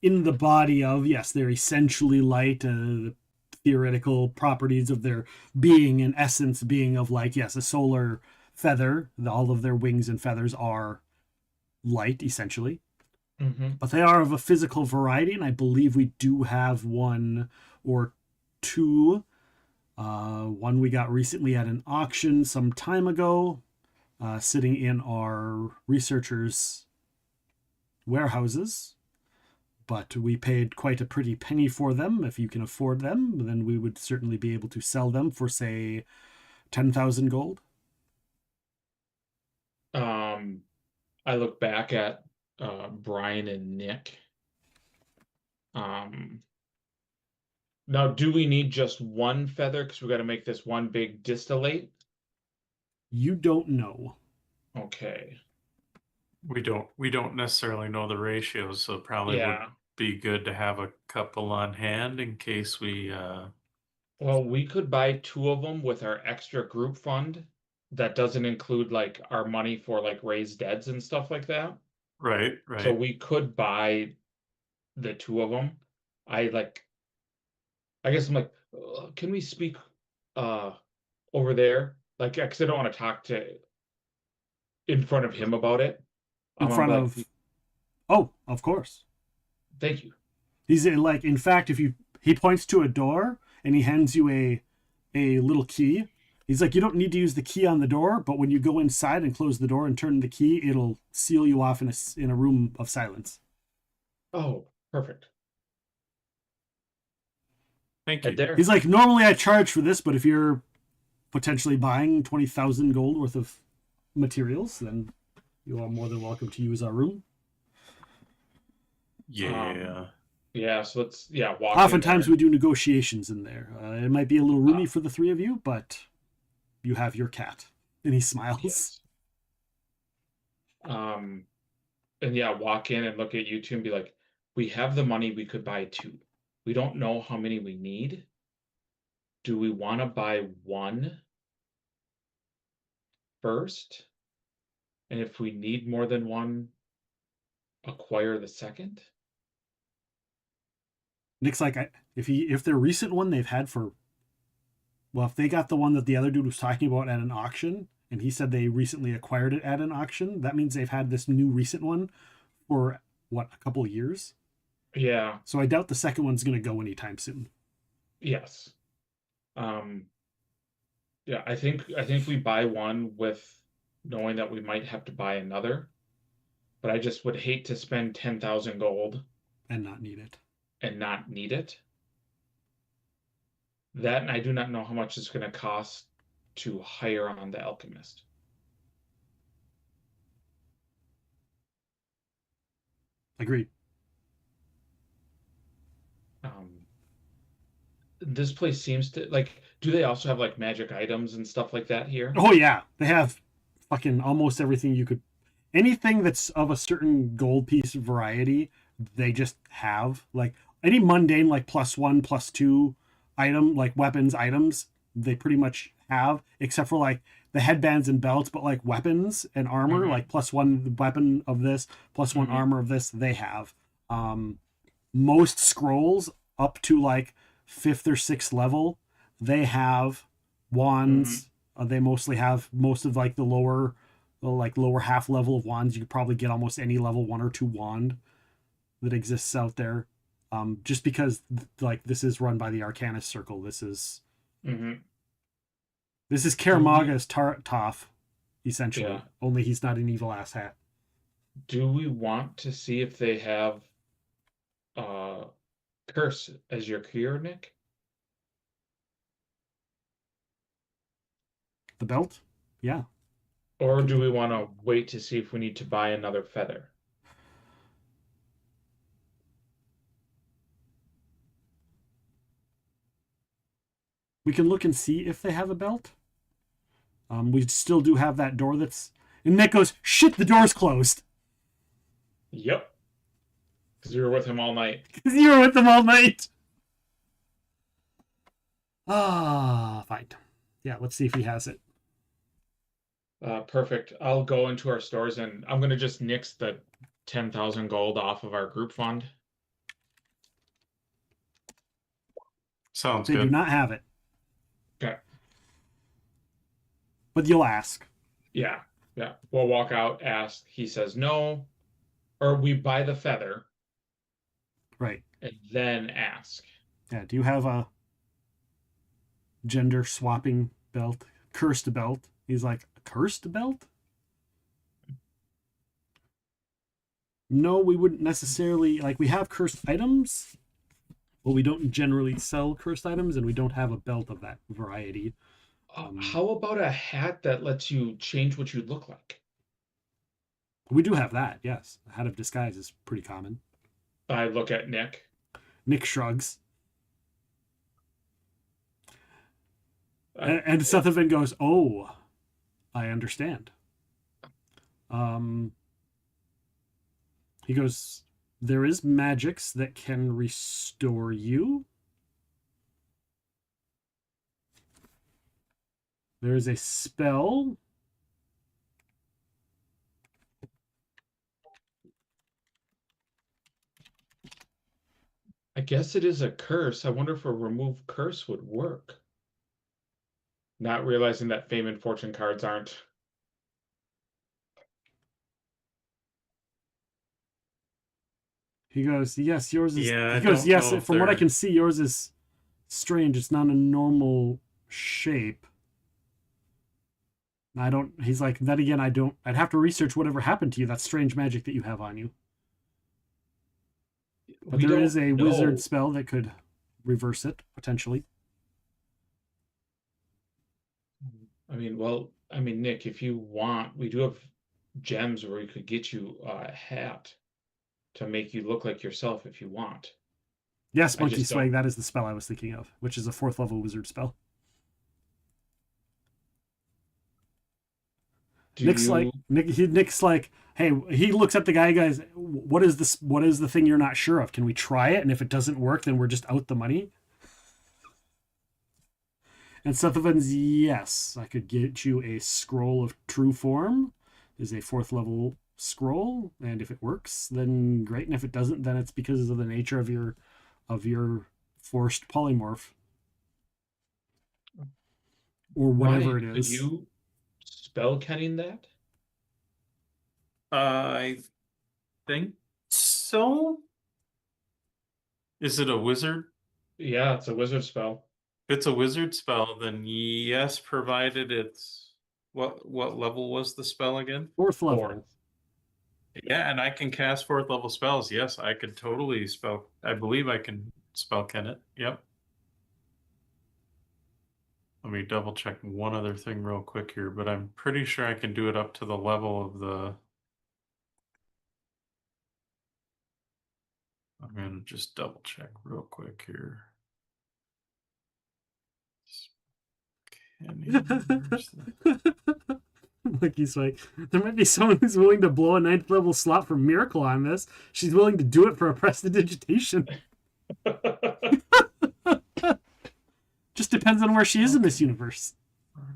in the body of, yes, they're essentially light, the theoretical properties of their being and essence being of like, yes, a solar feather, all of their wings and feathers are light essentially. But they are of a physical variety, and I believe we do have one or two. One we got recently at an auction some time ago, sitting in our researchers' warehouses. But we paid quite a pretty penny for them. If you can afford them, then we would certainly be able to sell them for, say, 10,000 gold.
I look back at Brian and Nick. Now, do we need just one feather? Because we got to make this one big distillate.
You don't know.
Okay.
We don't necessarily know the ratios, so probably would be good to have a couple on hand in case we.
Well, we could buy 2 of them with our extra group fund. That doesn't include like our money for like raised deads and stuff like that.
Right.
So we could buy the 2 of them. I guess I'm like, can we speak over there? Like, because I don't want to talk in front of him about it.
In front of. Oh, of course.
Thank you.
He's like, in fact, he points to a door and he hands you a little key. He's like, you don't need to use the key on the door, but when you go inside and close the door and turn the key, it'll seal you off in a room of silence.
Oh, perfect.
Thank you.
He's like, normally I charge for this, but if you're potentially buying 20,000 gold worth of materials, then you are more than welcome to use our room.
Yeah.
So let's walk.
Oftentimes we do negotiations in there. It might be a little roomy for the 3 of you, but you have your cat. And he smiles.
Yes. And walk in and look at you two and be like, we have the money, we could buy 2. We don't know how many we need. Do we want to buy 1 first? And if we need more than 1, acquire the second?
Nick's like, if their recent one they've had for, well, if they got the one that the other dude was talking about at an auction, and he said they recently acquired it at an auction, that means they've had this new recent one for, what, a couple of years?
Yeah.
So I doubt the second one's going to go anytime soon.
Yes. I think we buy 1 with knowing that we might have to buy another. But I just would hate to spend 10,000 gold
and not need it.
That, and I do not know how much it's going to cost to hire on the alchemist.
Agreed.
This place seems to like. Do they also have like magic items and stuff like that here?
Oh yeah, they have fucking almost everything you could. Anything that's of a certain gold piece variety, they just have. Like any mundane, like +1, +2 item, like weapons items, they pretty much have, except for like the headbands and belts. But like weapons and armor, like +1 weapon of this, +1 armor of this, they have. Most scrolls up to like 5th or 6th level, they have wands. They mostly have most of like the lower half level of wands. You could probably get almost any level 1 or 2 wand that exists out there. Just because like this is run by the Arcanist Circle. This is Kaer Maga's Toph, essentially. Yeah. Only he's not an evil ass hat.
Do we want to see if they have Curse as your cure, Nick?
The belt? Yeah.
Or do we want to wait to see if we need to buy another feather?
We can look and see if they have a belt. We still do have that door that's... And Nick goes, shit, the door's closed.
Yep. Because you were with him all night.
Fine. Yeah, let's see if he has it.
Perfect. I'll go into our stores and I'm going to just nix the 10,000 gold off of our group fund.
Sounds
They
good.
do not have it.
Okay.
But you'll ask.
Yeah. We'll walk out, ask. He says no. Or we buy the feather.
Right.
And then ask.
Yeah. Do you have a gender swapping belt? Cursed belt? He's like, a cursed belt? No, we wouldn't necessarily, like, we have cursed items, but we don't generally sell cursed items, and we don't have a belt of that variety.
How about a hat that lets you change what you look like?
We do have that, yes. A hat of disguise is pretty common.
I look at Nick.
Nick shrugs. And Sethavan goes, oh, I understand. He goes, there is magics that can restore you. There is a spell.
I guess it is a curse. I wonder if a remove curse would work. Not realizing that fame and fortune cards aren't.
He goes, yes, yours is.
Yeah,
he
I
goes,
don't
yes,
know if
from what I
they're-
can see, yours is strange. It's not a normal shape. I don't. He's like, that again, I don't. I'd have to research whatever happened to you. That strange magic that you have on you. But there is a wizard spell that could reverse it, potentially.
I mean, Nick, if you want, we do have gems where we could get you a hat to make you look like yourself if you want.
Yes,
I
Monkey
just
Swag,
don't-
that is the spell I was thinking of, which is a 4th level wizard spell. Nick's like, hey, he looks at the guy, guys, what is this? What is the thing you're not sure of? Can we try it? And if it doesn't work, then we're just out the money. And Sethavan's, yes, I could get you a scroll of true form. Is a 4th level scroll, and if it works, then great. And if it doesn't, then it's because of the nature of your forced polymorph. Or whatever
Ryan,
it is.
Could you spell kenning that?
I think so. Is it a wizard?
Yeah, it's a wizard spell.
If it's a wizard spell, then yes, provided it's what level was the spell again?
4th level.
Yeah, and I can cast 4th level spells. Yes, I could totally spell. I believe I can spell ken it. Yep. Let me double check one other thing real quick here, but I'm pretty sure I can do it up to the level of the. I'm gonna just double check real quick here.
Like he's like, there might be someone who's willing to blow a 9th level slot for miracle on this. She's willing to do it for a prestidigitation. Just depends on where she is in this universe.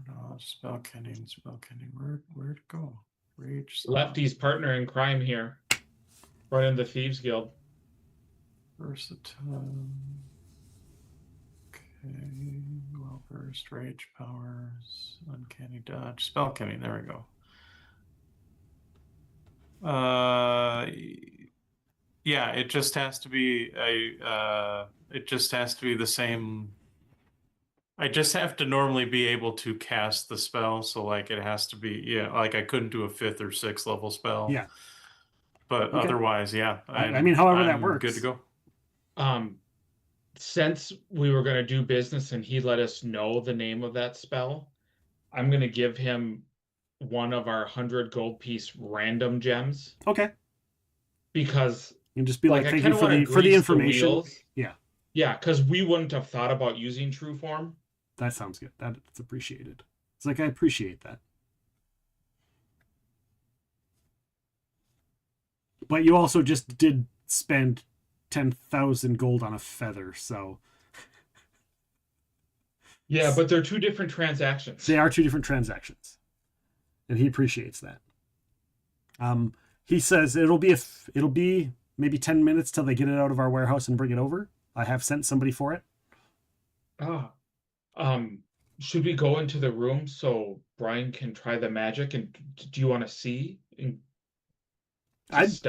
No, spell kenning. Where'd it go? Rage.
Lefty's partner in crime here. Running the Thieves Guild.
Versatile. Okay. Well versed. Rage powers. Uncanny dodge. Spell kenning. There we go. Yeah, it just has to be it just has to be the same. I just have to normally be able to cast the spell, so like it has to be, yeah, like I couldn't do a 5th or 6th level spell.
Yeah.
But
Okay.
otherwise, yeah.
I mean, however that works.
Good to go.
Since we were going to do business and he let us know the name of that spell, I'm going to give him one of our 100 gold piece random gems.
Okay.
Because
you can just be like,
I
thank
kinda
you
wanna
for the
grease
information.
wheels.
Yeah.
Yeah, because we wouldn't have thought about using true form.
That sounds good. That's appreciated. It's like, I appreciate that. But you also just did spend 10,000 gold on a feather, so.
Yeah, but they're two different transactions.
They are two different transactions. And he appreciates that. he says it'll be maybe 10 minutes till they get it out of our warehouse and bring it over. I have sent somebody for it.
Should we go into the room so Brian can try the magic? And do you want to see?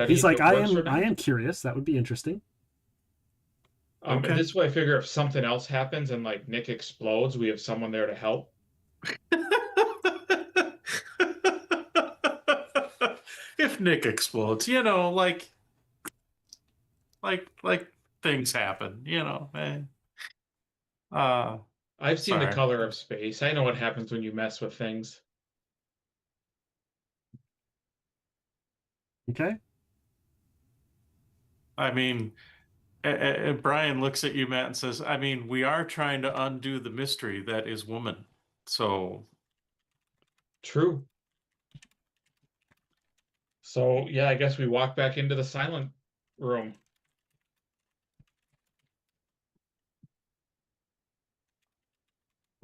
He's like, I am curious. That would be interesting.
Okay. This way, I figure if something else happens and like Nick explodes, we have someone there to help.
If Nick explodes, like things happen, man.
I've seen The Color of Space. I know what happens when you mess with things.
Okay.
I mean, Brian looks at you, Matt, and says, I mean, we are trying to undo the mystery that is woman. So.
True. So, yeah, I guess we walk back into the silent room.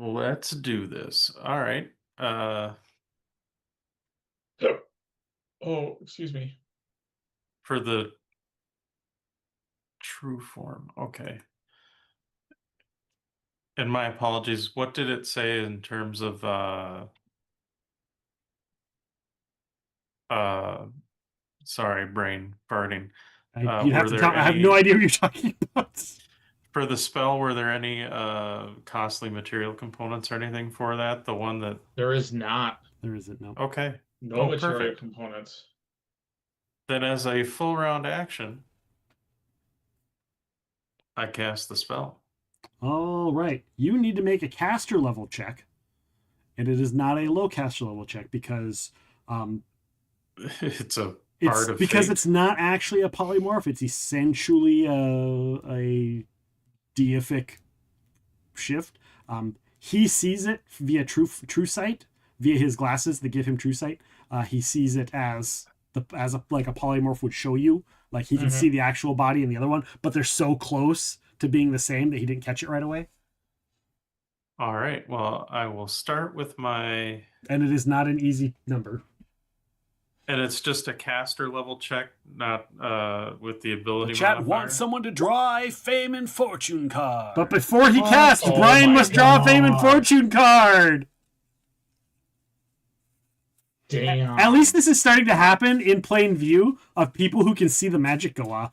Let's do this. All right.
Oh, excuse me.
For the true form. Okay. And my apologies. What did it say in terms of sorry, brain farting.
You'd have to tell, I have no idea what you're talking about.
For the spell, were there any costly material components or anything for that? The one that
there is not.
There isn't, no.
Okay.
No material components.
Then as a full round action, I cast the spell.
All right. You need to make a caster level check. And it is not a low caster level check because
it's a part of
because
fate.
It's not actually a polymorph. It's essentially a deific shift. He sees it via true sight, via his glasses that give him true sight. He sees it as a polymorph would show you. Like he can see the actual body in the other one, but they're so close to being the same that he didn't catch it right away.
All right. Well, I will start with my.
And it is not an easy number.
And it's just a caster level check, not with the ability.
The chat
modifier.
wants someone to draw a fame and fortune card. But before he casts, Brian must draw a fame and fortune card.
Damn.
At least this is starting to happen in plain view of people who can see the magic go off.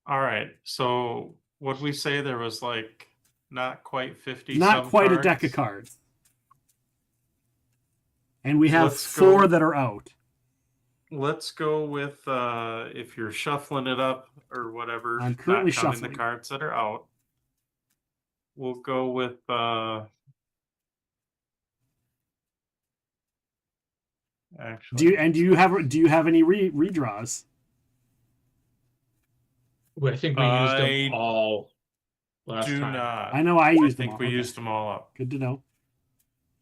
All right. So what we say there was like not quite 50.
Not quite
cards.
A deck of cards. And we have four that are out.
Let's go with if you're shuffling it up or whatever.
I'm currently
not counting
shuffling
the cards that are out. We'll go with actually.
Do you have any redraws?
I think we used them all last time.
Not.
I know I used them
all. I think we
okay.
used them all up.
Good to know.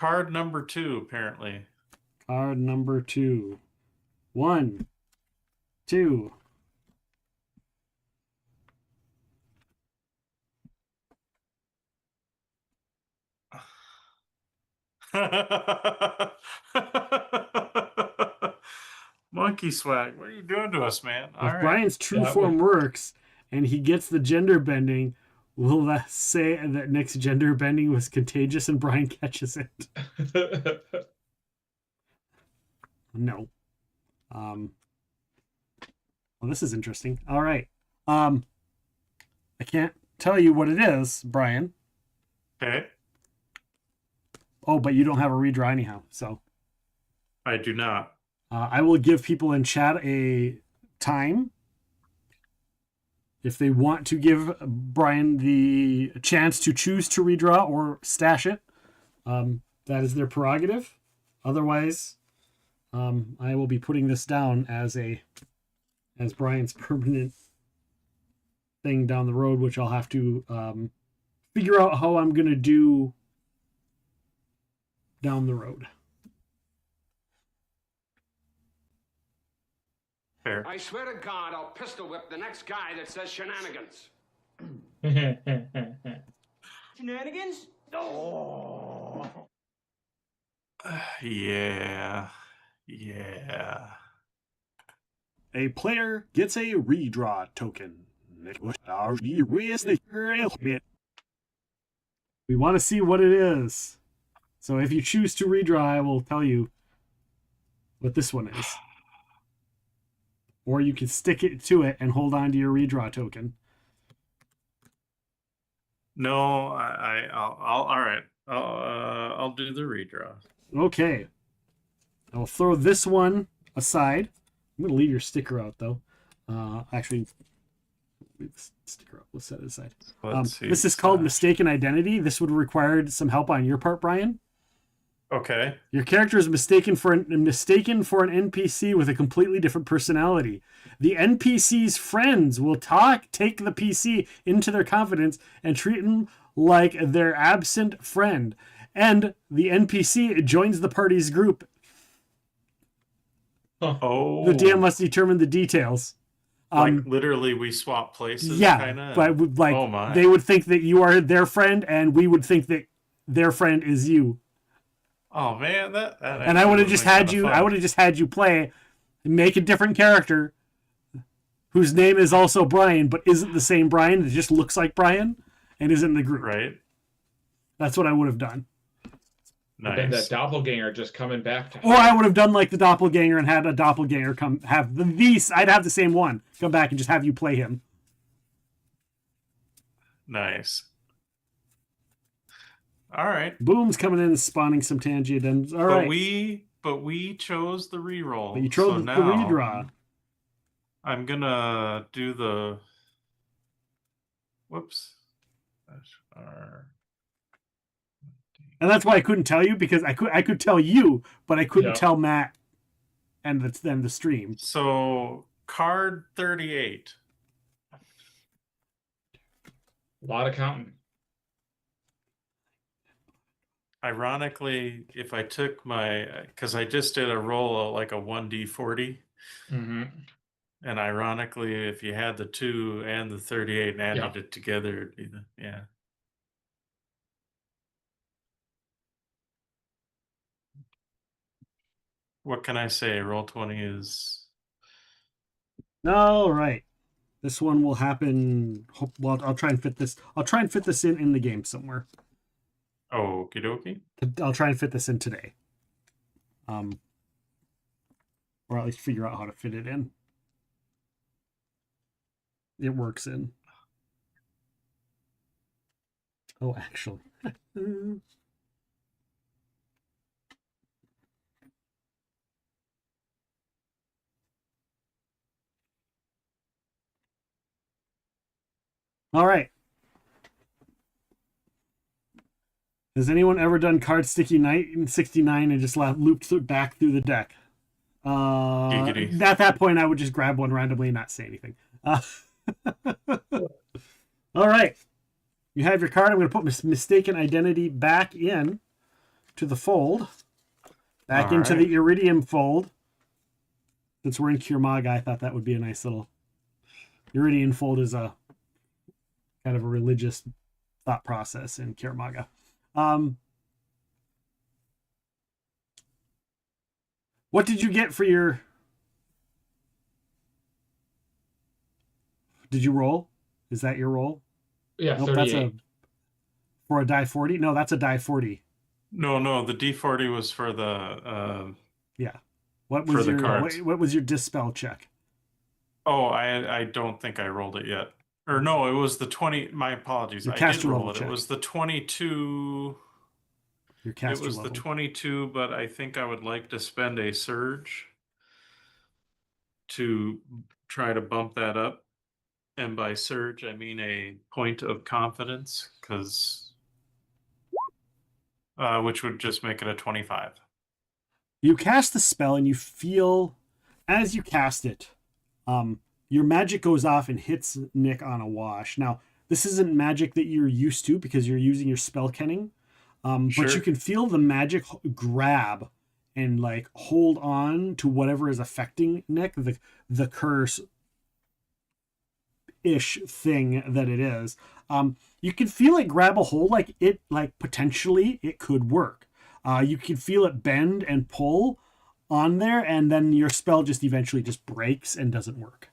Card number 2, apparently.
Card number 2. 1, 2.
Monkey swag. What are you doing to us, man?
If Brian's true form works and he gets the gender bending, will that say that Nick's gender bending was contagious and Brian catches it? No. Well, this is interesting. All right. I can't tell you what it is, Brian.
Okay.
Oh, but you don't have a redraw anyhow, so.
I do not.
I will give people in chat a time if they want to give Brian the chance to choose to redraw or stash it. That is their prerogative. Otherwise, I will be putting this down as Brian's permanent thing down the road, which I'll have to figure out how I'm going to do down the road.
Fair.
I swear to God, I'll pistol whip the next guy that says shenanigans.
Shenanigans?
Oh.
Yeah. Yeah.
A player gets a redraw token. We want to see what it is. So if you choose to redraw, I will tell you what this one is. Or you can stick it to it and hold on to your redraw token.
No, I'll all right. I'll do the redraw.
Okay. I will throw this one aside. I'm going to leave your sticker out, though. Actually, leave the sticker out. Let's set it aside. This is called Mistaken Identity. This would require some help on your part, Brian.
Okay.
Your character is mistaken for an NPC with a completely different personality. The NPC's friends will take the PC into their confidence and treat him like their absent friend. And the NPC joins the party's group.
Oh.
The DM must determine the details.
Like literally, we swap places.
Yeah,
kinda?
but like they would think that you are their friend, and we would think that their friend is you.
Oh man, that
and I would have just had you. I would have just had you play, make a different character, whose name is also Brian, but isn't the same Brian. It just looks like Brian, and isn't in the group.
Right.
That's what I would have done.
Nice. And that doppelganger just coming back to.
Or I would have done like the doppelganger and had a doppelganger come have these. I'd have the same one come back and just have you play him.
Nice. All right.
Boom's coming in and spawning some Tangiadens. All right.
But we chose the reroll.
But you chose the redraw.
I'm gonna do the. Whoops.
And that's why I couldn't tell you, because I could tell you, but I couldn't tell Matt and then the stream.
So card 38.
A lot of counting.
Ironically, if I took because I just did a roll like a 1d40.
Mm-hmm.
And ironically, if you had the 2 and the 38 and added it together, it'd be yeah. What can I say? Roll 20 is.
All right. This one will happen. Well, I'll try and fit this. I'll try and fit this in the game somewhere.
Okie dokie.
I'll try and fit this in today. Or at least figure out how to fit it in. It works in. Oh, actually. All right. Has anyone ever done card sticky night in 69 and just looped back through the deck? At that point, I would just grab one randomly and not say anything. All right. You have your card. I'm going to put Mistaken Identity back in to the fold. Back into the Iridium fold. Since we're in Kaer Maga, I thought that would be a nice little... Iridium fold is a kind of a religious thought process in Kaer Maga. What did you get for your... Did you roll? Is that your roll?
Yeah,
nope,
38.
For a die 40? No, that's a die 40.
No, the D40 was for the...
yeah. What was
for
your
the cards.
What was your dispel check?
Oh, I don't think I rolled it yet. Or no, it was the 20. My apologies. I did roll it.
Check.
It was the 22.
Your caster
It was
level.
the 22, but I think I would like to spend a surge to try to bump that up. And by surge, I mean a point of confidence, because which would just make it a 25.
You cast the spell and you feel, as you cast it, your magic goes off and hits Nick on a wash. Now, this isn't magic that you're used to because you're using your spell kenning, but you can feel the magic grab and like hold on to whatever is affecting Nick, the curse ish thing that it is. You can feel it grab a hold, like it, like potentially it could work. You can feel it bend and pull, on there, and then your spell just eventually just breaks and doesn't work.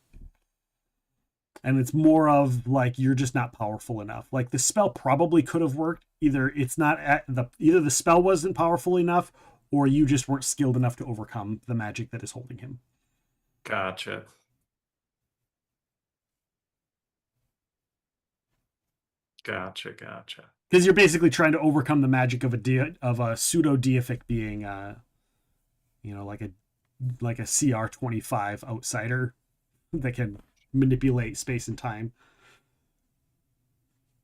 And it's more of like you're just not powerful enough. Like the spell probably could have worked. Either the spell wasn't powerful enough, or you just weren't skilled enough to overcome the magic that is holding him.
Gotcha. Gotcha.
Because you're basically trying to overcome the magic of a pseudo deific being, like a CR25 outsider that can manipulate space and time.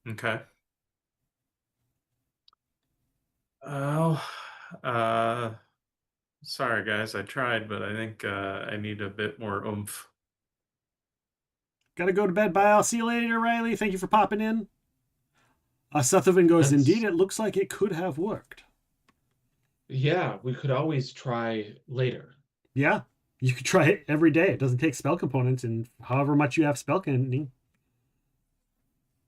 Okay. Well, sorry guys, I tried, but I think I need a bit more oomph.
Gotta go to bed. Bye. I'll see you later, Riley. Thank you for popping in. Sutherland goes, indeed, it looks like it could have worked.
Yeah, we could always try later.
Yeah, you could try it every day. It doesn't take spell components, and however much you have spell ending.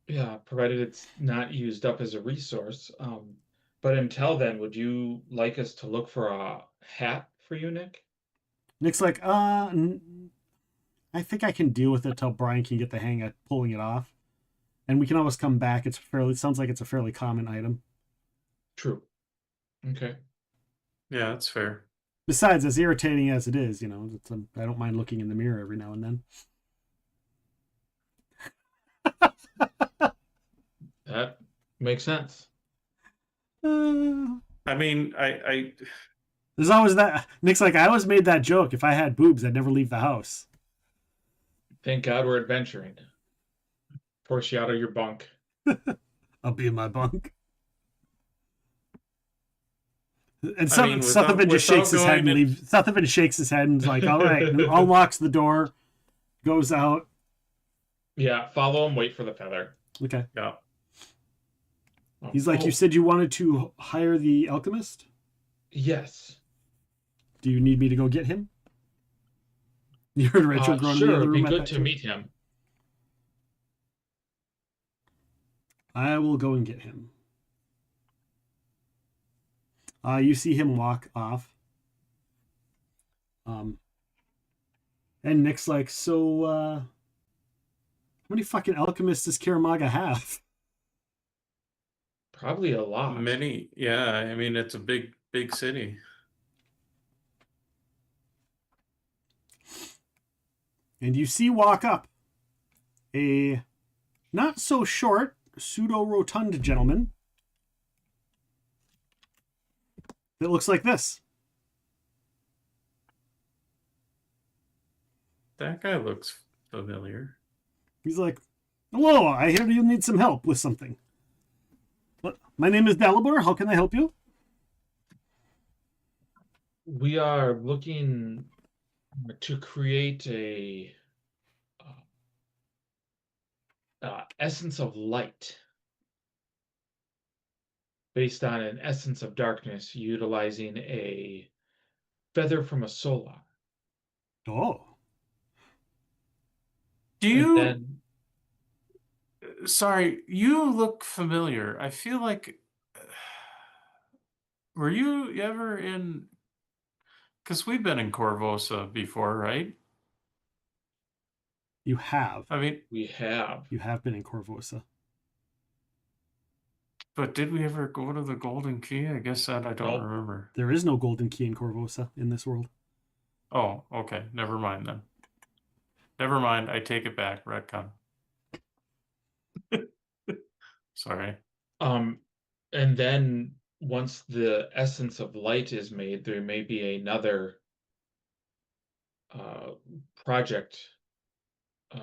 Yeah, provided it's not used up as a resource. But until then, would you like us to look for a hat for you, Nick?
Nick's like, I think I can deal with it till Brian can get the hang of pulling it off. And we can always come back. It sounds like it's a fairly common item.
True. Okay.
Yeah, that's fair.
Besides, as irritating as it is, I don't mind looking in the mirror every now and
then. That makes sense.
I mean,
There's always that. Nick's like, I always made that joke. If I had boobs, I'd never leave the house.
Thank God we're adventuring. Force you out of your bunk.
I'll be in my bunk. And Sutherland just shakes his head and leaves. Sutherland shakes his head and is like, all right, unlocks the door, goes out.
Yeah, follow him, wait for the feather.
Okay.
Yeah.
He's like, you said you wanted to hire the alchemist?
Yes.
Do you need me to go get him? You heard Rachel groan in the other room.
Sure, it'd be good to meet him.
I will go and get him. You see him walk off. And Nick's like, so, how many fucking alchemists does Kaer Maga have?
Probably a lot.
Many, yeah. I mean, it's a big city.
And you see walk up a not so short, pseudo-rotund gentleman that looks like this.
That guy looks familiar.
He's like, hello, I hear you need some help with something. What? My name is Dalibor. How can I help you?
We are looking to create a essence of light based on an essence of darkness, utilizing a feather from a solar.
Oh.
Do you... Sorry, you look familiar. I feel like... Were you ever in... Because we've been in Corvosa before, right?
You have.
I mean...
We have.
You have been in Corvosa.
But did we ever go to the Golden Key? I guess that I don't remember.
There is no Golden Key in Corvosa in this world.
Oh, okay. Never mind then. Never mind. I take it back. Retcon. Sorry.
And then once the essence of light is made, there may be another project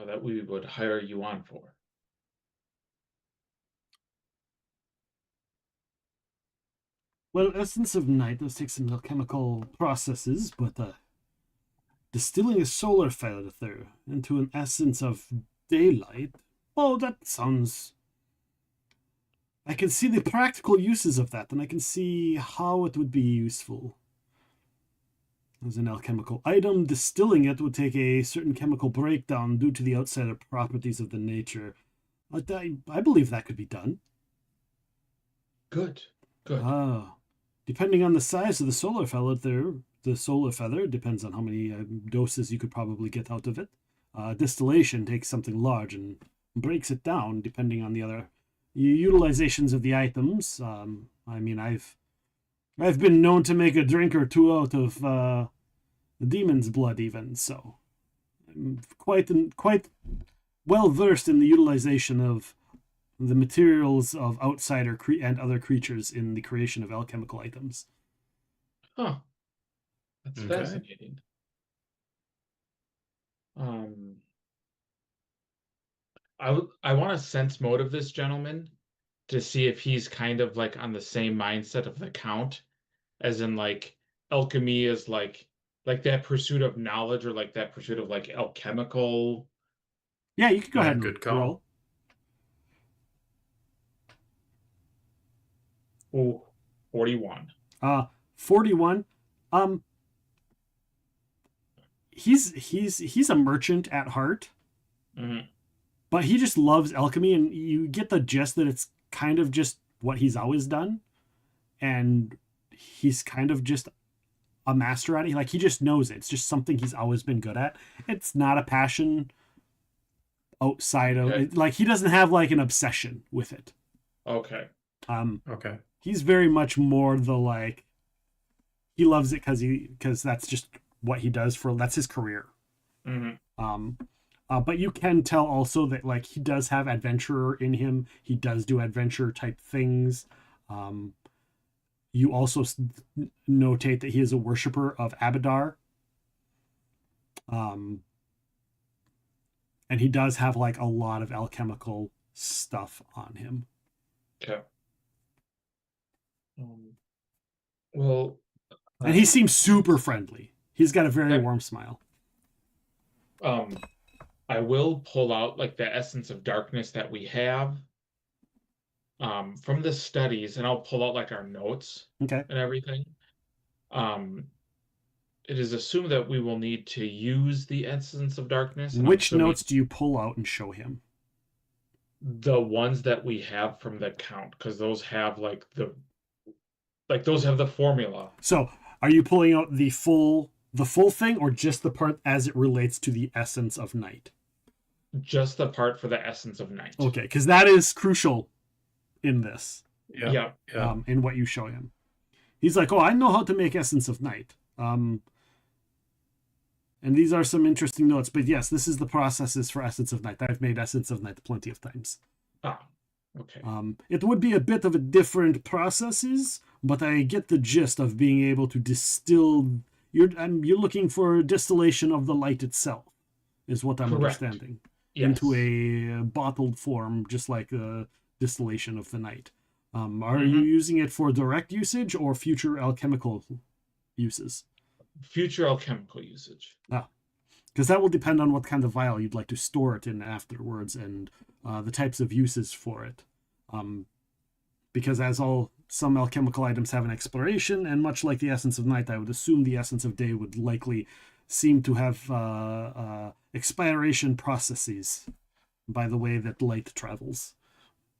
that we would hire you on for.
Well, essence of night does take some alchemical processes, but distilling a solar feather into an essence of daylight, oh, that sounds... I can see the practical uses of that, and I can see how it would be useful. As an alchemical item, distilling it would take a certain chemical breakdown due to the outsider properties of the nature. I believe that could be done.
Good. Good.
Depending on the size of the solar feather, the solar feather depends on how many doses you could probably get out of it. Distillation takes something large and breaks it down depending on the other utilizations of the items. I mean, I've been known to make a drink or two out of the demon's blood, even so. I'm quite well versed in the utilization of the materials of outsider and other creatures in the creation of alchemical items.
Huh. That's fascinating. I want to sense motive of this gentleman to see if he's kind of like on the same mindset of the Count, as in like alchemy is like that pursuit of knowledge, or like that pursuit of like alchemical.
Yeah, you could go ahead and
good call.
roll.
Oh, 41.
41. He's a merchant at heart, but he just loves alchemy, and you get the gist that it's kind of just what he's always done, and he's kind of just a master at it. Like, he just knows it. It's just something he's always been good at. It's not a passion outside of it. Like, he doesn't have like an obsession with it.
Okay.
Okay.
He's very much more the like, he loves it because that's just what he does that's his career. But you can tell also that like he does have adventurer in him. He does do adventure type things. You also notate that he is a worshiper of Abadar. And he does have like a lot of alchemical stuff on him.
Okay. Well,
and he seems super friendly. He's got a very warm smile.
I will pull out like the essence of darkness that we have from the studies, and I'll pull out like our notes and everything. It is assumed that we will need to use the essence of darkness.
Which notes do you pull out and show him?
The ones that we have from the Count, because those have like those have the formula.
So are you pulling out the full thing, or just the part as it relates to the essence of night?
Just the part for the essence of night.
Okay, because that is crucial in this.
Yeah.
In what you show him. He's like, oh, I know how to make essence of night. And these are some interesting notes. But yes, this is the processes for essence of night. I've made essence of night plenty of times.
Okay.
It would be a bit of a different processes, but I get the gist of being able to distill. You're looking for distillation of the light itself, is what I'm understanding.
Yes.
Into a bottled form, just like a distillation of the night. Are you using it for direct usage or future alchemical uses?
Future alchemical usage.
Because that will depend on what kind of vial you'd like to store it in afterwards, and the types of uses for it. Because some alchemical items have an expiration, and much like the essence of night, I would assume the essence of day would likely seem to have expiration processes by the way that light travels.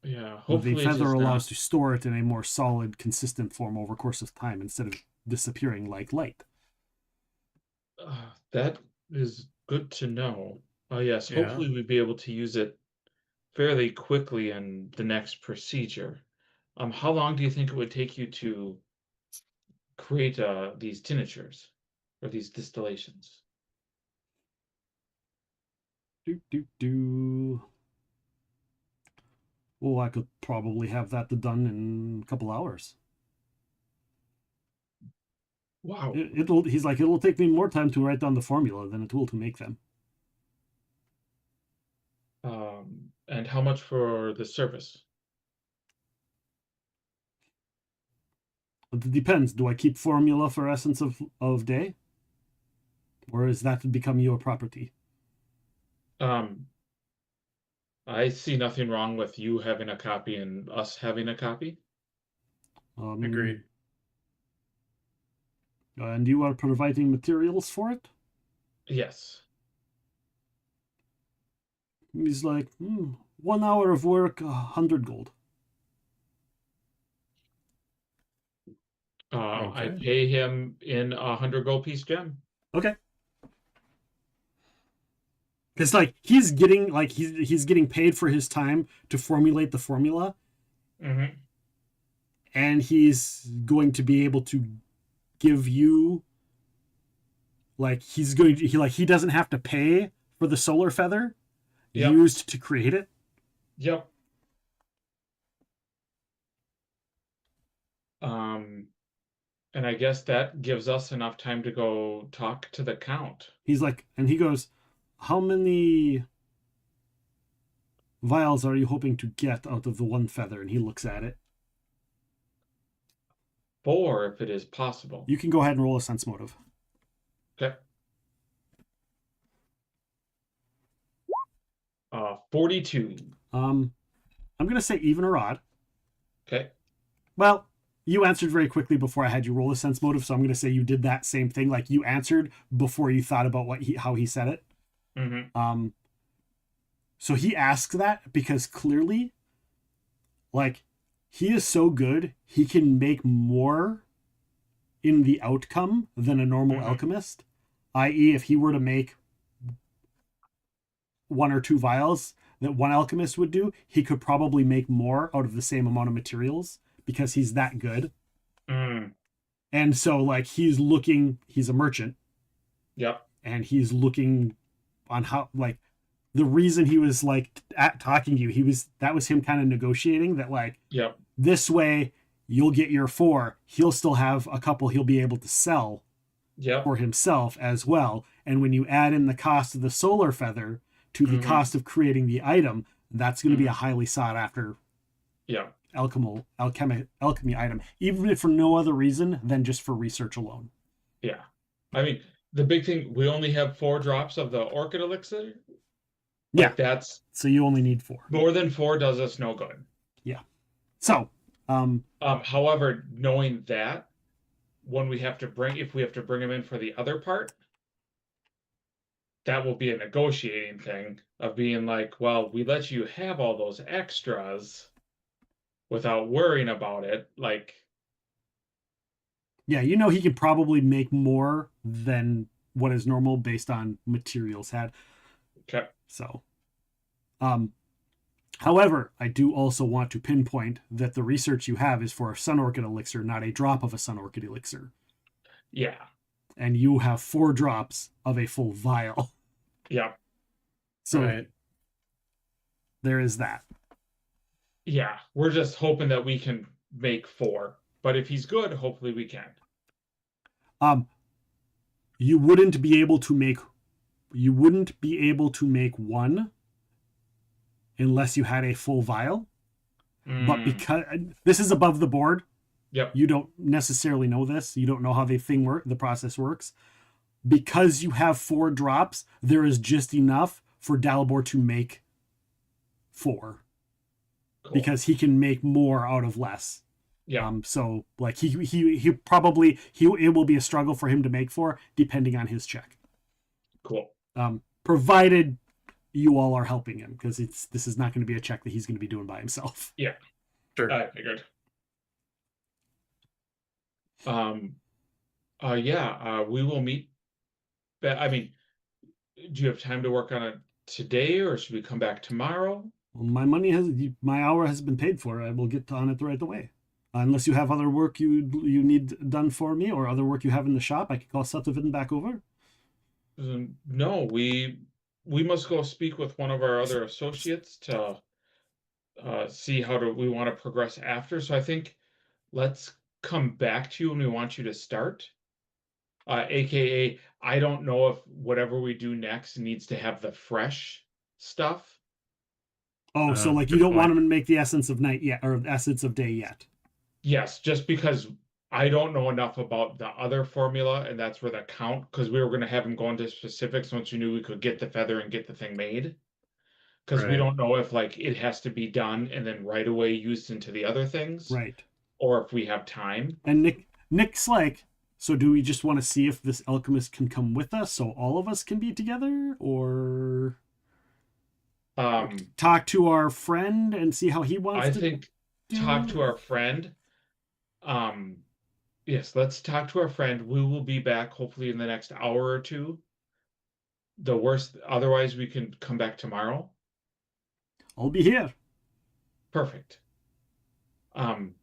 Yeah, hopefully
the feather allows to store it in a more solid, consistent form over course of time instead of disappearing like light.
That is good to know. Yes, hopefully we'd be able to use it fairly quickly in the next procedure. How long do you think it would take you to create these tinctures or these distillations?
Oh, I could probably have that done in a couple hours.
Wow.
He's like, it'll take me more time to write down the formula than it will to make them.
And how much for the service?
It depends. Do I keep formula for essence of day? Or is that to become your property?
I see nothing wrong with you having a copy and us having a copy.
Agreed.
And you are providing materials for it?
Yes.
He's like, 1 hour of work, 100 gold.
I
Okay.
pay him in 100 gold piece gem.
Okay. Because like he's getting paid for his time to formulate the formula,
Mm-hmm.
and he's going to be able to give you like he doesn't have to pay for the solar feather used to create it.
Yep. And I guess that gives us enough time to go talk to the Count.
He's like, and he goes, how many vials are you hoping to get out of the one feather? And he looks at it.
4, if it is possible.
You can go ahead and roll a sense motive.
Okay. 42.
I'm gonna say even or odd.
Okay.
Well, you answered very quickly before I had you roll a sense motive, so I'm gonna say you did that same thing. Like you answered before you thought about how he said it.
Mm-hmm.
So he asks that because clearly, like, he is so good, he can make more in the outcome than a normal alchemist. I.e., if he were to make 1 or 2 vials that one alchemist would do, he could probably make more out of the same amount of materials because he's that good. And so, like, he's a merchant.
Yep.
And he's looking on how, like, the reason he was, like, talking to you, that was him kind of negotiating that, like,
yep,
this way you'll get your 4. He'll still have a couple he'll be able to sell for himself as well. And when you add in the cost of the solar feather to the cost of creating the item, that's going to be a highly sought after alchemy item, even if for no other reason than just for research alone.
Yeah. I mean, the big thing, we only have 4 drops of the orchid elixir.
Yeah.
That's
so you only need 4.
More than 4 does us no good.
Yeah. So,
however, knowing that if we have to bring him in for the other part, that will be a negotiating thing of being like, well, we let you have all those extras without worrying about it. Like,
yeah, he could probably make more than what is normal based on materials had.
Okay.
So, however, I do also want to pinpoint that the research you have is for a sun orchid elixir, not a drop of a sun orchid elixir.
Yeah.
And you have 4 drops of a full vial.
Yeah.
So there is that.
Yeah. We're just hoping that we can make 4. But if he's good, hopefully we can.
You wouldn't be able to make 1 unless you had a full vial. But because this is above the board, you don't necessarily know this. You don't know how the process works. Because you have 4 drops, there is just enough for Dalibor to make 4. Cool. Because he can make more out of less.
Yeah.
So like it will be a struggle for him to make 4 depending on his check.
Cool.
Provided you all are helping him, because this is not going to be a check that he's going to be doing by himself.
Yeah.
Sure.
I figured. We will meet. I mean, do you have time to work on it today, or should we come back tomorrow?
Well, my hour has been paid for. I will get on it right away. Unless you have other work you need done for me, or other work you have in the shop, I can call Sutherland back over.
No, we must go speak with one of our other associates to see how we want to progress after. So I think let's come back to you when we want you to start. AKA, I don't know if whatever we do next needs to have the fresh stuff.
Oh, so like you don't want him to make the essence of night yet, or essence of day yet?
Yes, just because I don't know enough about the other formula, and that's where the Count, because we were going to have him go into specifics once we knew we could get the feather and get the thing made. Because we don't know if like it has to be done and then right away used into the other things,
right?
Or if we have time.
And Nick's like, so do we just want to see if this alchemist can come with us so all of us can be together, or talk to our friend and see how he wants
I think talk to our friend. Yes, let's talk to our friend. We will be back hopefully in the next hour or two. The worst, otherwise we can come back tomorrow.
I'll be here.
Perfect. And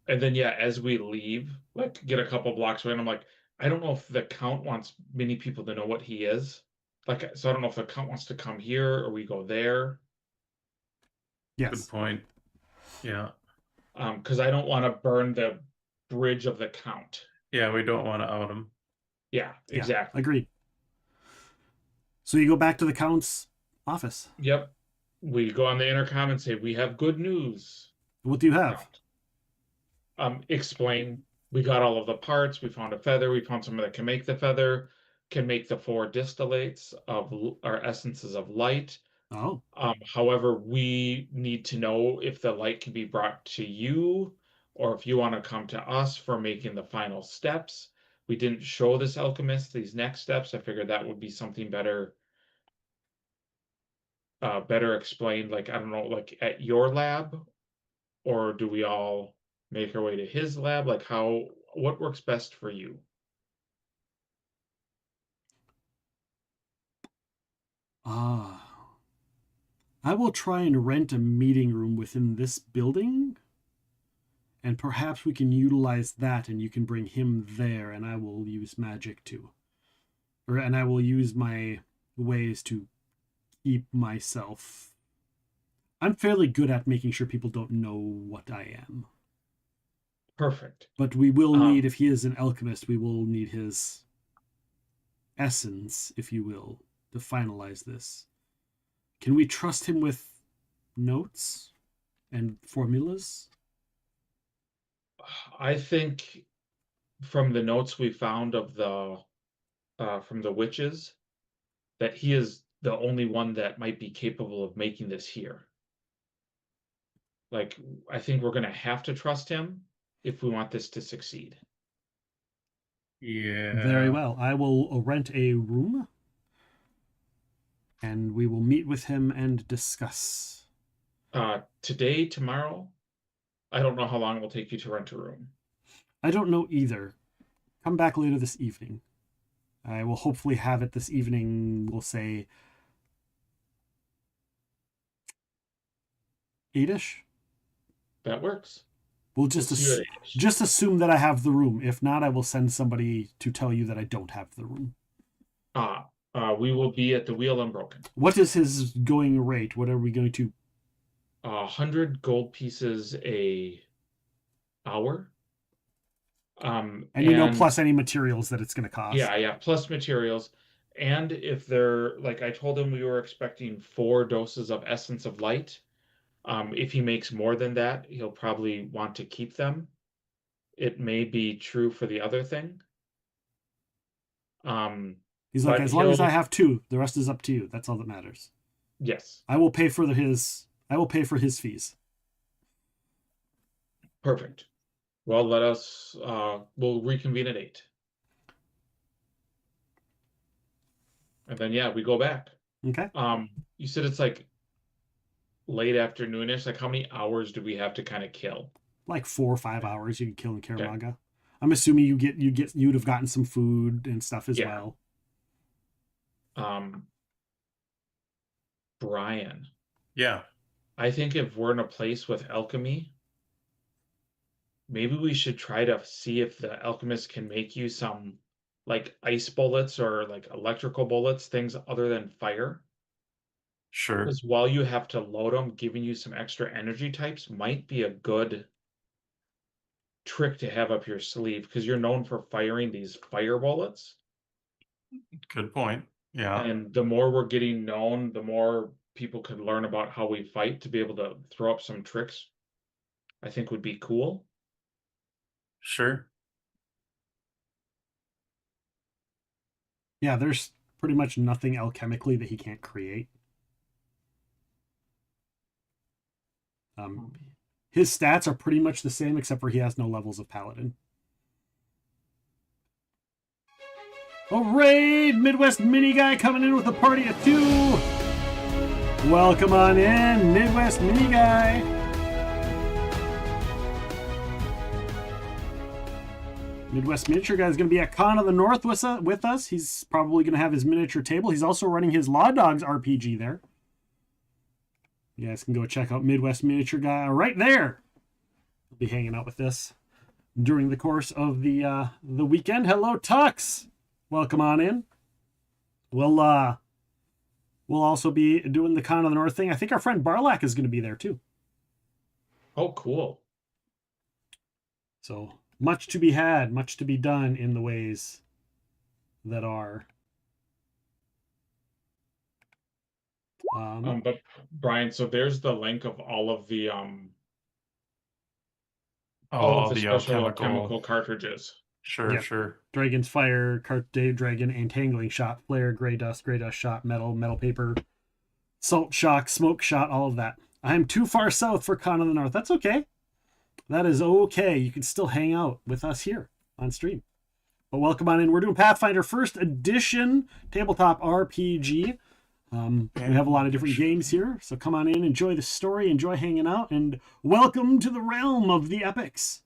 then yeah, as we leave, like get a couple blocks away, and I'm like, I don't know if the Count wants many people to know what he is. Like, so I don't know if the Count wants to come here or we go there.
Yes.
Good point. Yeah.
Because I don't want to burn the bridge of the Count.
Yeah, we don't want to out him.
Yeah, exactly.
Yeah, agreed. So you go back to the Count's office.
Yep. We go on the intercom and say, we have good news.
What do you have?
Explain. We got all of the parts. We found a feather. We found someone that can make the feather, can make the 4 distillates of our essences of light.
Oh.
However, we need to know if the light can be brought to you or if you want to come to us for making the final steps. We didn't show this alchemist these next steps. I figured that would be something better explained, like, I don't know, like at your lab, or do we all make our way to his lab? Like what works best for you?
I will try and rent a meeting room within this building, and perhaps we can utilize that and you can bring him there, and I will use magic too. And I will use my ways to keep myself. I'm fairly good at making sure people don't know what I am.
Perfect.
But we will need, if he is an alchemist, we will need his essence, if you will, to finalize this. Can we trust him with notes and formulas?
I think from the notes we found of from the witches, that he is the only one that might be capable of making this here. Like, I think we're going to have to trust him if we want this to succeed.
Yeah.
Very well. I will rent a room, and we will meet with him and discuss.
Today, tomorrow? I don't know how long it will take you to rent a room.
I don't know either. Come back later this evening. I will hopefully have it this evening, we'll say 8-ish.
That works.
We'll just assume that I have the room. If not, I will send somebody to tell you that I don't have the room.
We will be at the Wheel Unbroken.
What is his going rate? What are we going to?
100 gold pieces a hour.
And you know, plus any materials that it's going to cost.
Yeah, plus materials. And if they're, like I told him, we were expecting 4 doses of Essence of Light. If he makes more than that, he'll probably want to keep them. It may be true for the other thing.
He's like, as long as I have 2, the rest is up to you. That's all that matters.
Yes.
I will pay for his fees.
Perfect. Well, let us, we'll reconvene at 8. And then, yeah, we go back.
Okay.
You said it's like late afternoonish. Like, how many hours do we have to kind of kill?
Like 4 or 5 hours you can kill in Kaer Maga. I'm assuming you'd have gotten some food and stuff as well.
Brian.
Yeah.
I think if we're in a place with alchemy, maybe we should try to see if the alchemist can make you some like ice bullets or like electrical bullets, things other than fire.
Sure.
Because while you have to load them, giving you some extra energy types might be a good trick to have up your sleeve, because you're known for firing these fire bullets.
Good point. Yeah.
And the more we're getting known, the more people could learn about how we fight to be able to throw up some tricks. I think would be cool.
Sure.
Yeah, there's pretty much nothing alchemically that he can't create. His stats are pretty much the same, except for he has no levels of paladin. All right, Midwest Mini Guy coming in with a party of 2. Welcome on in, Midwest Mini Guy. Midwest Miniature Guy is going to be at Con of the North with us. He's probably going to have his miniature table. He's also running his Law Dogs RPG there. You guys can go check out Midwest Miniature Guy right there. I'll be hanging out with this during the course of the weekend. Hello, Tux. Welcome on in. We'll also be doing the Con of the North thing. I think our friend Barlack is going to be there too.
Oh, cool.
So much to be had, much to be done in the ways that are.
But Brian, so there's the link of all of the special chemical cartridges.
Sure,
Yep.
sure.
Dragon's Fire, Dave Dragon, Entangling Shot, Flare, Grey Dust Shot, Metal Paper, Salt Shock, Smoke Shot, all of that. I'm too far south for Con of the North. That's okay. That is okay. You can still hang out with us here on stream. But welcome on in. We're doing Pathfinder 1st Edition Tabletop RPG. We have a lot of different games here, so come on in, enjoy the story, enjoy hanging out, and welcome to the realm of the epics.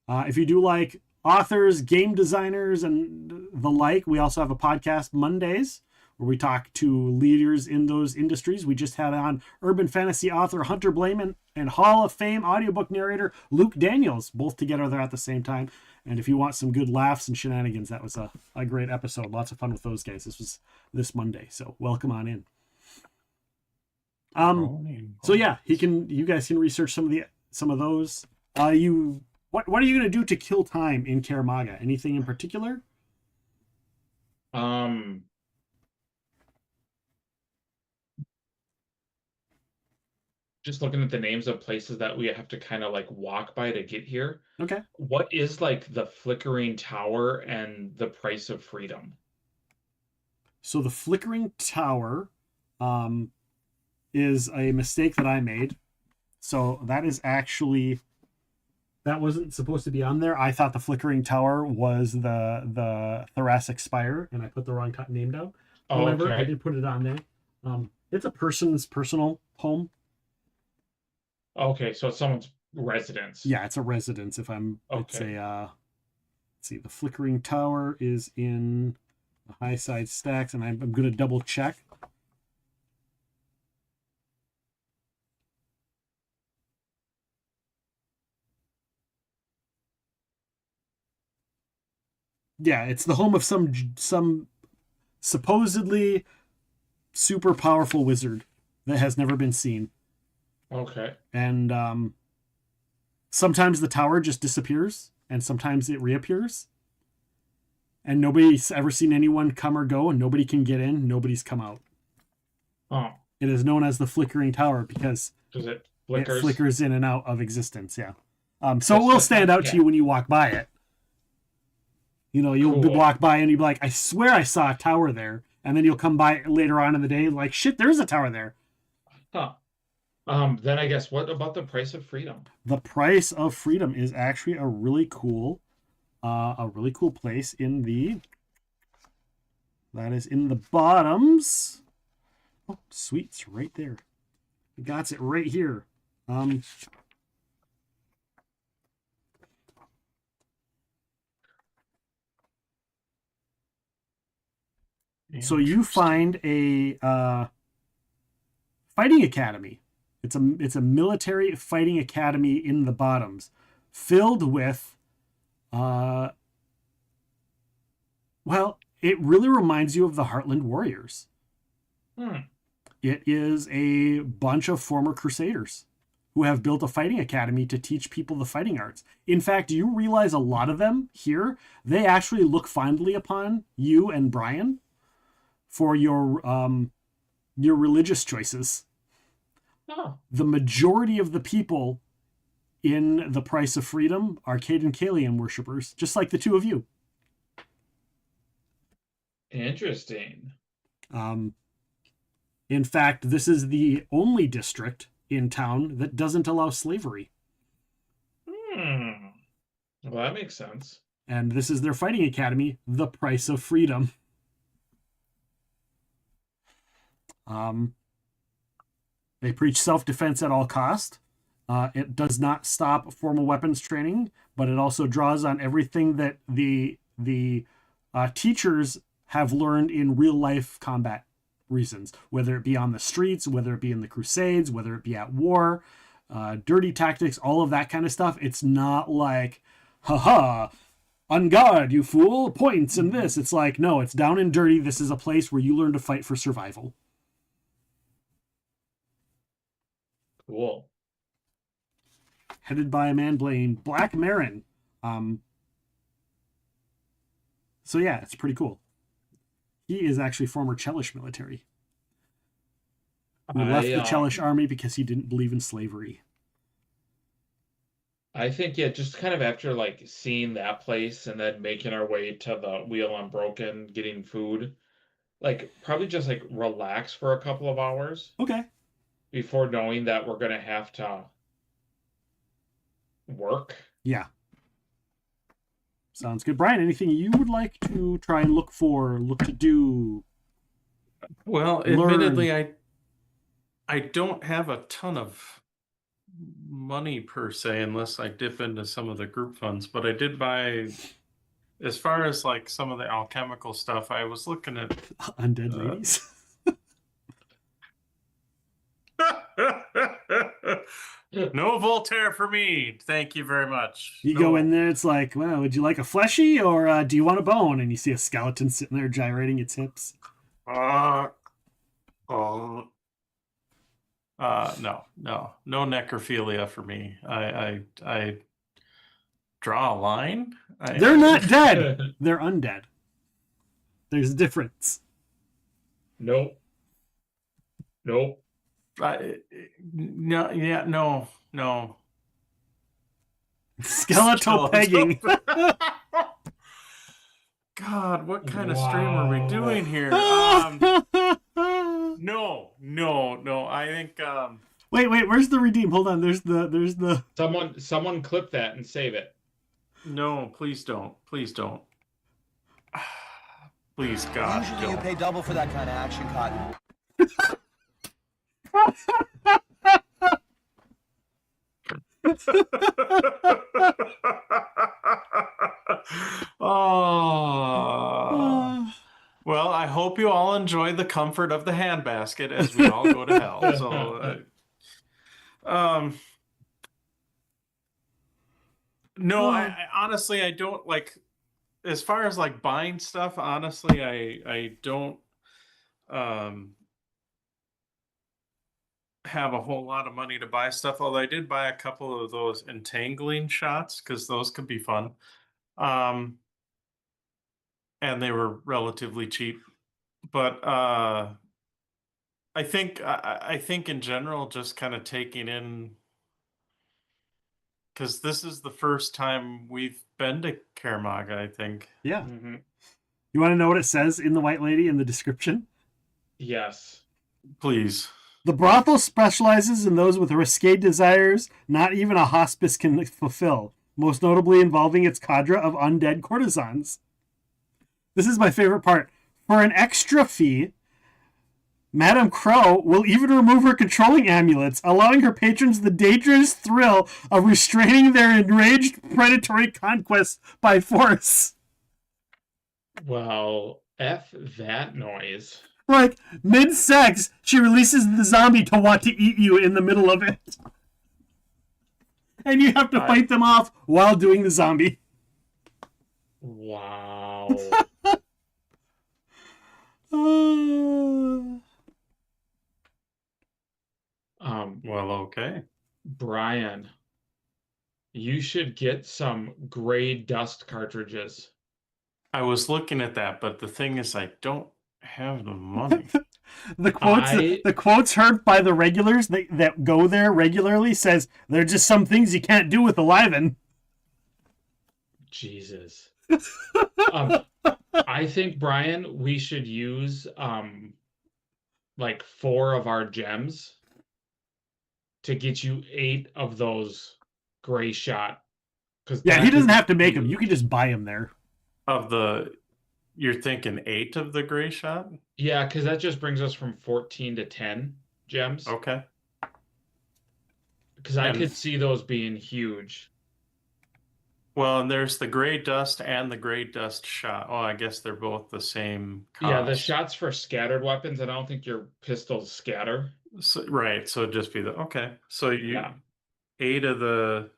If you do like authors, game designers, and the like, we also have a podcast Mondays where we talk to leaders in those industries. We just had on urban fantasy author Hunter Blamen and Hall of Fame audiobook narrator Luke Daniels, both together there at the same time. And if you want some good laughs and shenanigans, that was a great episode. Lots of fun with those guys. This was this Monday, so welcome on in. So yeah, you guys can research some of those. What are you gonna do to kill time in Kaer Maga? Anything in particular?
Just looking at the names of places that we have to kind of like walk by to get here.
Okay.
What is like the Flickering Tower and the Price of Freedom?
So the Flickering Tower is a mistake that I made. So that wasn't supposed to be on there. I thought the Flickering Tower was the Thoracic Spire, and I put the wrong name down. However, okay. I did put it on there. It's a person's personal home.
Okay, so it's someone's residence.
Yeah, it's a residence.
Okay.
It's a let's see, the Flickering Tower is in the High Side Stacks, and I'm going to double check. Yeah, it's the home of some supposedly super powerful wizard that has never been seen.
Okay.
And sometimes the tower just disappears, and sometimes it reappears. And nobody's ever seen anyone come or go, and nobody can get in, nobody's come out.
Oh.
It is known as the Flickering Tower because
it
flickers in and out of existence, yeah. So it will stand out to you when you walk by it. You know, you'll walk by and you'll be like, I swear I saw a tower there. And then you'll come by later on in the day like, shit, there's a tower there.
Huh. Then I guess, what about the Price of Freedom?
The Price of Freedom is actually a really cool place that is in the bottoms. Oh, sweet, it's right there. It got it right here. So you find a fighting academy. It's a military fighting academy in the bottoms, filled with, well, it really reminds you of the Heartland Warriors. It is a bunch of former Crusaders who have built a fighting academy to teach people the fighting arts. In fact, you realize a lot of them here, they actually look fondly upon you and Brian for your religious choices.
Oh.
The majority of the people in the Price of Freedom are Caden Kalian worshippers, just like the two of you.
Interesting.
In fact, this is the only district in town that doesn't allow slavery.
Well, that makes sense.
And this is their fighting academy, the Price of Freedom. They preach self-defense at all cost, It does not stop formal weapons training, but it also draws on everything that the teachers have learned in real life combat reasons, whether it be on the streets, whether it be in the Crusades, whether it be at war, dirty tactics, all of that kind of stuff. It's not like, haha, on guard, you fool, points and this. It's like, no, it's down and dirty. This is a place where you learn to fight for survival.
Cool.
Headed by a man named Black Marin. So yeah, it's pretty cool. He is actually former Chelish military. Who left the Chelish army because he didn't believe in slavery.
I think, yeah, just kind of after like seeing that place and then making our way to the Wheel Unbroken, getting food, like probably just like relax for a couple of hours.
Okay.
Before knowing that we're gonna have to work.
Yeah. Sounds good. Brian, anything you would like to try and look to do?
Well, admittedly, I don't have a ton of money per se, unless I dip into some of the group funds, but I did buy, as far as like some of the alchemical stuff, I was looking at
undead ladies.
No Voltaire for me. Thank you very much.
You go in there, it's like, well, would you like a fleshy or do you want a bone? And you see a skeleton sitting there gyrating its hips.
No necrophilia for me. I draw a line.
They're not dead. They're undead. There's a difference.
Nope.
No.
Skeletal pegging.
God, what kind of stream are we doing here? No. I think.
Wait. Where's the redeem? Hold on. There's the.
Someone clip that and save it.
No, please don't. Please, God.
Usually you pay double for that kind of action, Cotton.
Well, I hope you all enjoy the comfort of the handbasket as we all go to hell. So, no, I honestly, I don't like, as far as like buying stuff, honestly, I don't have a whole lot of money to buy stuff, although I did buy a couple of those entangling shots because those could be fun. And they were relatively cheap. But I think in general, just kind of taking in, because this is the first time we've been to Kaer Maga, I think.
Yeah. Mm-hmm. You want to know what it says in the White Lady in the description?
Yes.
Please.
The brothel specializes in those with risque desires not even a hospice can fulfill, most notably involving its cadre of undead courtesans. This is my favorite part. For an extra fee, Madame Crow will even remove her controlling amulets, allowing her patrons the dangerous thrill of restraining their enraged predatory conquest by force.
Well, F that noise.
Like, mid-sex, she releases the zombie to want to eat you in the middle of it. And you have to fight them off while doing the zombie.
Wow.
Well, okay.
Brian, you should get some gray dust cartridges.
I was looking at that, but the thing is, I don't have the money.
The quotes heard by the regulars that go there regularly says, there are just some things you can't do with Aliven.
Jesus. I think, Brian, we should use like 4 of our gems to get you 8 of those gray shot.
Yeah, he doesn't have to make them. You can just buy them there.
You're thinking 8 of the gray shot?
Yeah, because that just brings us from 14 to 10 gems.
Okay.
Because I could see those being huge.
Well, and there's the gray dust and the gray dust shot. Oh, I guess they're both the same cost.
Yeah, the shots for scattered weapons, and I don't think your pistols scatter.
So, right, so it'd just be okay. So 8 of the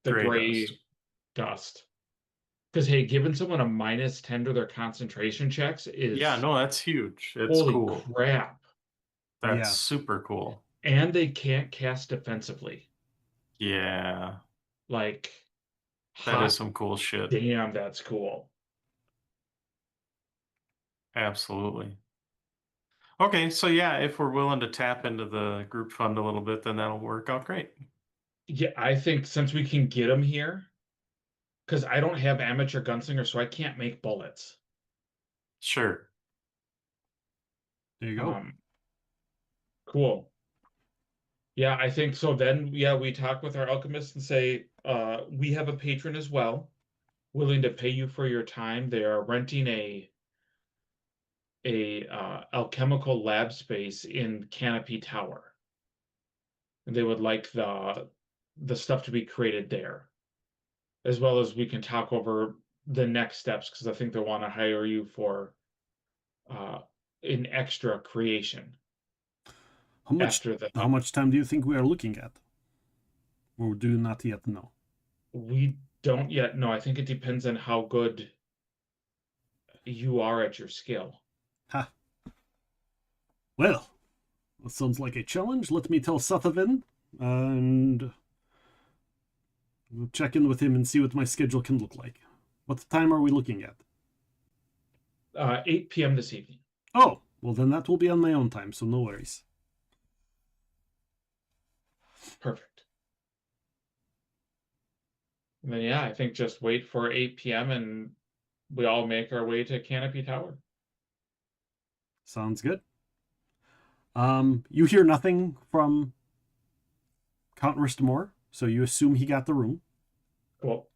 gray dust. Because hey, giving someone a -10 to their concentration checks is
that's huge. It's
holy
cool.
Crap.
That's super cool.
And they can't cast defensively.
Yeah.
Like
that is some cool shit.
Damn, that's cool.
Absolutely. Okay, so if we're willing to tap into the group fund a little bit, then that'll work out great.
Yeah, I think since we can get them here, because I don't have amateur gunslinger, so I can't make bullets.
Sure.
There you go.
Cool. Yeah, I think so. Then, we talk with our alchemist and say, we have a patron as well, willing to pay you for your time. They are renting a alchemical lab space in Canopy Tower. And they would like the stuff to be created there, as well as we can talk over the next steps, because I think they want to hire you for an extra creation.
How much time do you think we are looking at? Or do you not yet know?
We don't yet know. I think it depends on how good you are at your skill.
Ha. Well, that sounds like a challenge. Let me tell Sathavin, and we'll check in with him and see what my schedule can look like. What time are we looking at?
8 p.m. this evening.
Oh, well then that will be on my own time, so no worries.
Perfect. And then I think just wait for 8 p.m. and we all make our way to Canopy Tower.
Sounds good. You hear nothing from Count Ristomaur, so you assume he got the room.
Cool.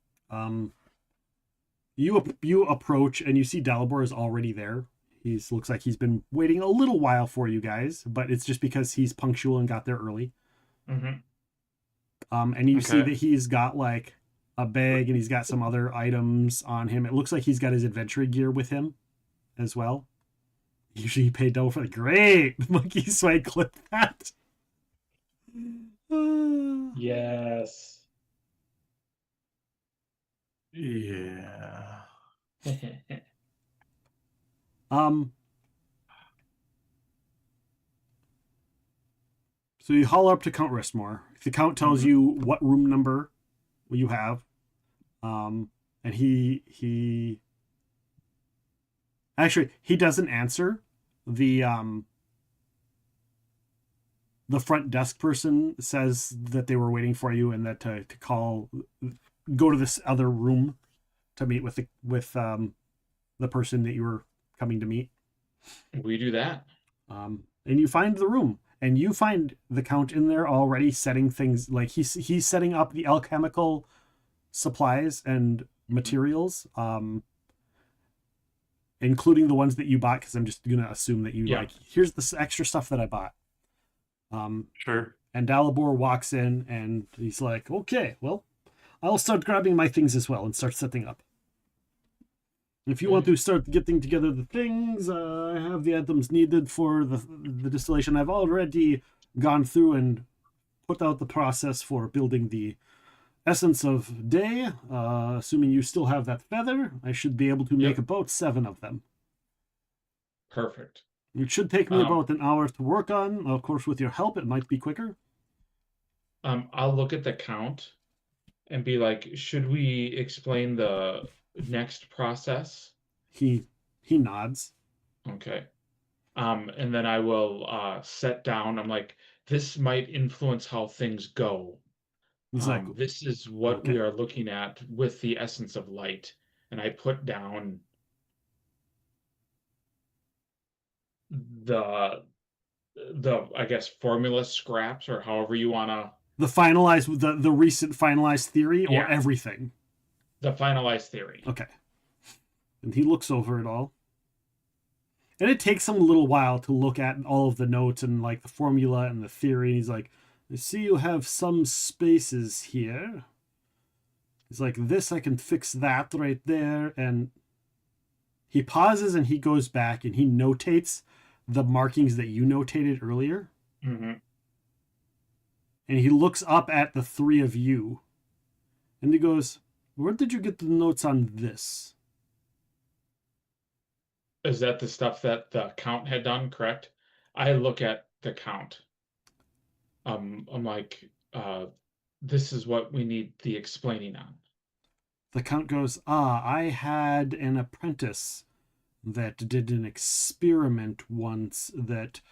You approach and you see Dalibor is already there. Looks like he's been waiting a little while for you guys, but it's just because he's punctual and got there early.
Mm-hmm.
And you see that he's got like a bag and he's got some other items on him. It looks like he's got his adventure gear with him as well. Usually he paid double for the great monkey swag clip that.
Yes.
Yeah.
So you haul up to Count Ristomaur. The Count tells you what room number you have. And he actually doesn't answer. The front desk person says that they were waiting for you and that to go to this other room to meet with the person that you were coming to meet.
We do that.
And you find the room. And you find the Count in there already setting things, like he's setting up the alchemical supplies and materials, including the ones that you bought, because I'm just going to assume that you here's this extra stuff that I bought.
Sure.
And Dalibor walks in and he's like, okay, well, I'll start grabbing my things as well and start setting up. If you want to start getting together the things, I have the items needed for the distillation. I've already gone through and put out the process for building the essence of day. Assuming you still have that feather, I should be able to make about 7 of them.
Perfect.
It should take me about an hour to work on. Of course, with your help, it might be quicker.
I'll look at the Count and be like, should we explain the next process?
He nods.
Okay. And then I will set down. I'm like, this might influence how things go.
He's like,
this is what we are looking at with the essence of light. And I put down the I guess formula scraps, or however you want to.
The recent finalized theory, or everything?
The finalized theory.
Okay. And he looks over it all. And it takes him a little while to look at all of the notes and like the formula and the theory. And he's like, I see you have some spaces here. He's like, this, I can fix that right there. And he pauses and he goes back and he notates the markings that you notated earlier.
Mm-hmm.
And he looks up at the three of you. And he goes, where did you get the notes on this?
Is that the stuff that the Count had done, correct? I look at the Count. I'm like, this is what we need the explaining on.
The Count goes, I had an apprentice that did an experiment once that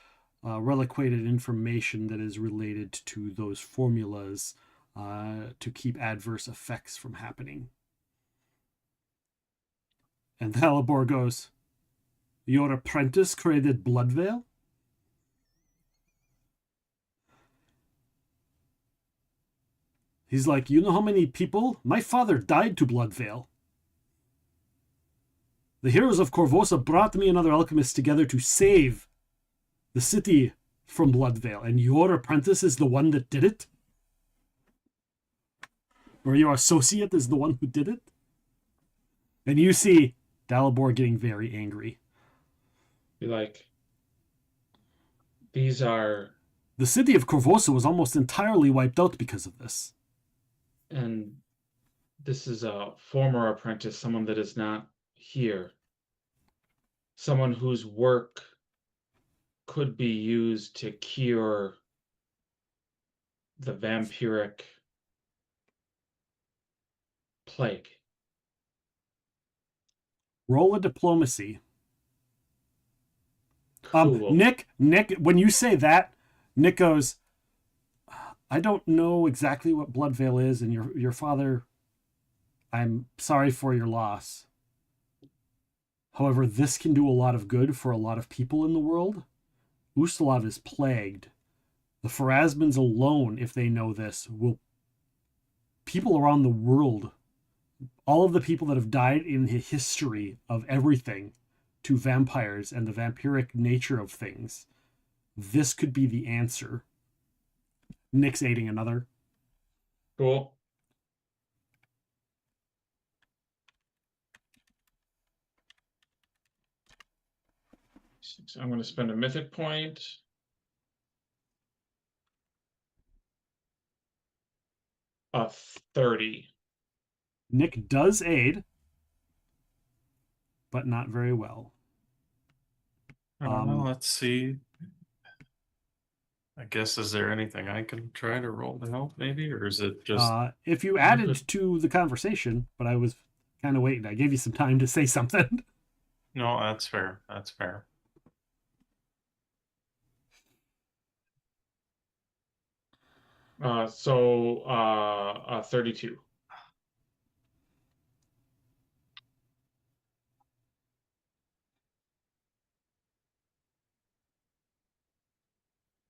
reliquated information that is related to those formulas to keep adverse effects from happening. And Dalibor goes, your apprentice created Bloodveil? He's like, you know how many people? My father died to Bloodveil. The heroes of Korvosa brought me and other alchemists together to save the city from Bloodveil, and your apprentice is the one that did it? Or your associate is the one who did it? And you see Dalibor getting very angry.
Be like, these are...
The city of Korvosa was almost entirely wiped out because of this.
And this is a former apprentice, someone that is not here. Someone whose work could be used to cure the vampiric plague.
Roll a diplomacy.
Cool.
Nick, when you say that, Nick goes, I don't know exactly what Bloodveil is, and your father, I'm sorry for your loss. However, this can do a lot of good for a lot of people in the world. Ustalav is plagued. The Pharasmans alone, if they know this, will... People around the world, all of the people that have died in the history of everything to vampires and the vampiric nature of things, this could be the answer. Nick's aiding another.
Cool. So I'm going to spend a mythic point. A 30.
Nick does aid, but not very well.
Let's see. I guess, is there anything I can try to roll to help, maybe? Or is it just...
if you added to the conversation, but I was kind of waiting. I gave you some time to say something.
No, that's fair. That's fair.
So 32.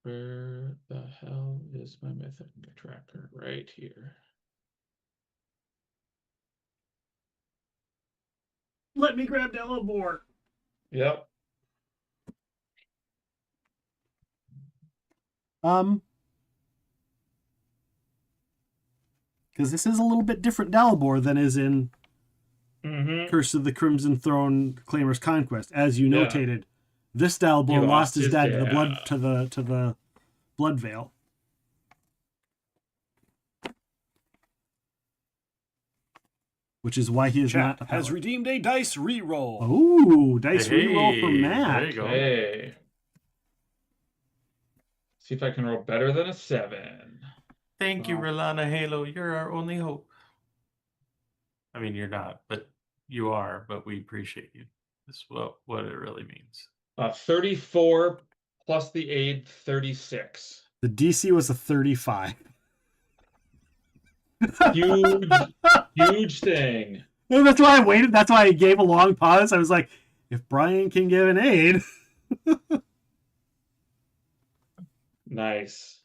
Where the hell is my mythic tracker? Right here.
Let me grab Dalibor.
Yep.
Because this is a little bit different Dalibor than is in Curse of the Crimson Throne, Claimer's Conquest. As you notated, this Dalibor lost his dad to the Bloodveil. Which is why he is not a
has redeemed a dice reroll.
Oh, dice reroll for Matt.
There you go.
Hey. See if I can roll better than a 7.
Thank you, Rolana Halo. You're our only hope. I mean, you're not, but you are, but we appreciate you. That's what it really means.
34 plus the aid, 36.
The DC was a 35.
Huge thing.
That's why I waited. That's why I gave a long pause. I was like, if Brian can give an aid.
Nice.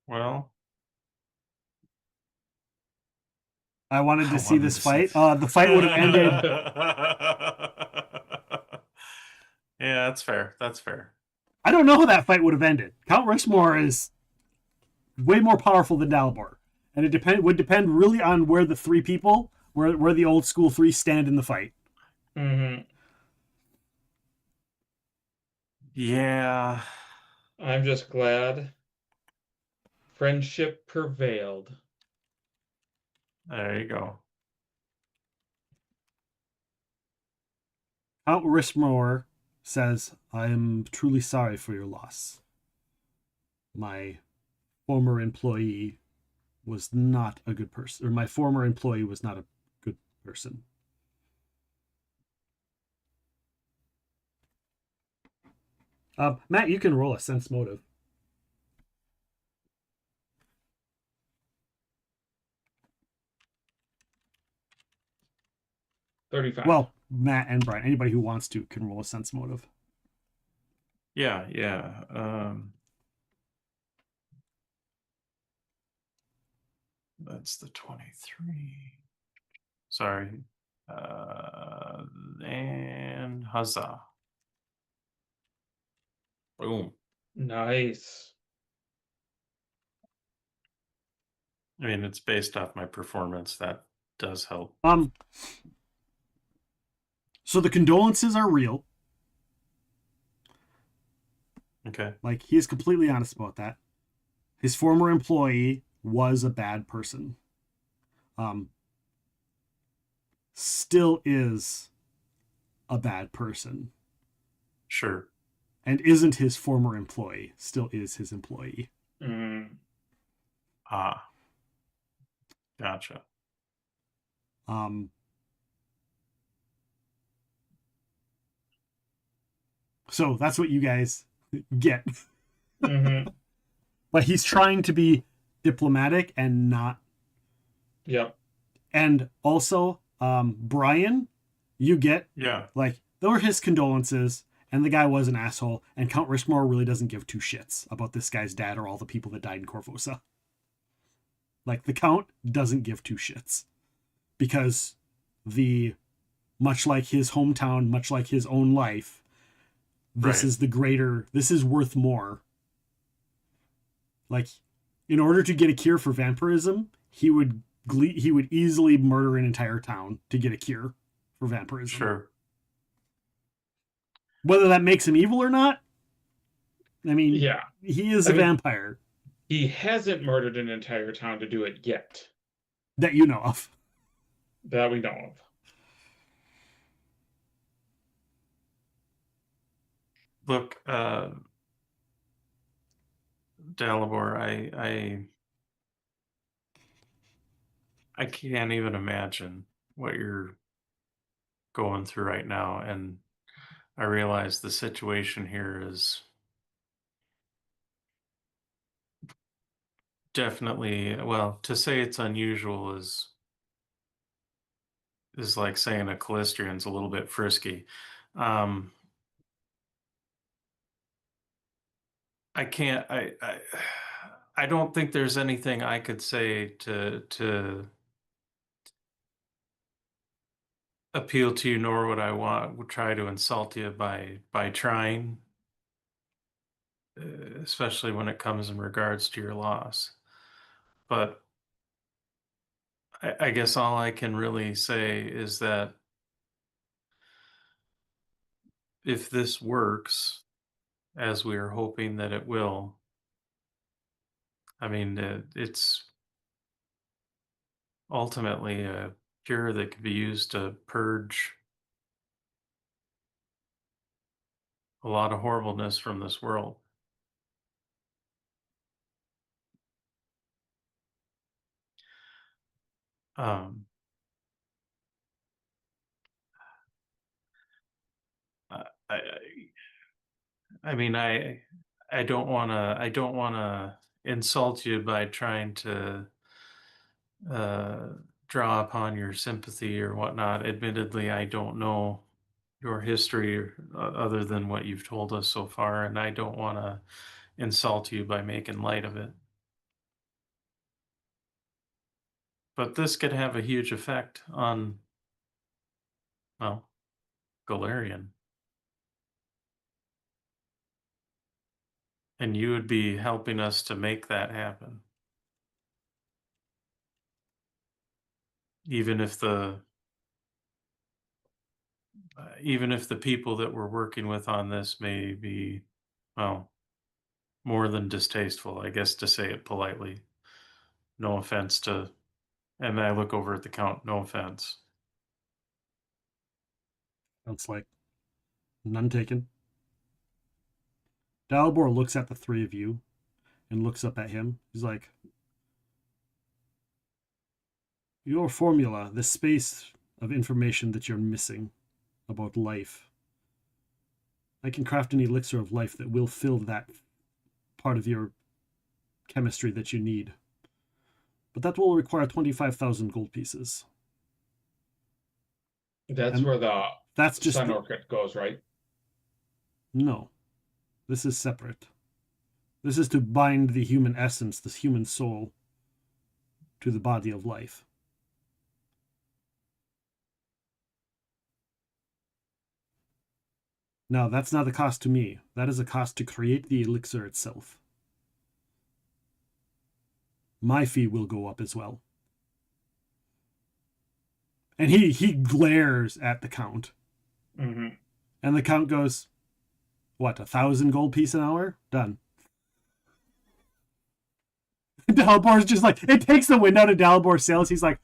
Well,
I wanted to see this fight. The fight would have ended.
Yeah, that's fair. That's fair.
I don't know how that fight would have ended. Count Ristomaur is way more powerful than Dalibor, and it would depend really on where the three people, where the old school three stand in the fight.
Mm-hmm.
Yeah.
I'm just glad friendship prevailed.
There you go.
Count Ristomaur says, "I am truly sorry for your loss. My former employee was not a good person, or my former employee was not a good person." Matt, you can roll a sense motive.
$35.
Well, Matt and Brian, anybody who wants to can roll a sense motive.
Yeah. That's the 23. Sorry. And huzzah. Boom.
Nice.
I mean, it's based off my performance. That does help.
So the condolences are real.
Okay.
Like, he is completely honest about that. His former employee was a bad person. Still is a bad person.
Sure.
And isn't his former employee. Still is his employee.
Mm.
Ah. Gotcha.
So that's what you guys get.
Mm-hmm.
But he's trying to be diplomatic and not.
Yep.
And also, Brian, you get, like, there were his condolences, and the guy was an asshole, and Count Ristomaur really doesn't give two shits about this guy's dad or all the people that died in Corvosa. Like, the Count doesn't give two shits. Because much like his hometown, much like his own life, this is this is worth more. Like, in order to get a cure for vampirism, he would easily murder an entire town to get a cure for vampirism.
Sure.
Whether that makes him evil or not, I mean,
yeah,
he is a vampire.
He hasn't murdered an entire town to do it yet.
That you know of.
That we know of.
Look, Dalibor, I can't even imagine what you're going through right now, and I realize the situation here is definitely, well, to say it's unusual is like saying a Callistrian's a little bit frisky. I don't think there's anything I could say to appeal to you, nor would I would try to insult you by trying, especially when it comes in regards to your loss. But I guess all I can really say is that if this works, as we are hoping that it will, I mean, it's ultimately a cure that could be used to purge a lot of horribleness from this world. I mean, I don't want to insult you by trying to draw upon your sympathy or whatnot. Admittedly, I don't know your history other than what you've told us so far, and I don't want to insult you by making light of it. But this could have a huge effect on, well, Golarion. And you would be helping us to make that happen. Even if the people that we're working with on this may be, well, more than distasteful, I guess, to say it politely. No offense to, and I look over at the Count, no offense.
Sounds like none taken. Dalibor looks at the three of you and looks up at him. He's like, your formula, the space of information that you're missing about life. I can craft an elixir of life that will fill that part of your chemistry that you need. But that will require 25,000 gold pieces.
That's
And
where the
that's just
Sun Orchid goes, right?
No. This is separate. This is to bind the human essence, the human soul, to the body of life. Now, that's not a cost to me. That is a cost to create the elixir itself. My fee will go up as well. And he glares at the Count.
Mm-hmm.
And the Count goes, what, 1,000 gold piece an hour? Done. Dalibor's just like, it takes the wind out of Dalibor's sails. He's like,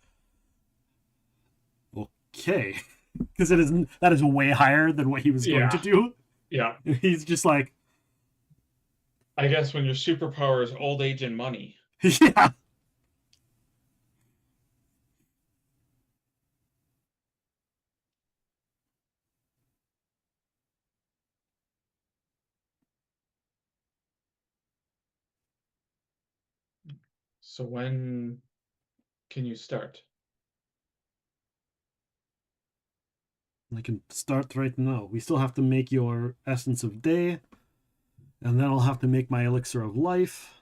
okay. Because that is way higher than what he was going to do.
Yeah.
He's just like,
I guess when your superpower is old age and money.
Yeah.
So when can you start?
I can start right now. We still have to make your Essence of Day. And then I'll have to make my Elixir of Life.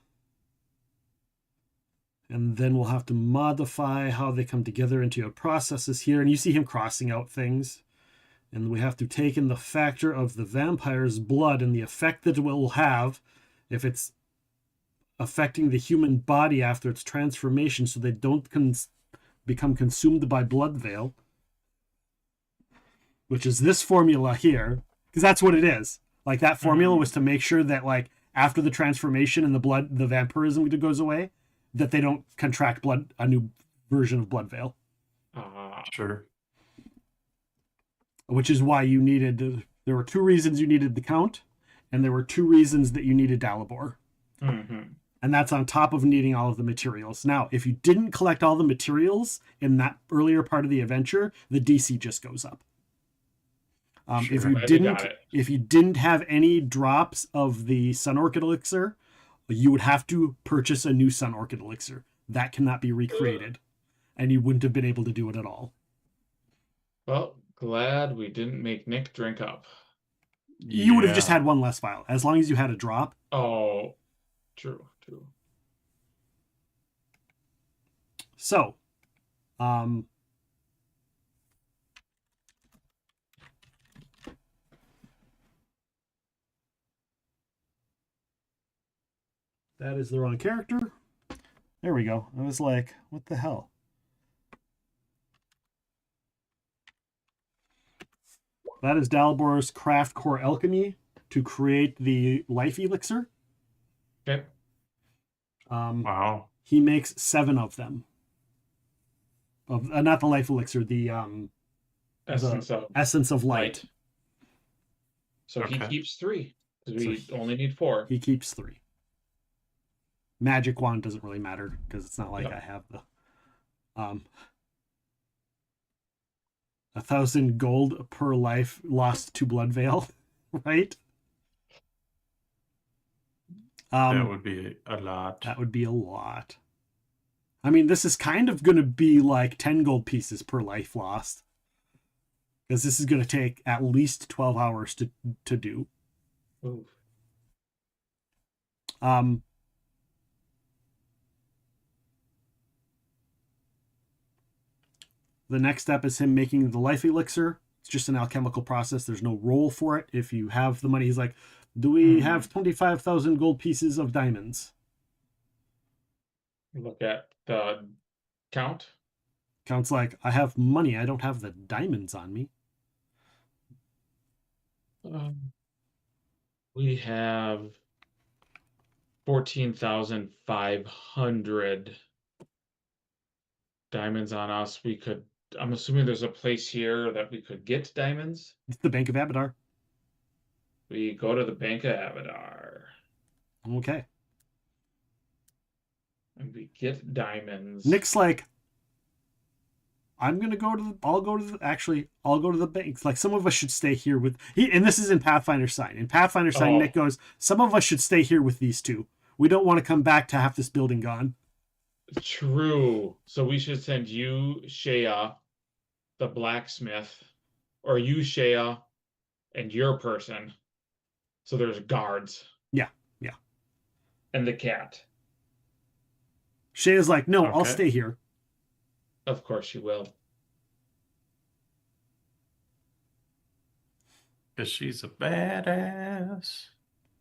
And then we'll have to modify how they come together into your processes here. And you see him crossing out things. And we have to take in the factor of the vampire's blood and the effect that it will have if it's affecting the human body after its transformation so they don't become consumed by blood veil. Which is this formula here. Because that's what it is. Like, that formula was to make sure that, like, after the transformation and the vampirism goes away, that they don't contract a new version of blood veil.
Sure.
Which is why you needed, there were 2 reasons you needed the Count, and there were 2 reasons that you needed Dalibor.
Mm-hmm.
And that's on top of needing all of the materials. Now, if you didn't collect all the materials in that earlier part of the adventure, the DC just goes up.
Sure,
if you didn't have any drops of the Sun Orchid Elixir, you would have to purchase a new Sun Orchid Elixir. That cannot be recreated. And you wouldn't have been able to do it at all.
Well, glad we didn't make Nick drink up.
You would have just had 1 less vial. As long as you had a drop.
Oh, true.
So, that is the wrong character. There we go. I was like, what the hell? That is Dalibor's craft core alchemy to create the life elixir.
Okay.
Wow.
He makes 7 of them. Of not the life elixir, the essence of light.
So he keeps 3 because we only need 4.
He keeps 3. Magic wand doesn't really matter because it's not like I have the 1,000 gold per life lost to blood veil, right?
That would be a lot.
That would be a lot. I mean, this is kind of going to be like 10 gold pieces per life lost. Because this is going to take at least 12 hours to do.
Ooh.
The next step is him making the life elixir. It's just an alchemical process. There's no roll for it. If you have the money, he's like, Do we have 25,000 gold pieces of diamonds?
Look at the count.
Count's like, I have money. I don't have the diamonds on me.
We have 14,500 diamonds on us. I'm assuming there's a place here that we could get diamonds.
It's the Bank of Abadar.
We go to the Bank of Abadar.
Okay.
And we get diamonds.
Nick's like, I'll go to the bank. Like, some of us should stay here with and this is in Pathfinder sign. In Pathfinder sign, Nick goes, some of us should stay here with these two. We don't want to come back to have this building gone.
True. So we should send you, Shea, the blacksmith, or you, Shea, and your person. So there's guards.
Yeah.
And the cat.
Shea's like, no, I'll stay here.
Of course you will.
Because she's a badass.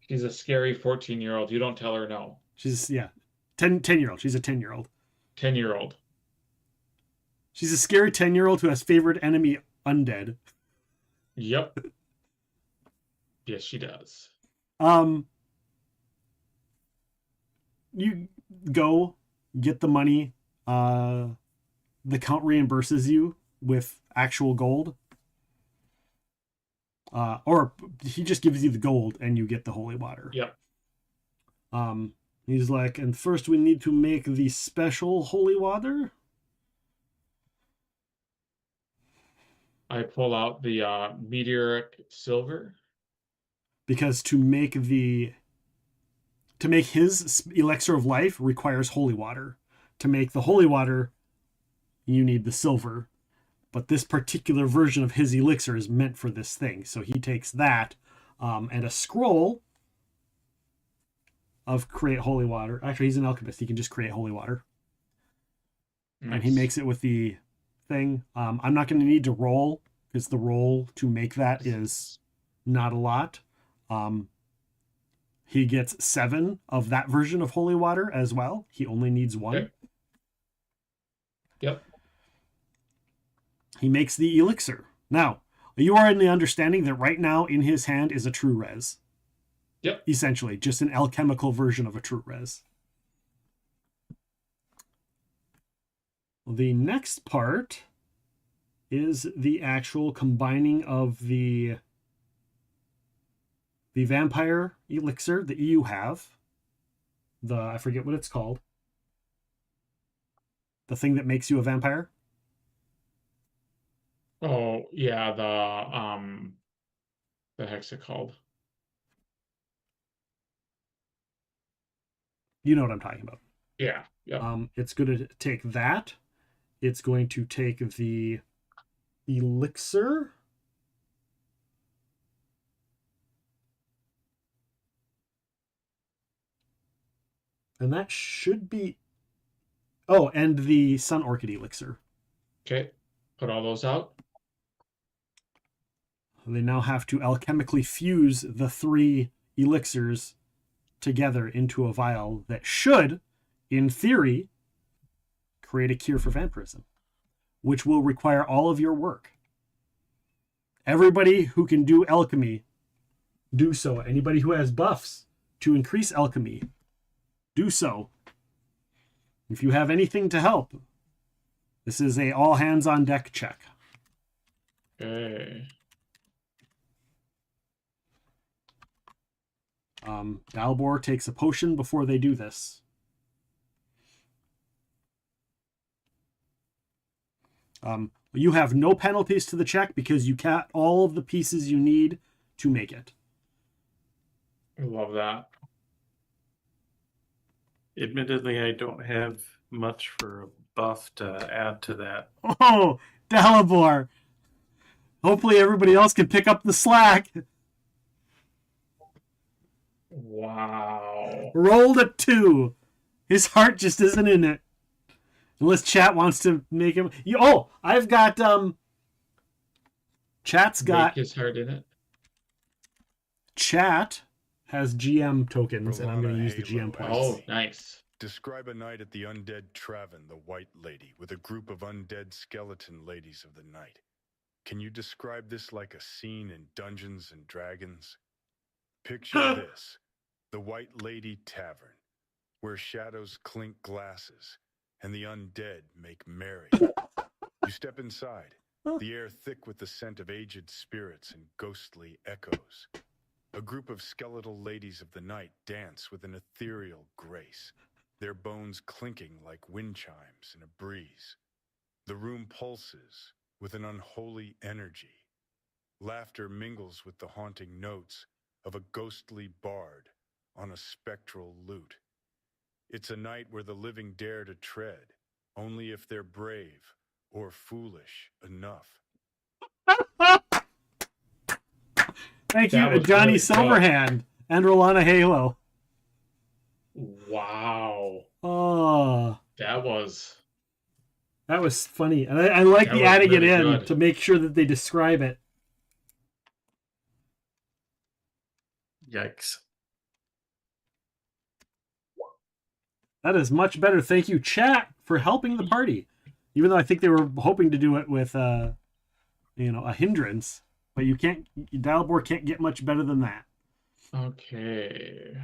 She's a scary 14-year-old. You don't tell her no.
She's, 10-year-old. She's a 10-year-old.
10-year-old.
She's a scary 10-year-old who has favorite enemy undead.
Yep. Yes, she does.
You go get the money. The Count reimburses you with actual gold. Or he just gives you the gold and you get the holy water.
Yep.
He's like, and first we need to make the special holy water.
I pull out the meteoric silver.
Because to make his elixir of life requires holy water. To make the holy water, you need the silver. But this particular version of his elixir is meant for this thing. So he takes that and a scroll of create holy water. Actually, he's an alchemist. He can just create holy water. Nice. And he makes it with the thing. I'm not going to need to roll because the roll to make that is not a lot. He gets 7 of that version of holy water as well. He only needs 1.
Okay. Yep.
He makes the elixir. Now, you are in the understanding that right now in his hand is a true res.
Yep.
Essentially, just an alchemical version of a true res. The next part is the actual combining of the vampire elixir that you have. I forget what it's called. The thing that makes you a vampire.
Oh, yeah, the heck's it called?
You know what I'm talking about.
Yeah.
It's going to take that. It's going to take the elixir. And that should be... Oh, and the Sun Orchid elixir.
Okay. Put all those out.
They now have to alchemically fuse the 3 elixirs together into a vial that should, in theory, create a cure for vampirism, which will require all of your work. Everybody who can do alchemy, do so. Anybody who has buffs to increase alchemy, do so. If you have anything to help, this is a all hands on deck check.
Okay.
Dalbor takes a potion before they do this. You have no penalties to the check because you got all of the pieces you need to make it.
I love that.
Admittedly, I don't have much for a buff to add to that.
Oh, Dalbor! Hopefully everybody else can pick up the slack.
Wow.
Rolled a 2. His heart just isn't in it. Unless chat wants to make him... I've got... Chat's got...
Make his heart in it.
Chat has GM tokens, and I'm going to use the GM points.
Oh, nice.
Describe a night at the undead Traven, the White Lady, with a group of undead skeleton ladies of the night. Can you describe this like a scene in Dungeons and Dragons? Picture this, the White Lady Tavern, where shadows clink glasses and the undead make merry. You step inside, the air thick with the scent of aged spirits and ghostly echoes. A group of skeletal ladies of the night dance with an ethereal grace, their bones clinking like wind chimes in a breeze. The room pulses with an unholy energy. Laughter mingles with the haunting notes of a ghostly bard on a spectral lute. It's a night where the living dare to tread, only if they're brave or foolish enough.
Thank you, Johnny really Silverhand and Rolana Halo.
Wow.
Oh.
That was
funny. And I like the adding really it in
good.
To make sure that they describe it.
Yikes.
That is much better. Thank you, chat, for helping the party. Even though I think they were hoping to do it with a hindrance. But you can't, Dalibor can't get much better than that.
Okay.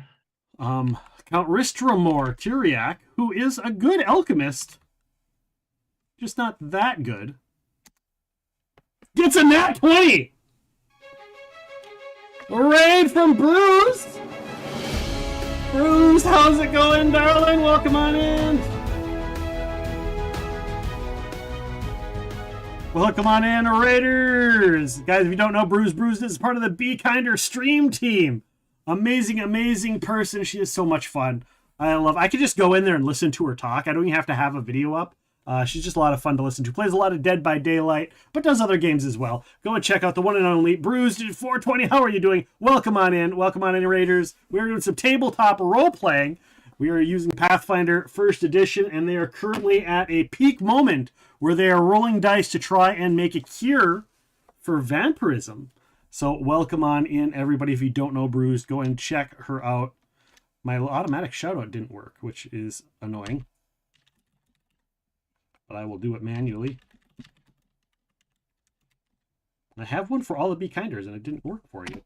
Count Ristomaur Tiriac, who is a good alchemist, just not that good, gets a nat 20! Raid from Bruce! Bruce, how's it going, darling? Welcome on in. Welcome on in, Raiders! Guys, if you don't know, Bruce is part of the Be Kinder stream team. Amazing person. She is so much fun. I could just go in there and listen to her talk. I don't even have to have a video up. She's just a lot of fun to listen to. Plays a lot of Dead by Daylight, but does other games as well. Go and check out the one and only Bruised 420. How are you doing? Welcome on in, Raiders. We're doing some tabletop role playing. We are using Pathfinder 1st edition, and they are currently at a peak moment where they are rolling dice to try and make a cure for vampirism. So welcome on in, everybody. If you don't know Bruised, go and check her out. My automatic shoutout didn't work, which is annoying. But I will do it manually. I have one for all the Be Kinders, and it didn't work for you.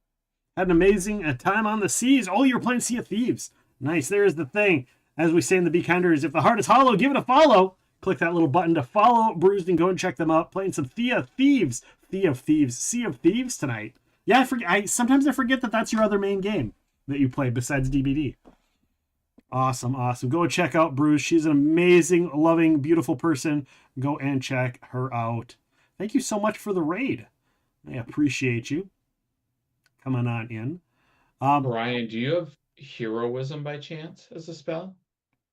Had an amazing time on the seas. Oh, you were playing Sea of Thieves. Nice. There's the thing. As we say in the Be Kinders, if the heart is hollow, give it a follow. Click that little button to follow Bruised and go and check them out. Playing some Sea of Thieves tonight. Yeah, sometimes I forget that that's your other main game that you play besides DBD. Awesome. Go and check out Bruce. She's an amazing, loving, beautiful person. Go and check her out. Thank you so much for the raid. I appreciate you. Coming on in.
Brian, do you have heroism by chance as a spell?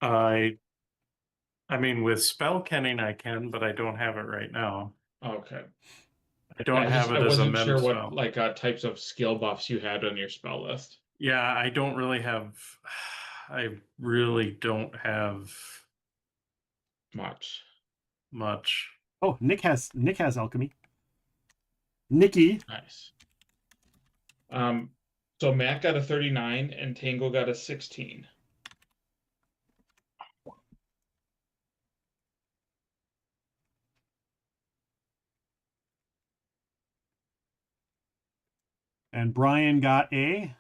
I mean, with spell kenning I can, but I don't have it right now.
Okay.
I don't have it as a meta spell. I wasn't sure
what types of skill buffs you had on your spell list.
Yeah, I don't really have. I really don't have
much.
Oh, Nick has alchemy. Nikki.
Nice. So Matt got a 39 and Tango got a 16.
And Brian got a.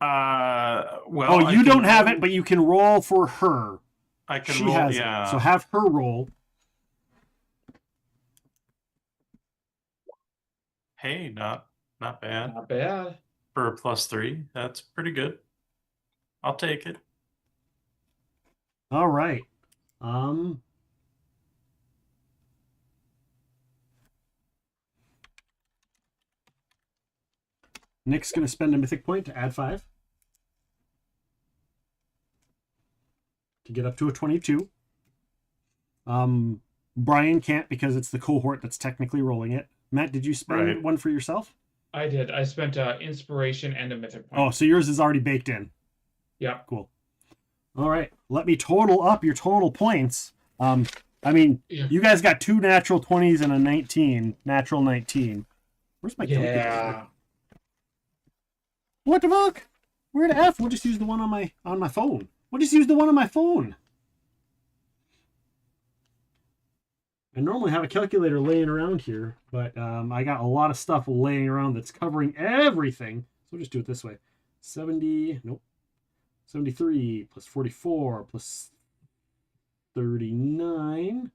Well,
oh, you don't have it, but you can roll for her.
I can
she
roll,
has
yeah.
It. So have her roll.
Hey, not bad.
Not bad.
For a +3, that's pretty good. I'll take it.
All right. Nick's going to spend a mythic point to add 5. To get up to a 22. Brian can't because it's the cohort that's technically rolling it. Matt, did you spend one for yourself?
I did. I spent inspiration and a mythic point.
Oh, so yours is already baked in.
Yeah.
Cool. All right. Let me total up your total points. I mean, you guys got 2 natural 20s and a 19. Natural 19. Where's my calculator? What the fuck? Where the F? We'll just use the one on my phone. We'll just use the one on my phone. I normally have a calculator laying around here, but I got a lot of stuff laying around that's covering everything. So we'll just do it this way. 70, nope. 73 plus 44 plus 39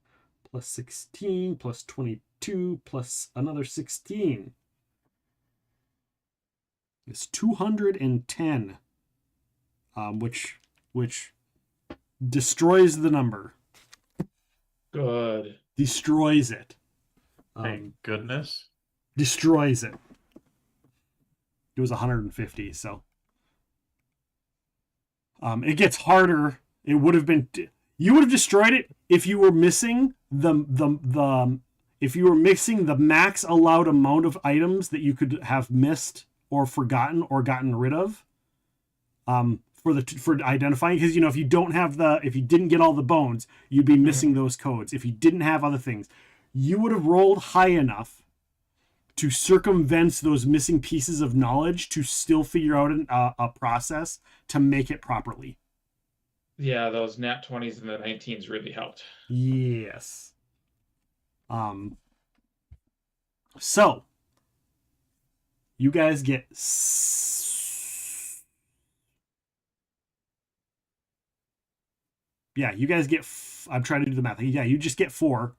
plus 16 plus 22 plus another 16. It's 210, which destroys the number.
Good.
Destroys it.
Thank goodness.
Destroys it. It was 150, so it gets harder. It would have been, you would have destroyed it if you were missing if you were mixing the max allowed amount of items that you could have missed or forgotten or gotten rid of. For identifying, because if you if you didn't get all the bones, you'd be missing those codes. If you didn't have other things, you would have rolled high enough to circumvent those missing pieces of knowledge to still figure out a process to make it properly.
Yeah, those nat 20s and the 19s really helped.
Yes. So you guys get I'm trying to do the math. Yeah, you just get 4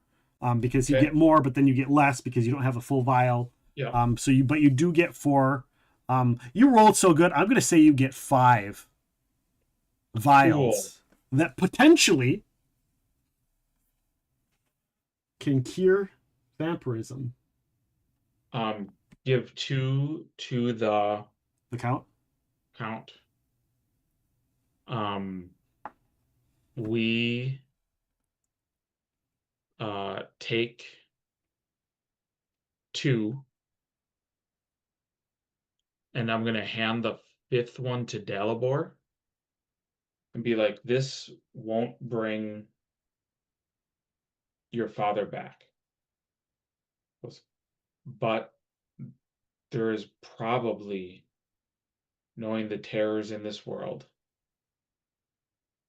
because you get more, but then you get less because you don't have a full vial.
Yeah.
But you do get 4. You rolled so good. I'm going to say you get 5 vials that potentially can cure vampirism.
Give 2 to the
Count.
We take 2, and I'm gonna hand the 5th one to Dalibor and be like, this won't bring your father back, but there is probably, knowing the terrors in this world,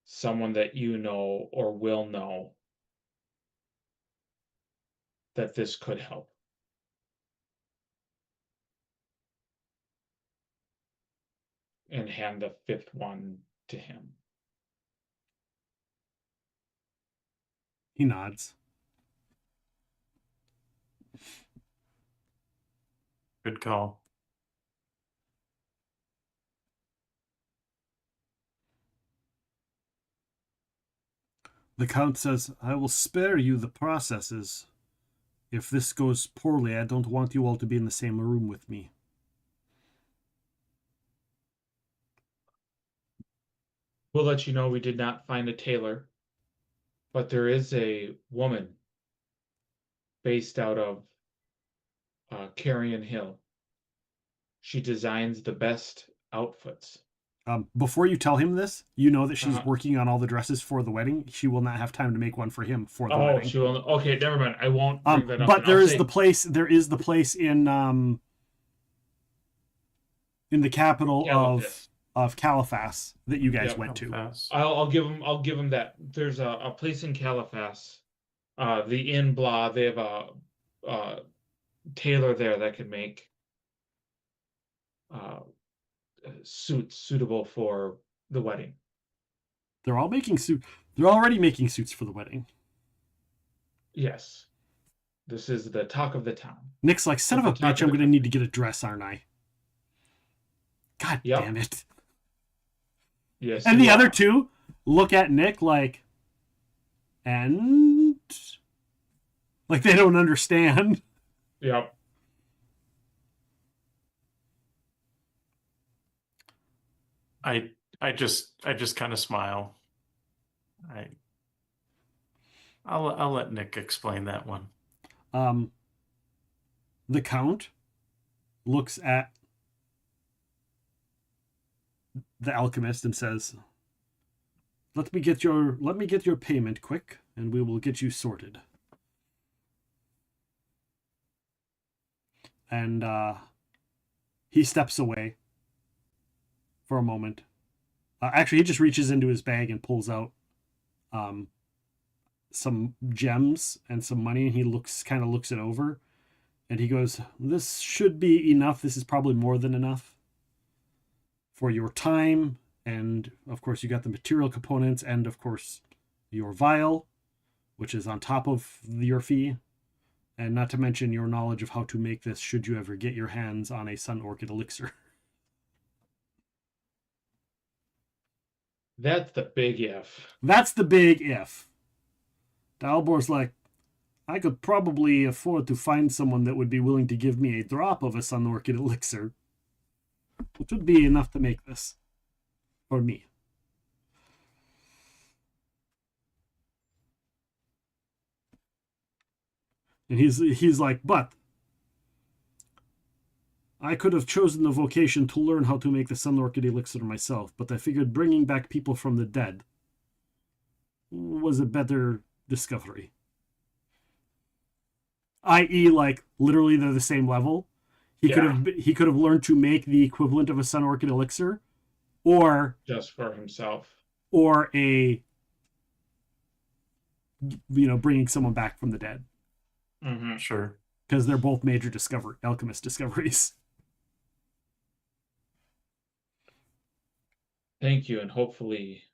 someone that you know or will know that this could help. And hand the 5th one to him.
He nods.
Good call.
The Count says, I will spare you the processes. If this goes poorly, I don't want you all to be in the same room with me.
We'll let you know we did not find a tailor, but there is a woman based out of Carrion Hill. She designs the best outfits.
Before you tell him this, you know that she's working on all the dresses for the wedding. She will not have time to make one for him for the wedding.
Oh, she will. Okay, never mind. I won't bring that up.
But there is the place. There is the place in the capital of Caliphas that you guys went to.
I'll give him that. There's a place in Caliphas, the Inn Blah. They have a tailor there that can make suits suitable for the wedding.
They're all making suits. They're already making suits for the wedding.
Yes. This is the talk of the town.
Nick's like, son of a bitch, I'm going to need to get a dress, aren't I? God damn it.
Yes.
And the other two look at Nick like, and like they don't understand.
Yep.
I just kind of smile. I'll let Nick explain that one.
The Count looks at the alchemist and says, let me get your payment quick, and we will get you sorted. And he steps away for a moment. Actually, he just reaches into his bag and pulls out some gems and some money, and he kind of looks it over, and he goes, "This should be enough. This is probably more than enough for your time, and of course you got the material components, and of course your vial, which is on top of your fee, and not to mention your knowledge of how to make this should you ever get your hands on a Sun Orchid elixir."
That's the big if.
That's the big if. Dalbor's like, "I could probably afford to find someone that would be willing to give me a drop of a Sun Orchid elixir, which would be enough to make this for me." And he's like, "But I could have chosen the vocation to learn how to make the Sun Orchid elixir myself, but I figured bringing back people from the dead was a better discovery." I.e., like, literally they're the same level. He could have learned to make the equivalent of a Sun Orchid elixir, or
just for himself,
or bringing someone back from the dead.
Mm-hmm. Sure,
because they're both major alchemist discoveries.
Thank you, and hopefully,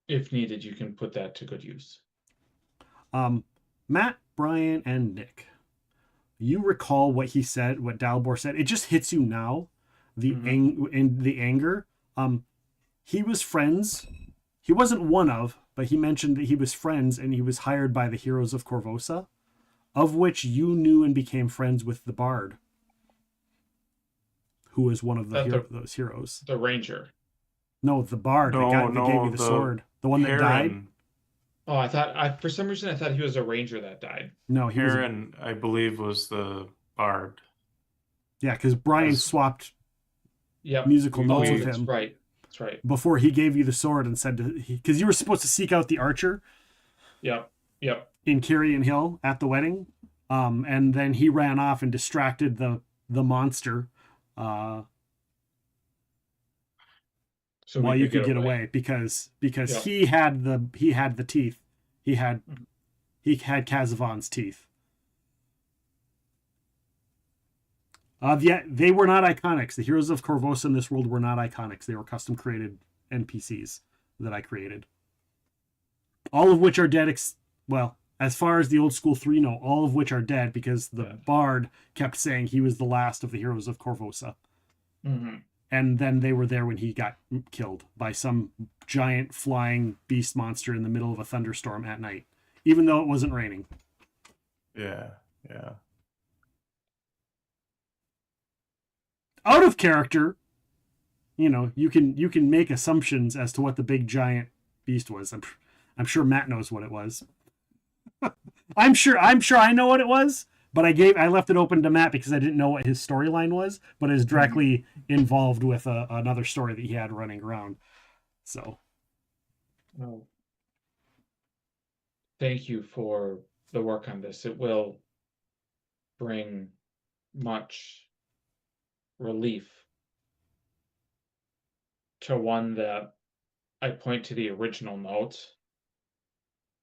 if needed, you can put that to good use.
Matt, Brian, and Nick, you recall what he said, what Dalbor said. It just hits you now, the anger. He was friends. He wasn't one of, but he mentioned that he was friends and he was hired by the heroes of Korvosa, of which you knew and became friends with the bard, who was one of those heroes.
The ranger.
No, the bard, the guy that gave you the sword. The one that died.
Oh, for some reason I thought he was a ranger that died.
No, he was.
I believe, was the bard.
Yeah, because Brian swapped musical notes with him.
That's right.
Before he gave you the sword and said, because you were supposed to seek out the archer.
Yep.
In Carrion Hill at the wedding, and then he ran off and distracted the monster. So while you could get away because he had the teeth. He had Kazavon's teeth. They were not iconics. The heroes of Korvosa in this world were not iconics. They were custom created NPCs that I created. All of which are dead. As far as the old school 3 know, all of which are dead because the bard kept saying he was the last of the heroes of Korvosa.
Mm-hmm.
And then they were there when he got killed by some giant flying beast monster in the middle of a thunderstorm at night, even though it wasn't raining.
Yeah.
Out of character, you can make assumptions as to what the big giant beast was. I'm sure Matt knows what it was. I'm sure I know what it was, but I left it open to Matt because I didn't know what his storyline was, but is directly involved with another story that he had running around. So,
thank you for the work on this. It will bring much relief to one that I point to the original notes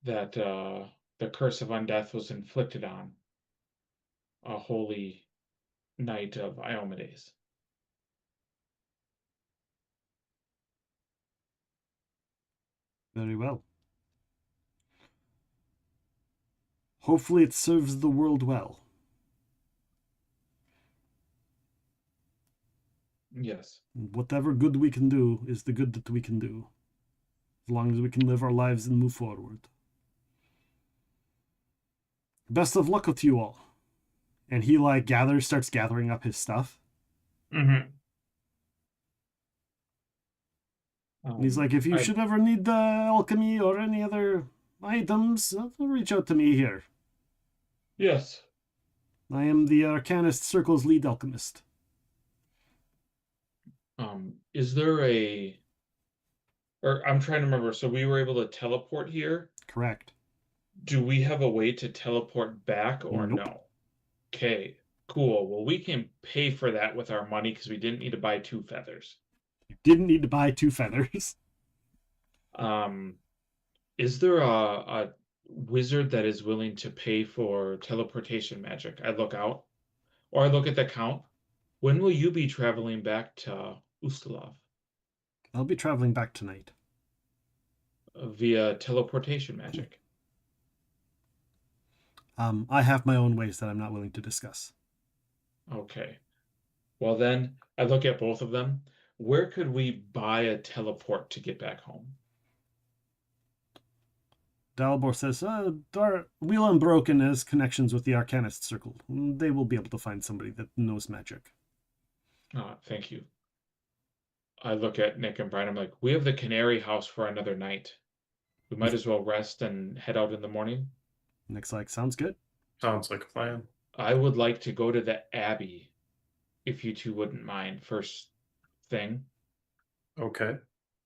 that the curse of undeath was inflicted on a holy knight of Iomedes.
Very well. Hopefully it serves the world well.
Yes.
Whatever good we can do is the good that we can do. As long as we can live our lives and move forward. Best of luck with you all. And he starts gathering up his stuff.
Mm-hmm.
And he's like, if you should ever need the alchemy or any other items, reach out to me here.
Yes.
I am the Arcanist Circle's lead alchemist.
Is there I'm trying to remember, so we were able to teleport here?
Correct.
Do we have a way to teleport back or
Nope.
no? Okay. Cool. Well, we can pay for that with our money because we didn't need to buy 2 feathers.
You didn't need to buy 2 feathers.
Is there a wizard that is willing to pay for teleportation magic? I look out, or I look at the Count. When will you be traveling back to Ustalav?
I'll be traveling back tonight.
Via teleportation magic.
I have my own ways that I'm not willing to discuss.
Okay. Well then, I look at both of them. Where could we buy a teleport to get back home?
Dalibor says, Wheel Unbroken has connections with the Arcanist Circle. They will be able to find somebody that knows magic.
Thank you. I look at Nick and Brian. I'm like, we have the Canary House for another night. We might as well rest and head out in the morning.
Nick's like, sounds good.
Sounds like a plan.
I would like to go to the Abbey, if you two wouldn't mind, first thing.
Okay.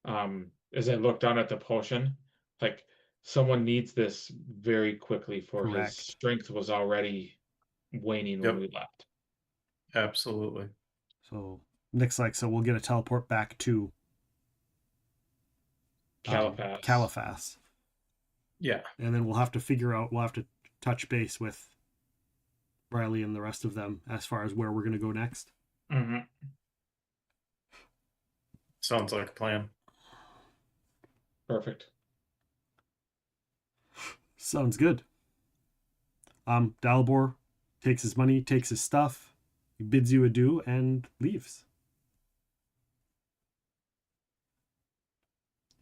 As I look down at the potion, like, someone needs this very quickly, for his strength was already waning when we left.
Absolutely.
So Nick's like, so we'll get a teleport back to Caliphas.
Yeah.
And then we'll have to touch base with Riley and the rest of them as far as where we're going to go next.
Mm-hmm.
Sounds like a plan.
Perfect.
Sounds good. Dalibor takes his money, takes his stuff, he bids you adieu, and leaves.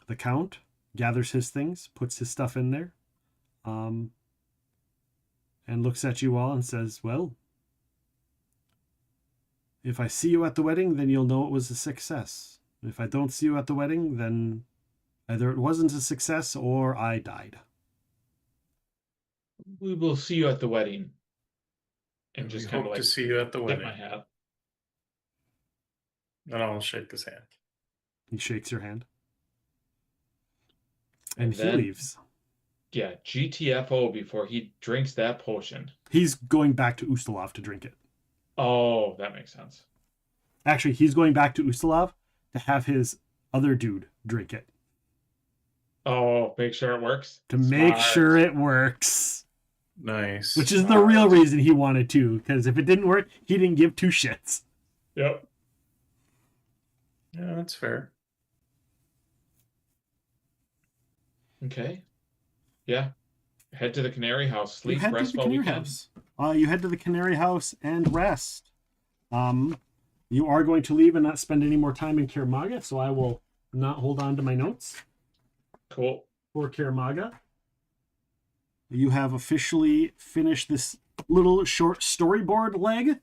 The Count gathers his things, puts his stuff in there, and looks at you all and says, well, if I see you at the wedding, then you'll know it was a success. If I don't see you at the wedding, then either it wasn't a success or I died.
We will see you at the wedding. And just kind of
hope
like
to see you at the
tip
wedding.
my hat.
And I'll shake his hand.
He shakes your hand. And he
then,
leaves.
Yeah, GTFO before he drinks that potion.
He's going back to Ustalav to drink it.
Oh, that makes sense.
Actually, he's going back to Ustalav to have his other dude drink it.
Oh, make sure it works?
To make sure it works.
Nice.
Which is the real reason he wanted to, because if it didn't work, he didn't give 2 shits.
Yep.
Yeah, that's fair.
Okay. Yeah. Head to the Canary House. Sleep,
You
rest while we can.
You head to the Canary House and rest. You are going to leave and not spend any more time in Kaer Maga, so I will not hold on to my notes.
Cool.
For Kaer Maga. You have officially finished this little short storyboard leg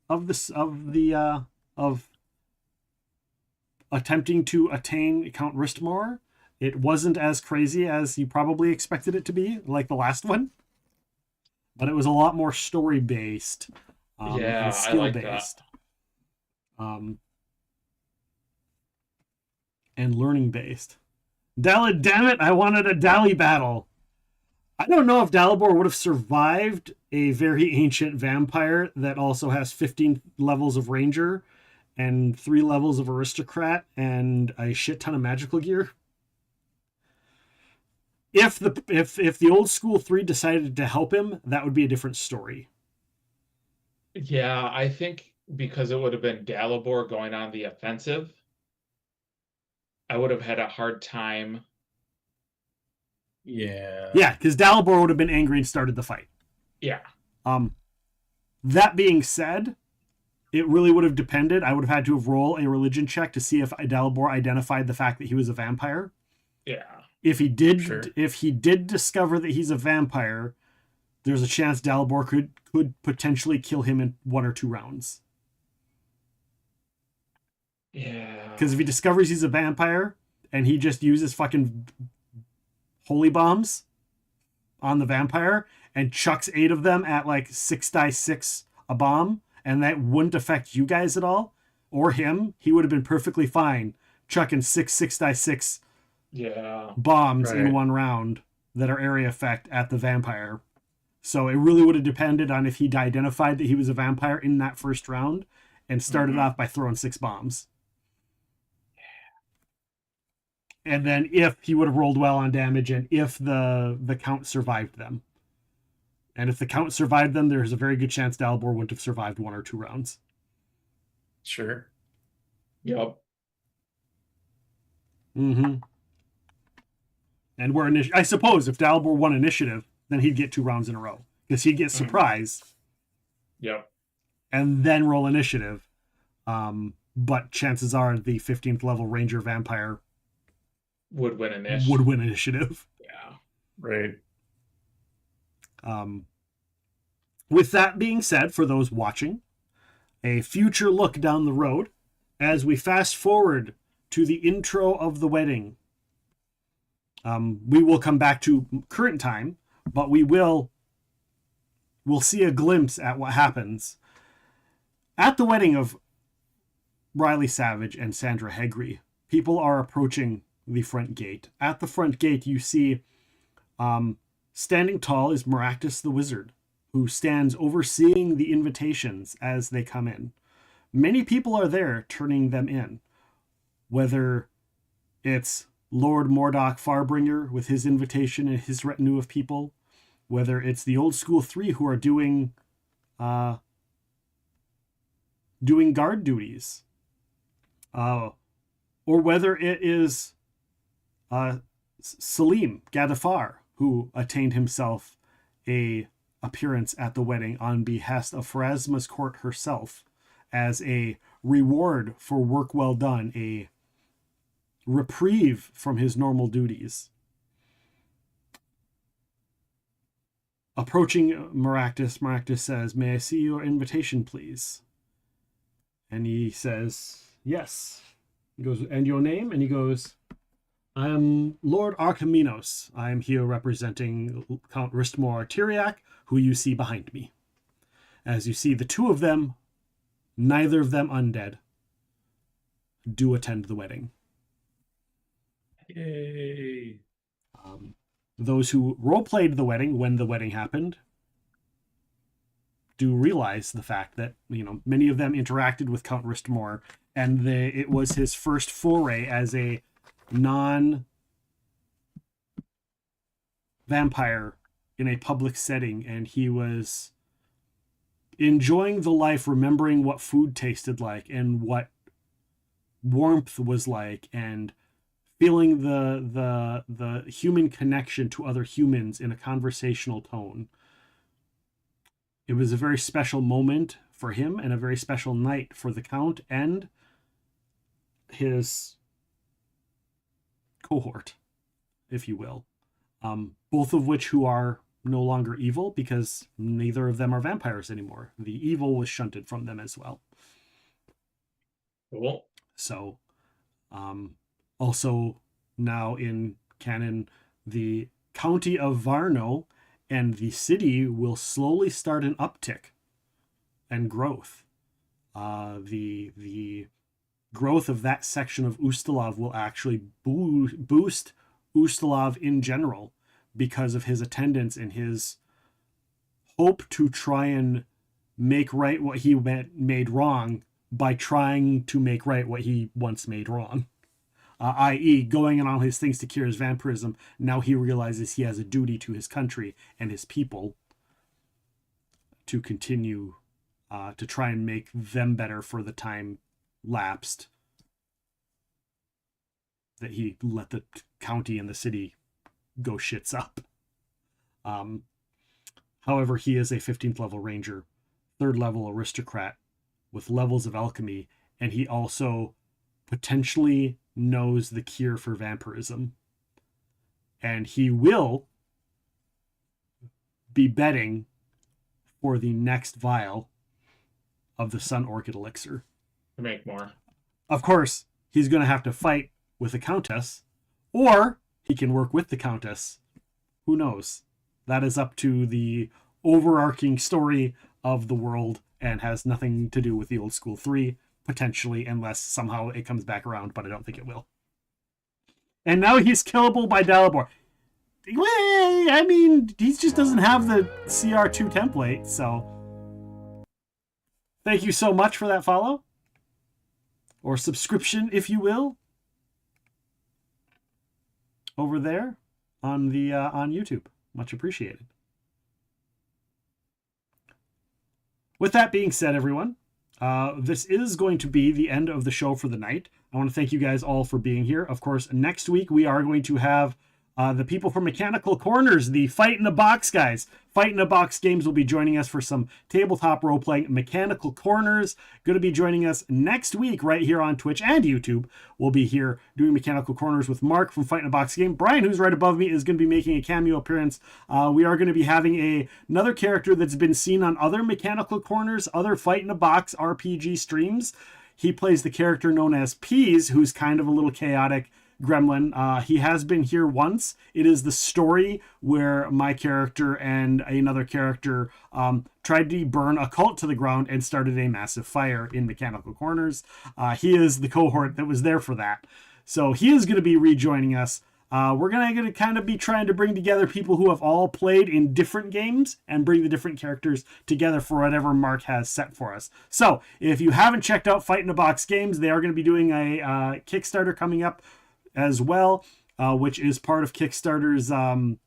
of attempting to attain Count Ristomaur. It wasn't as crazy as you probably expected it to be, like the last one, but it was a lot more story based, and skill based, and learning based. Damn it! I wanted a dally battle. I don't know if Dalibor would have survived a very ancient vampire that also has 15 levels of ranger and 3 levels of aristocrat and a shit ton of magical gear. If the old school 3 decided to help him, that would be a different story.
Yeah, I think because it would have been Dalibor going on the offensive, I would have had a hard time.
Yeah.
Yeah, because Dalibor would have been angry and started the fight.
Yeah.
That being said, it really would have depended. I would have had to have rolled a religion check to see if Dalibor identified the fact that he was a vampire.
Yeah.
If he did discover that he's a vampire, there's a chance Dalibor could potentially kill him in 1 or 2 rounds.
Yeah.
Because if he discovers he's a vampire and he just uses fucking holy bombs on the vampire and chucks 8 of them at like 6d6 a bomb, and that wouldn't affect you guys at all or him, he would have been perfectly fine chucking 6d6 bombs in 1 round that are area effect at the vampire. So it really would have depended on if he'd identified that he was a vampire in that first round and started off by throwing 6 bombs. And then if he would have rolled well on damage and if the Count survived them. And if the Count survived them, there's a very good chance Dalibor wouldn't have survived 1 or 2 rounds.
Sure.
Yep.
Mm-hmm. And I suppose if Dalibor won initiative, then he'd get 2 rounds in a row. Because he'd get surprise.
Yep.
And then roll initiative. But chances are the 15th level Ranger Vampire
would win
initiative.
Yeah.
Right.
With that being said, for those watching, a future look down the road as we fast forward to the intro of the wedding. We will come back to current time, but we'll see a glimpse at what happens at the wedding of Riley Savage and Sandra Hegri. People are approaching the front gate. At the front gate, you see standing tall is Maractus the Wizard, who stands overseeing the invitations as they come in. Many people are there turning them in, whether it's Lord Mordock Farbringer with his invitation and his retinue of people, whether it's the Old School 3 who are doing guard duties, or whether it is Salim Gadafar, who attained himself a appearance at the wedding on behest of Pharasma's court herself as a reward for work well done, a reprieve from his normal duties. Approaching Maractus says, "May I see your invitation, please?" And he says, "Yes." He goes, "And your name?" And he goes, "I am Lord Archeminos. I am here representing Count Ristomaur Tiriac, who you see behind me." As you see the 2 of them, neither of them undead, do attend the wedding.
Yay.
Those who role-played the wedding when the wedding happened do realize the fact that, many of them interacted with Count Ristomaur, and it was his first foray as a non-vampire in a public setting, and he was enjoying the life, remembering what food tasted like and what warmth was like, and feeling the human connection to other humans in a conversational tone. It was a very special moment for him and a very special night for the Count and his cohort, if you will. Both of which who are no longer evil because neither of them are vampires anymore. The evil was shunted from them as well.
Cool.
So, also now in canon, the county of Varno and the city will slowly start an uptick and growth. The growth of that section of Ustalav will actually boost Ustalav in general because of his attendance and his hope to try and make right what he made wrong by trying to make right what he once made wrong. I.e., going on all his things to cure his vampirism, now he realizes he has a duty to his country and his people to continue to try and make them better for the time lapsed that he let the county and the city go shits up. However, he is a 15th level ranger, 3rd level aristocrat with levels of alchemy, and he also potentially knows the cure for vampirism. And he will be betting for the next vial of the Sun Orchid Elixir.
To make more.
Of course, he's going to have to fight with the Countess, or he can work with the Countess. Who knows? That is up to the overarching story of the world and has nothing to do with the Old School 3, potentially, unless somehow it comes back around, but I don't think it will. And now he's killable by Dalibor. I mean, he just doesn't have the CR2 template, so thank you so much for that follow. Or subscription, if you will. Over there on the on YouTube. Much appreciated. With that being said, everyone, this is going to be the end of the show for the night. I want to thank you guys all for being here. Of course, next week we are going to have the people from Mechanical Corners, the Fight in a Box guys. Fight in a Box Games will be joining us for some tabletop role-playing. Mechanical Corners going to be joining us next week right here on Twitch and YouTube. We'll be here doing Mechanical Corners with Mark from Fight in a Box Game. Brian, who's right above me, is going to be making a cameo appearance. We are going to be having another character that's been seen on other Mechanical Corners, other Fight in a Box RPG streams. He plays the character known as Peas, who's kind of a little chaotic gremlin. He has been here once. It is the story where my character and another character tried to burn a cult to the ground and started a massive fire in Mechanical Corners. He is the cohort that was there for that. So he is going to be rejoining us. We're going to kind of be trying to bring together people who have all played in different games and bring the different characters together for whatever Mark has set for us. So if you haven't checked out Fight in a Box Games, they are going to be doing a Kickstarter coming up as well, which is part of Kickstarter's little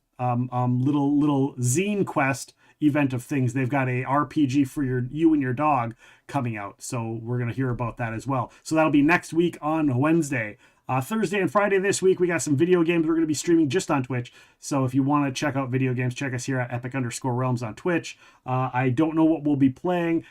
zine quest event of things. They've got a RPG for you and your dog coming out, so we're going to hear about that as well. So that'll be next week on Wednesday. Thursday and Friday this week, we got some video games we're going to be streaming just on Twitch. So if you want to check out video games, check us here at Epic_Realms on Twitch. I don't know what we'll be playing.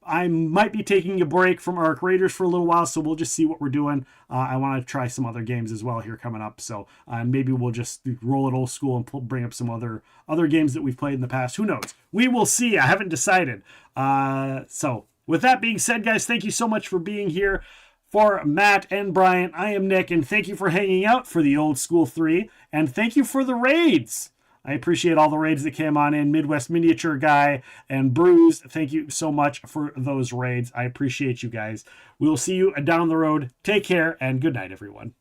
I might be taking a break from Arc Raiders for a little while, so we'll just see what we're doing. I want to try some other games as well here coming up, so maybe we'll just roll it old school and bring up some other games that we've played in the past. Who knows? We will see. I haven't decided. So with that being said, guys, thank you so much for being here. For Matt and Brian, I am Nick, and thank you for hanging out for the Old School 3, and thank you for the raids. I appreciate all the raids that came on in. Midwest Miniature Guy and Bruce, thank you so much for those raids. I appreciate you guys. We'll see you down the road. Take care, and good night, everyone.